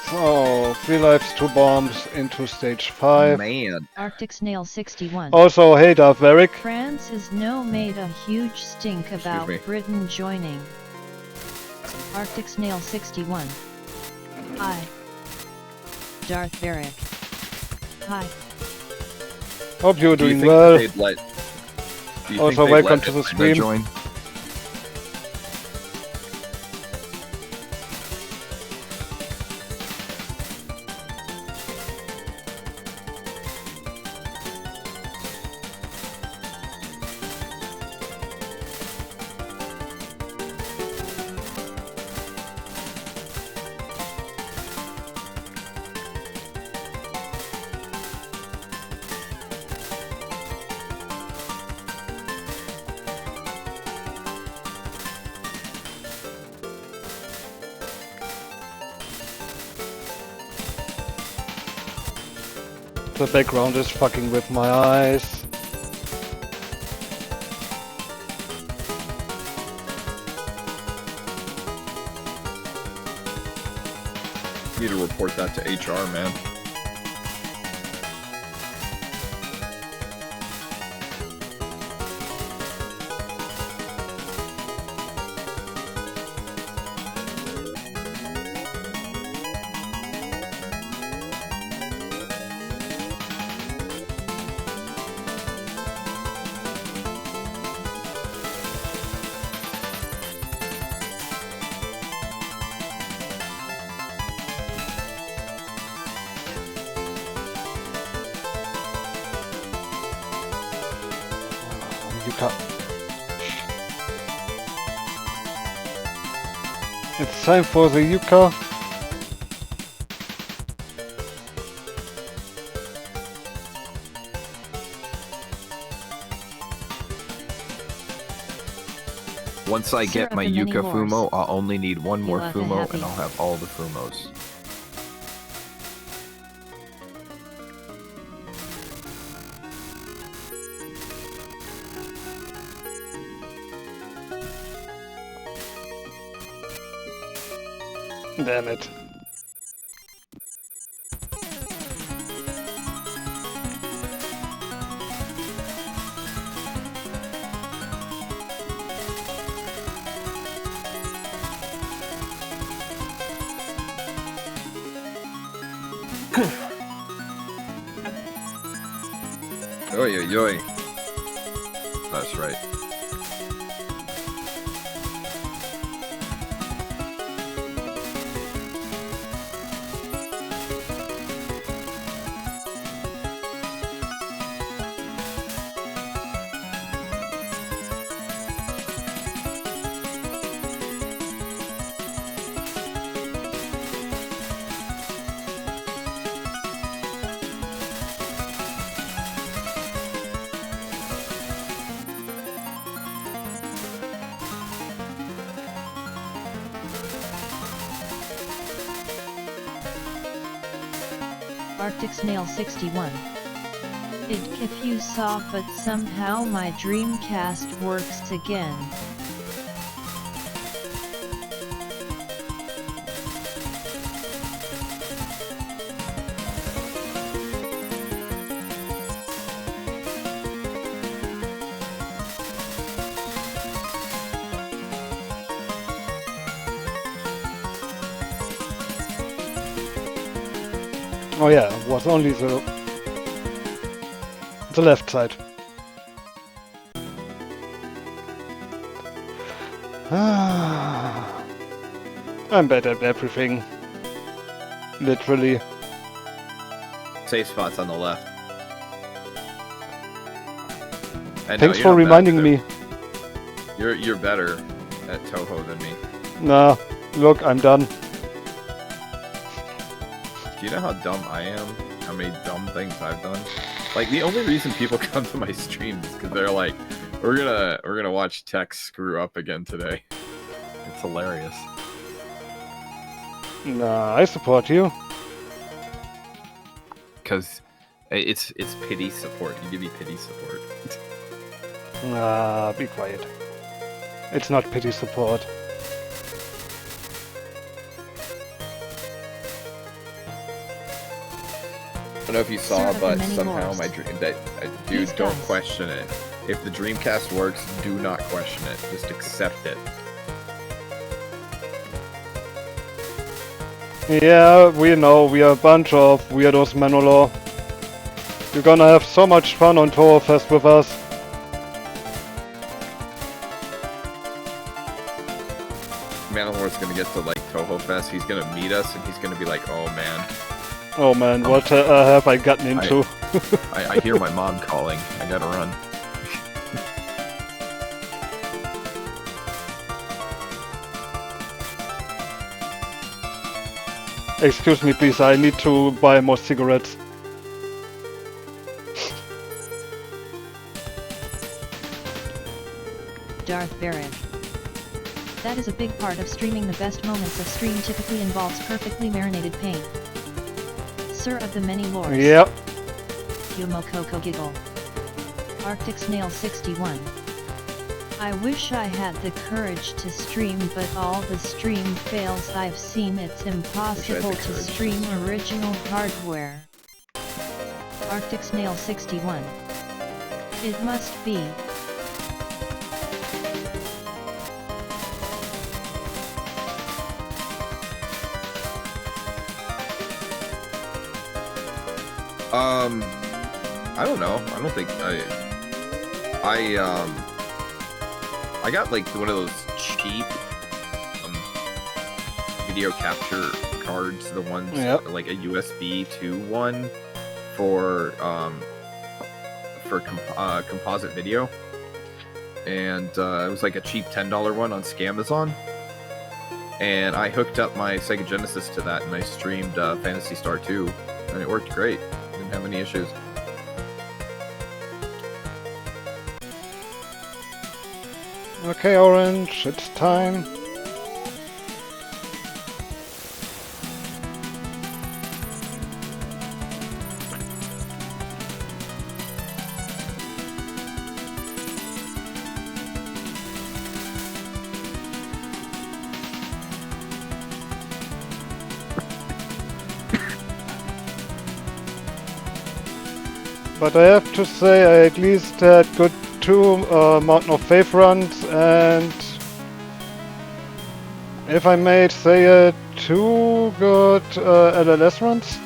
So, 3 lives, 2 bombs into stage 5. Man. Arctic Snail 61. Also, hey Darth Varric. France is no made a huge stink about me. Britain joining. Arctic Snail 61. Hi. Darth Varric. Hi. Hope you're Do you doing think well. they'd let- do you Also, think they'd welcome let to the Atlanta stream. join? The background is fucking with my eyes. Need to report that to HR, man. Yuka. It's time for the Yuka. Once I Sir get of my the many Yuka wars. Fumo, I'll only need one more are the Fumo happy. and I'll have all the Fumos. Damn it. Oi, oi, oi. That's right. Arctic Snail 61. If you saw, but somehow my Dreamcast works again. Oh yeah, it was only the left side. I'm bad at everything. Literally. Safe spots on the left. And Thanks no, for you're not reminding bad, me. You're better at Toho than me. Nah, look, I'm done. Do you know how dumb I am? How many dumb things I've done? Like, the only reason people come to my streams is because they're like, we're gonna watch Tex screw up again today. It's hilarious. Nah, I support you. Because it's pity support. You give me pity support. Nah, be quiet. It's not pity support. I don't know if you Sir saw, of the but many somehow wars. my dream dude, These don't guys. question it. If the Dreamcast works, do not question it. Just accept it. Yeah, we know, we are a bunch of weirdos, Manolo. You're gonna have so much fun on Toho Fest with us. Manowar's gonna get to like Toho Fest. He's gonna meet us, and he's gonna be like, "Oh man, Oh man, what have I gotten into? I hear my mom calling. I gotta run." Excuse me, please, I need to buy more cigarettes. Darth Barrett. That is a big part of streaming. The best moments of stream typically involves perfectly marinated pain. Sir of the many lords. Yep. Yumo Coco Giggle. Arctic Snail 61. I wish I had the courage to stream, but all the stream fails I've seen. It's impossible to stream original hardware. Arctic Snail 61. It must be. I don't know. I don't think I got like one of those cheap video capture cards, the ones like a USB 2 one for composite video. and it was like a cheap $10 one on Scamazon. And I hooked up my Sega Genesis to that, and I streamed Phantasy Star 2, and it worked great. Didn't have any issues. Okay, Orange, it's time. But I have to say, I at least had good 2 Mountain of Faith runs, and if I may say it, 2 good LLS runs.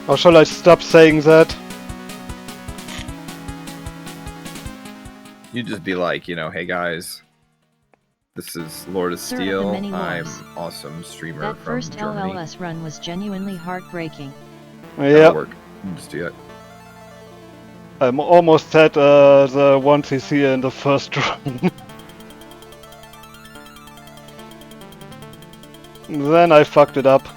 Or shall I stop saying that? You just be like, you know, hey guys, this is Lord of Sir of the Steel. Many I'm Wars. awesome streamer That from first Germany. LLS run was genuinely heartbreaking. That'll Yeah, work. You just do it. I'm almost at the 1cc in the first run. Then I fucked it up.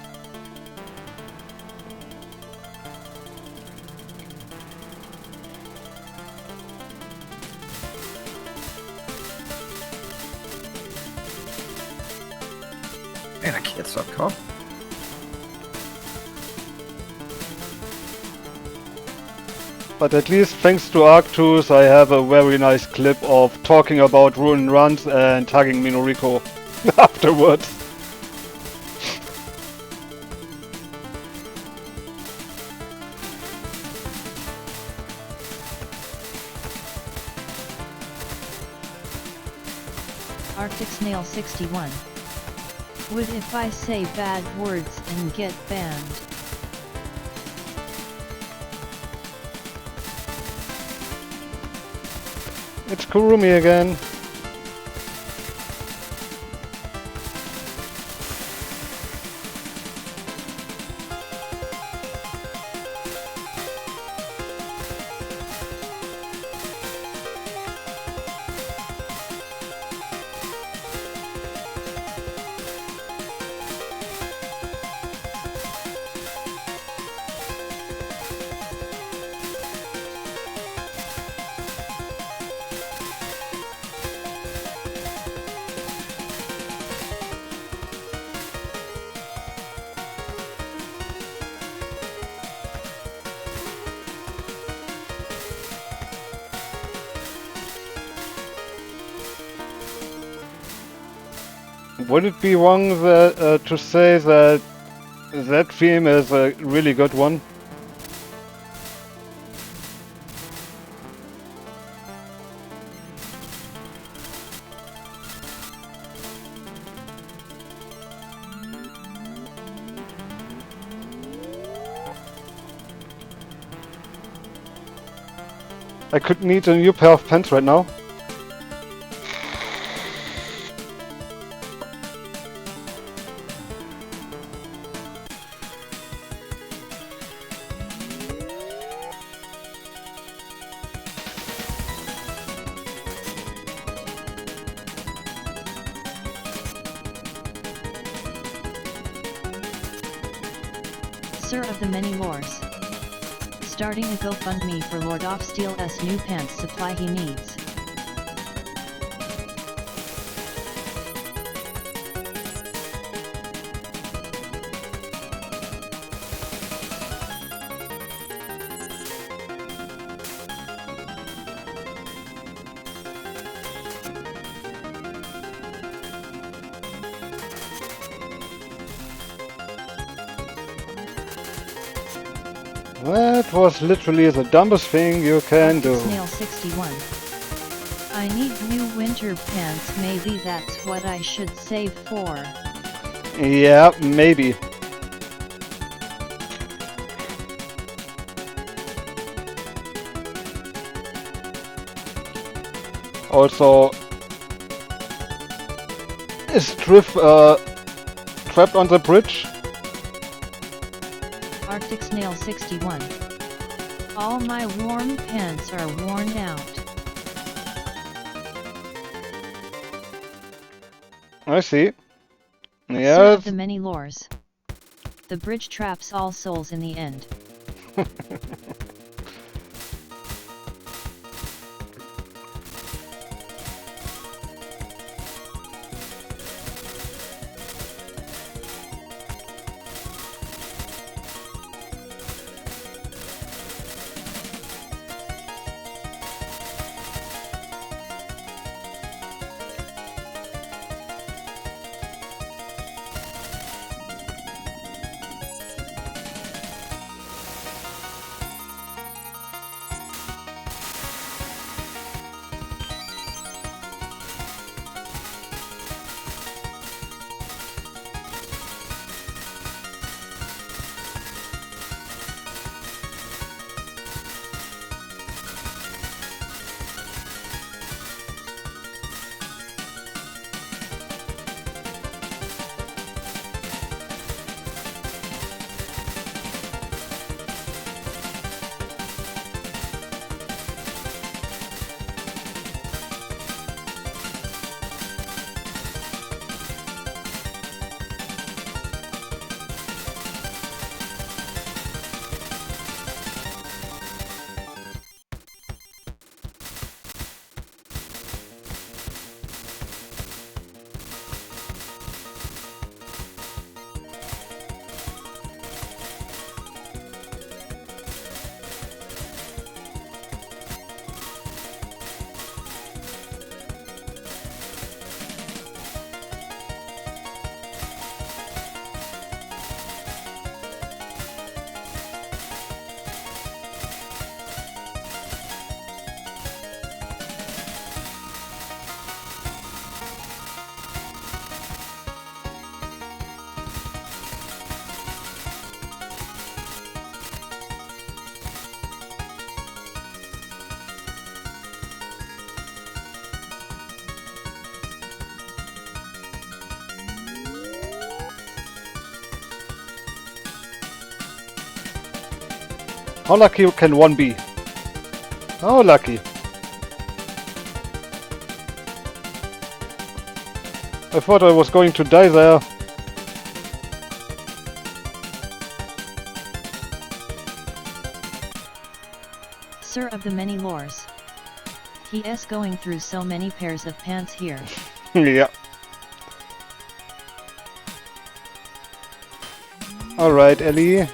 Man, I can't stop coughing. But at least thanks to Arctus, I have a very nice clip of talking about ruin runs and tagging Minoriko afterwards. Arctic Snail 61. Would if I say bad words and get banned. It's Kurumi again. Would it be wrong that, to say that that theme is a really good one? I could need a new pair of pants right now. Sir of the Many Wars. Starting a GoFundMe for Lord of Steel's new pants supply he needs. That was literally the dumbest thing you can do. Snail 61. I need new winter pants, maybe that's what I should save for. Yeah, maybe. Also, Is Drift trapped on the bridge? Arctic Snail 61. All my warm pants are worn out. I see. Sir Yes. of the many lores. The bridge traps all souls in the end. How lucky can one be? How lucky? I thought I was going to die there. Sir of the many lores. He is going through so many pairs of pants here. Yeah. Alright, Ellie.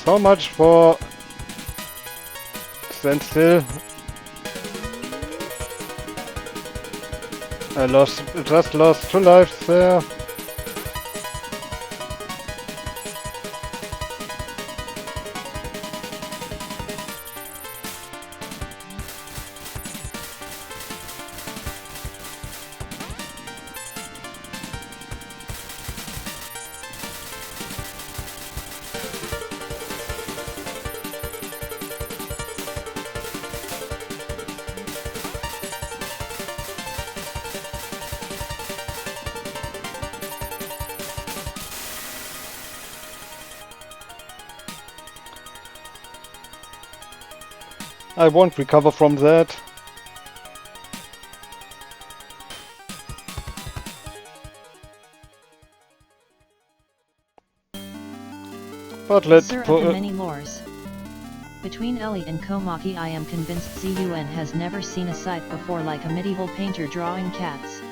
So much for stand still. I just lost 2 lives there. I won't recover from that. But let's Sir of the many lores. Between Ellie and Komaki, I am convinced ZUN has never seen a sight before like a medieval painter drawing cats.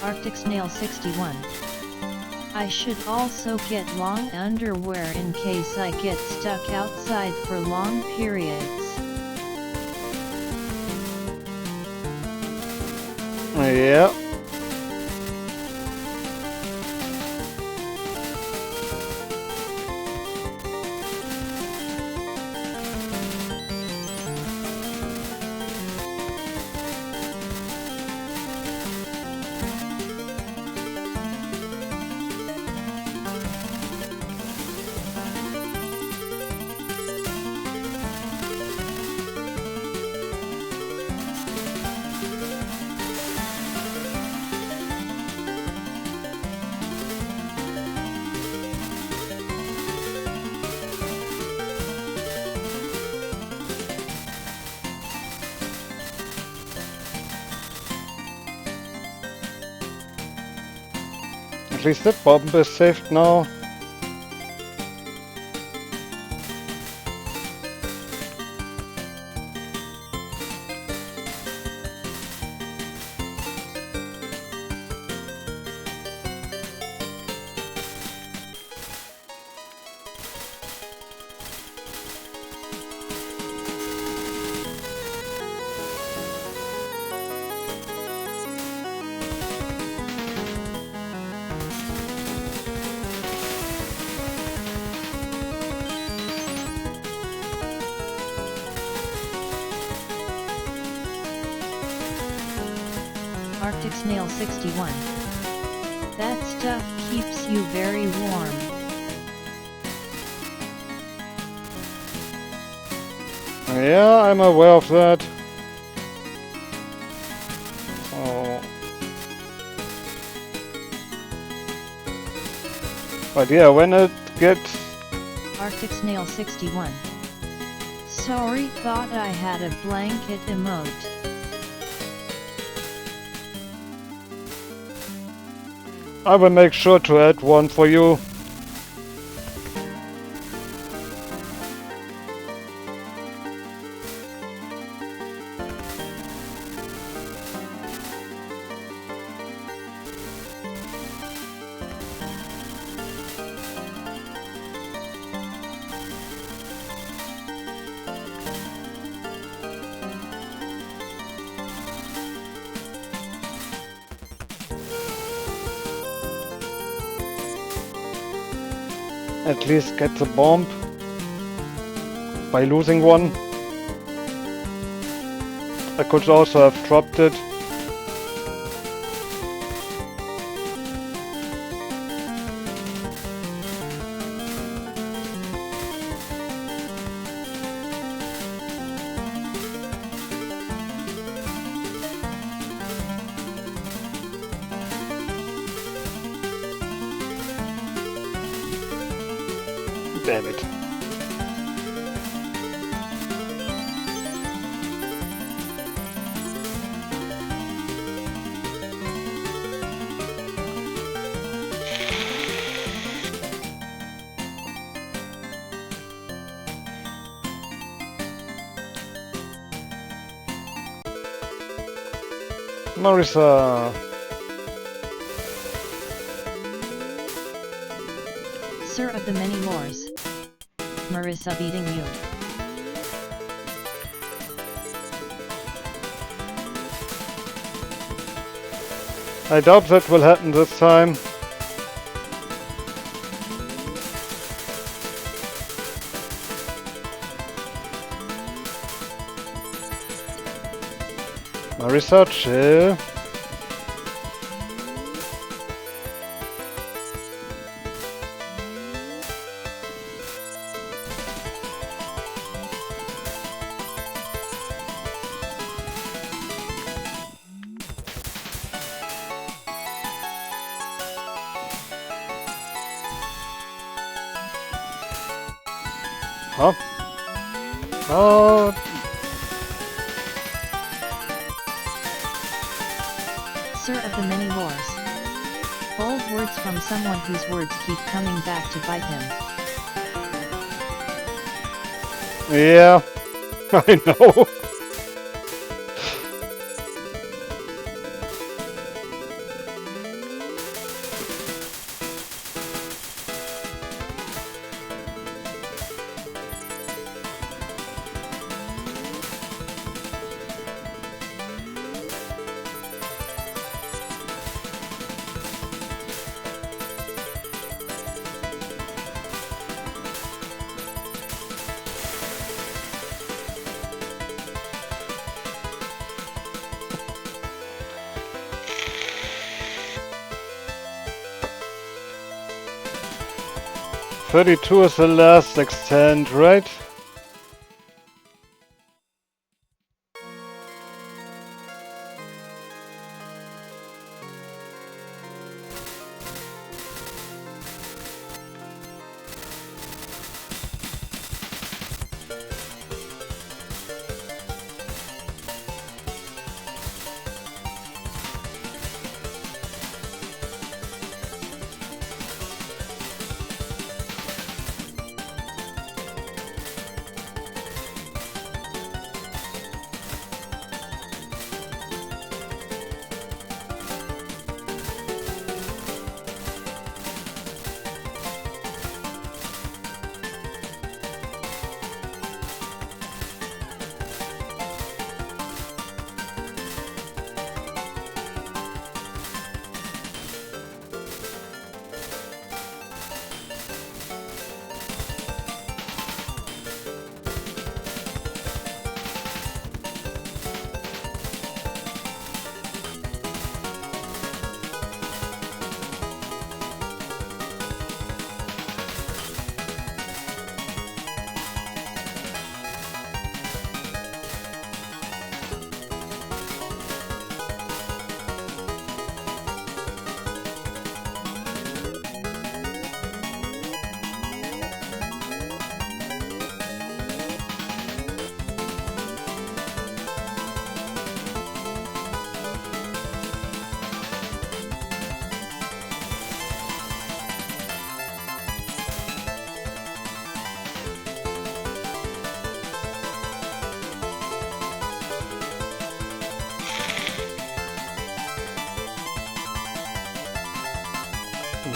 Arctic Snail 61. I should also get long underwear in case I get stuck outside for long periods. Yeah. At least that bomb is saved now. Arctic Snail 61. That stuff keeps you very warm. Yeah, I'm aware of that. Oh. But yeah, when it gets... Arctic Snail 61. Sorry, thought I had a blanket emote. I will make sure to add one for you. At least get the bomb by losing one. I could also have dropped it. Damn it. Marissa. Sir of the many lores. Marissa beating you. I doubt that will happen this time. Marissa, chill. Huh? Oh. Sir of the many lores. Bold words from someone whose words keep coming back to bite him. Yeah, I know. 32 is the last extent, right?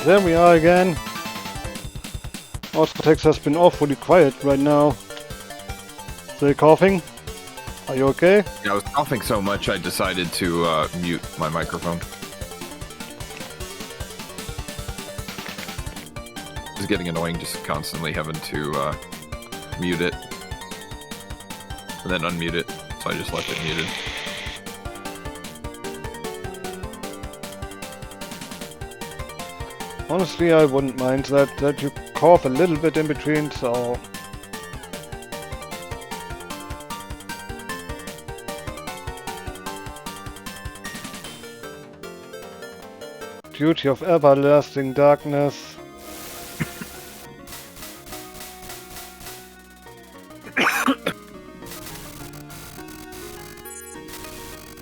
There we are again. Ausprotex has been awfully quiet right now. Still coughing? Are you okay? Yeah, I was coughing so much I decided to mute my microphone. It's getting annoying just constantly having to mute it and then unmute it, so I just left it muted. Honestly, I wouldn't mind that you cough a little bit in between, so... Beauty of everlasting darkness.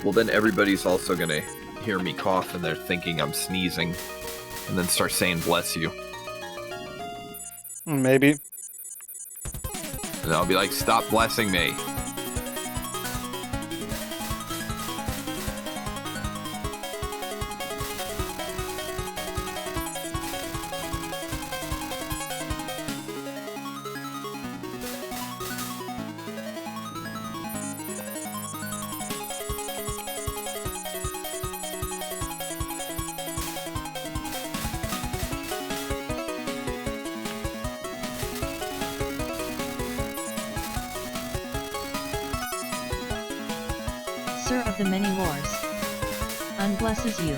Well, then everybody's also gonna hear me cough and they're thinking I'm sneezing. And then start saying bless you. Maybe. And I'll be like, stop blessing me. Sir of the many wars, unblesses you.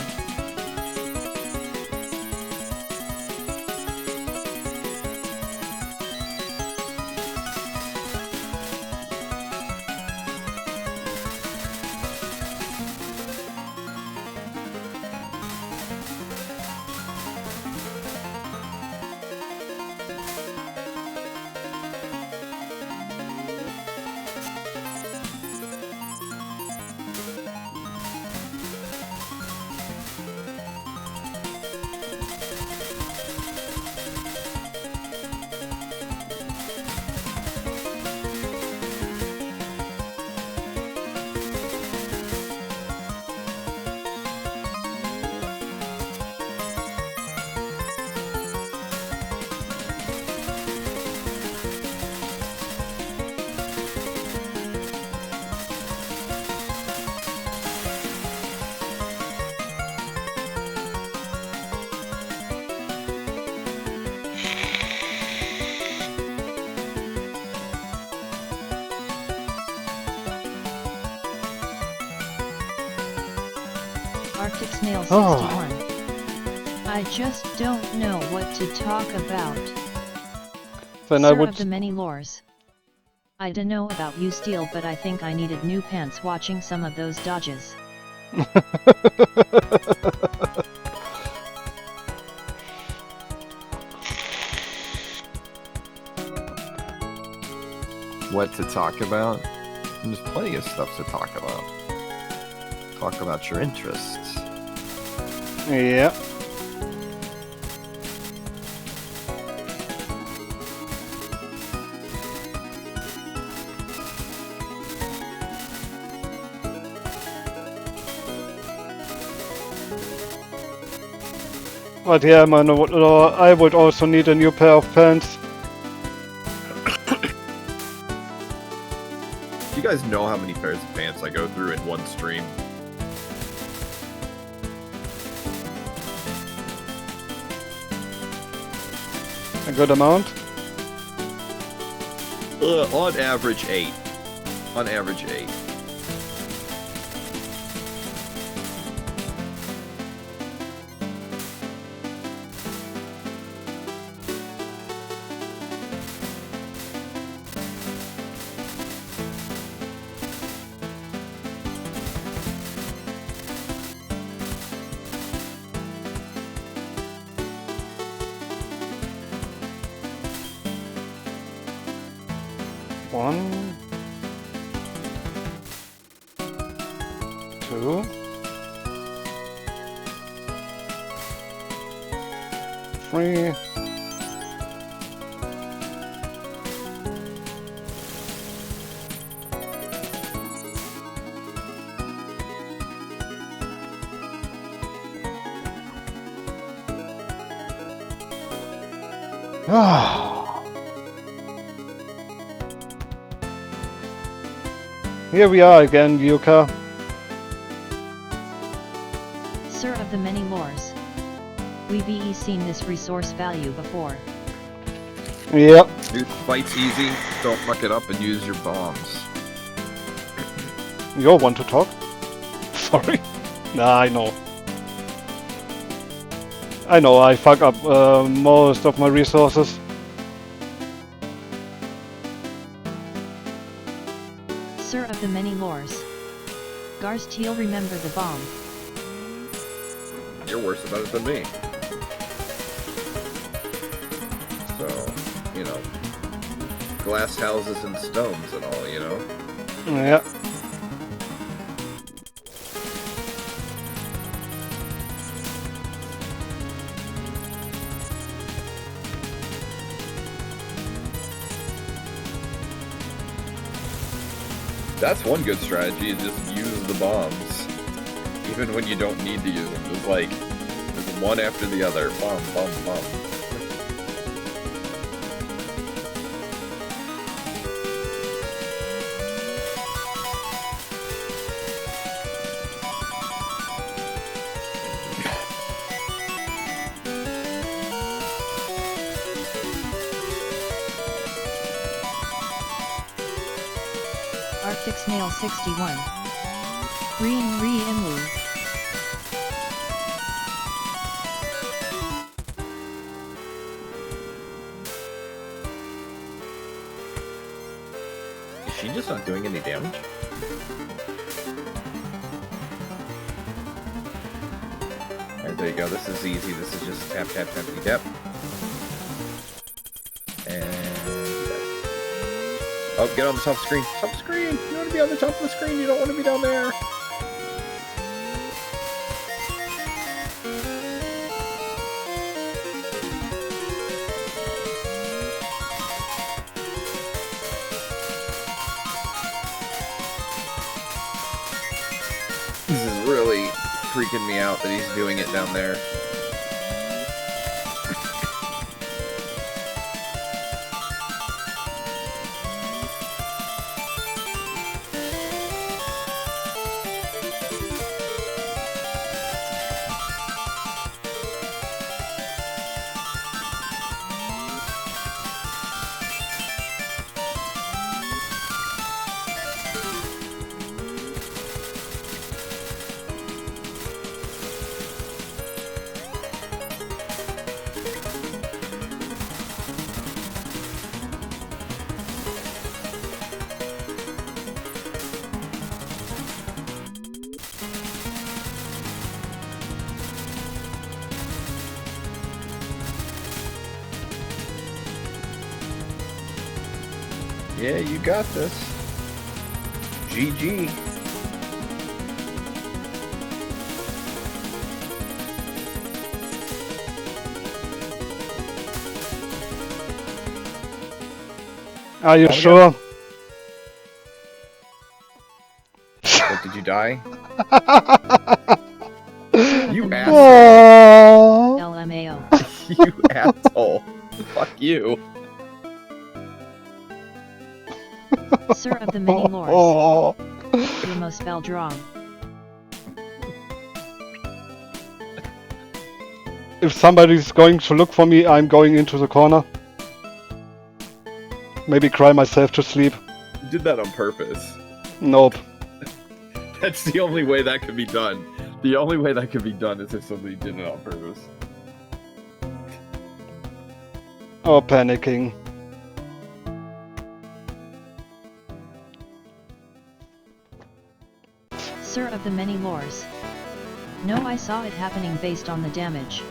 Arctic Snail 61. I just don't know what to talk about. then Sir I would. of the many lores. I dunno about you Steel, but I think I needed new pants watching some of those dodges. What to talk about? There's plenty of stuff to talk about. Talk about your interests. Yeah. But yeah, man, I would also need a new pair of pants. Do you guys know how many pairs of pants I go through in one stream? A good amount? On average 8. On average 8. One, two, three, Here we are again, Yuka. Sir of the many lores. We've seen this resource value before. Yep. Dude, fight's easy. Don't fuck it up and use your bombs. You want to talk? Sorry. Nah, I know. I fuck up most of my resources. Sir of the many lores. Garsteel, remember the bomb. You're worse about it than me. So, you know, glass houses and stones and all, you know? Yeah. That's one good strategy, is just use the bombs. Even when you don't need to use them. Just like, just one after the other. Bomb, bomb, bomb. Arctic Snail 61. Re-imu. Is she just not doing any damage? Alright, there you go. This is easy. This is just tap, tap, tap, tap. Oh, get on the top screen. Top screen! You want to be on the top of the screen, you don't want to be down there. This is really freaking me out that he's doing it down there. Yeah, you got this. GG. Are you sure? What, did you die? You asshole. Oh. LMAO. You asshole. Fuck you. Sir of the many lores. Umo spelled wrong. If somebody's going to look for me, I'm going into the corner. Maybe cry myself to sleep. You did that on purpose. Nope. That's the only way that could be done. The only way that could be done is if somebody did it on purpose. Or panicking. Sir of the many lores. No, I saw it happening based on the damage.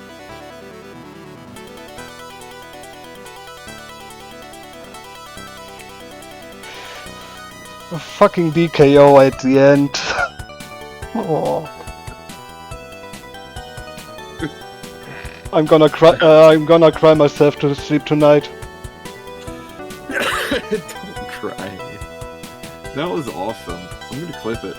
A fucking DKO at the end. Oh. I'm gonna cry myself to sleep tonight. Don't cry. That was awesome. I'm gonna clip it.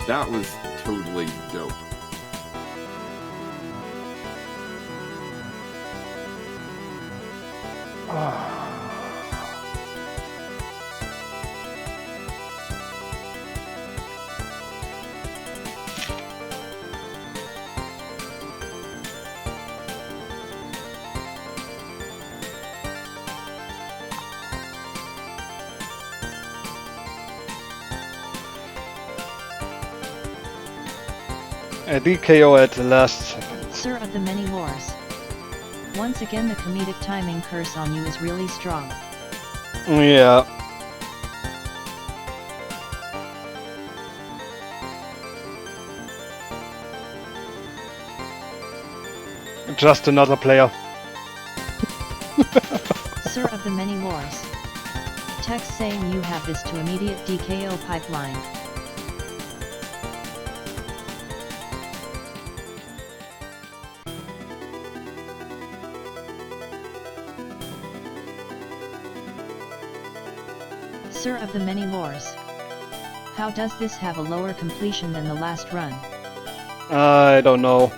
That was totally dope. A DKO at the last second. Sir of the many lores. Once again, the comedic timing curse on you is really strong. Yeah. Just another player. Sir of the many lores. Text saying you have this to immediate DKO pipeline. Sir of the many lores. How does this have a lower completion than the last run? I don't know.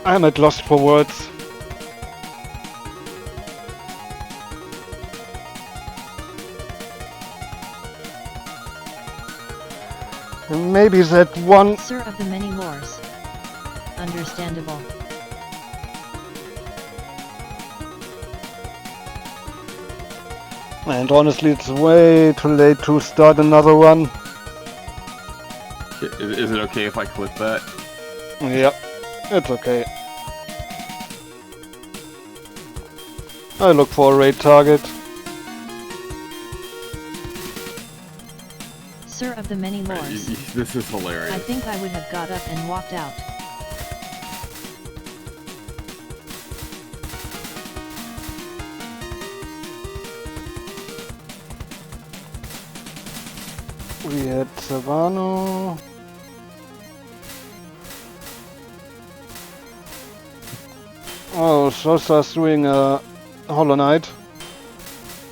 I'm at lost for words. Maybe that one... Sir of the many lores. Understandable. And honestly, it's way too late to start another one. Is it okay if I clip that? Yep, it's okay. I look for a raid target. Sir of the many lores. This is hilarious. I think I would have got up and walked out. We had Savano. Oh, Shosa's doing a Hollow Knight.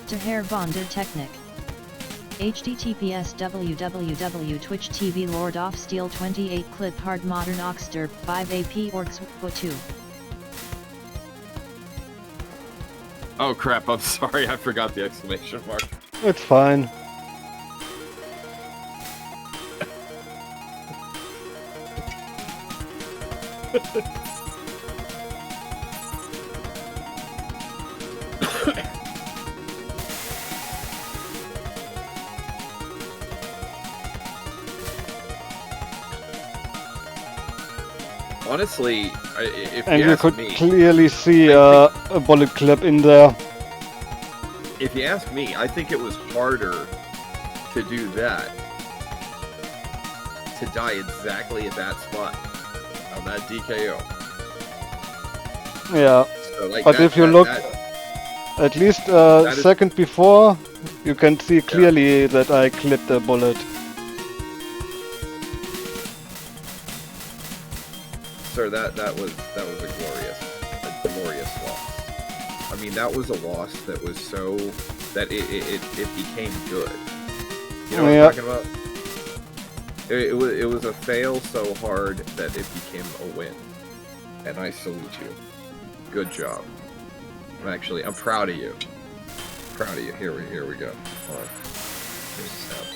To hair bonded technic. https www.twitch TV Lord of Steel 28 clip hard modern Oxter 5 AP orcs 2. Oh crap, I'm sorry, I forgot the exclamation mark. It's fine. Honestly, if And you you ask could me, clearly see a bullet clip in there. if you ask me, I think it was harder to do that, to die exactly at that spot on that DKO. Yeah. So, like, But if you look at least a second before, you can see clearly that I clipped the bullet. Sir, that was a glorious loss. I mean, that was a loss that was so that it became good. You know what I'm talking about? It was a fail so hard that it became a win, and I salute you. Good job. I'm proud of you. Proud of you. Here we go. Hold on. Here's the sound.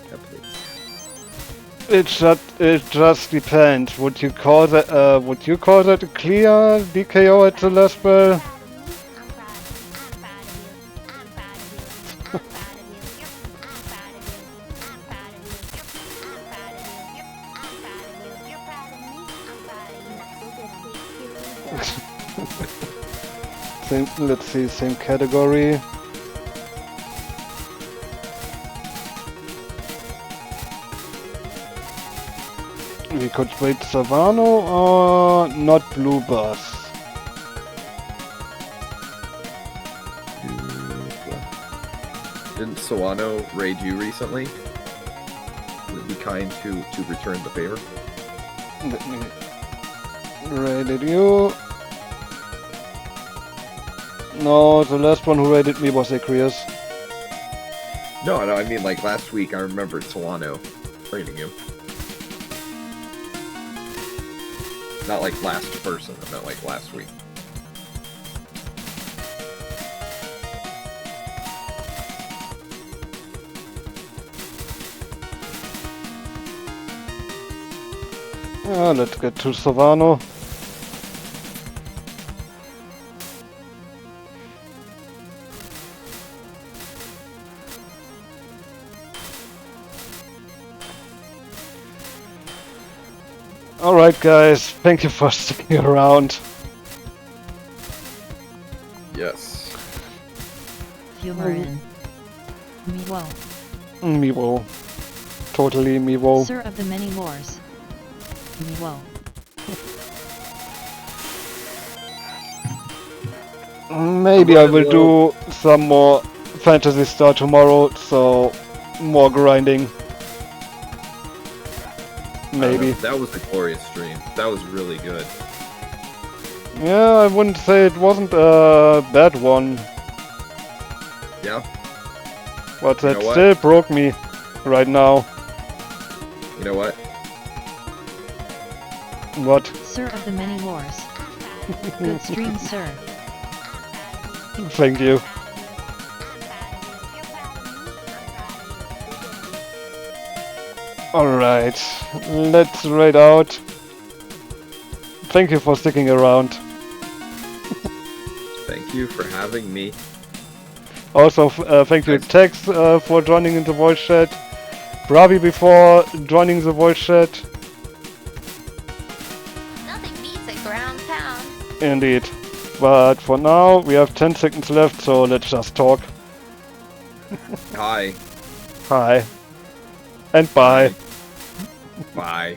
Yeah, please. It just depends. Would you call that a clear DKO at the last bell? Let's see, same category. We could wait Savano or not Blue Bus. Didn't Sawano raid you recently? Would it be kind to return the favor? Let me raided you. No, the last one who raided me was Acreus. No, I mean, like, last week I remembered Sawano raiding you. Not like last person, I meant like last week. Let's get to Savano. Alright guys, thank you for sticking around. Yes. Humor in. Miwo. Miwo. Totally Miwo. Sir of the many lores. Miwo. Maybe I will do some more Phantasy Star tomorrow, so more grinding. Maybe. That was a glorious stream. That was really good. Yeah, I wouldn't say it wasn't a bad one. Yeah. But that still broke me right now. You know what? What? Sir of the many lores. Good stream, sir. Thank you. Alright, let's raid out. Thank you for sticking around. Thank you for having me. Also, thank you Tex for joining in the voice chat. Bravi before joining the voice chat. Nothing beats a ground pound. Indeed. But for now, we have 10 seconds left, so let's just talk. Hi. Hi. And bye. Bye.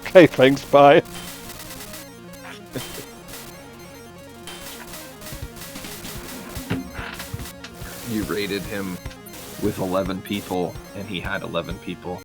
Okay, thanks, bye. You raided him with 11 people, and he had 11 people.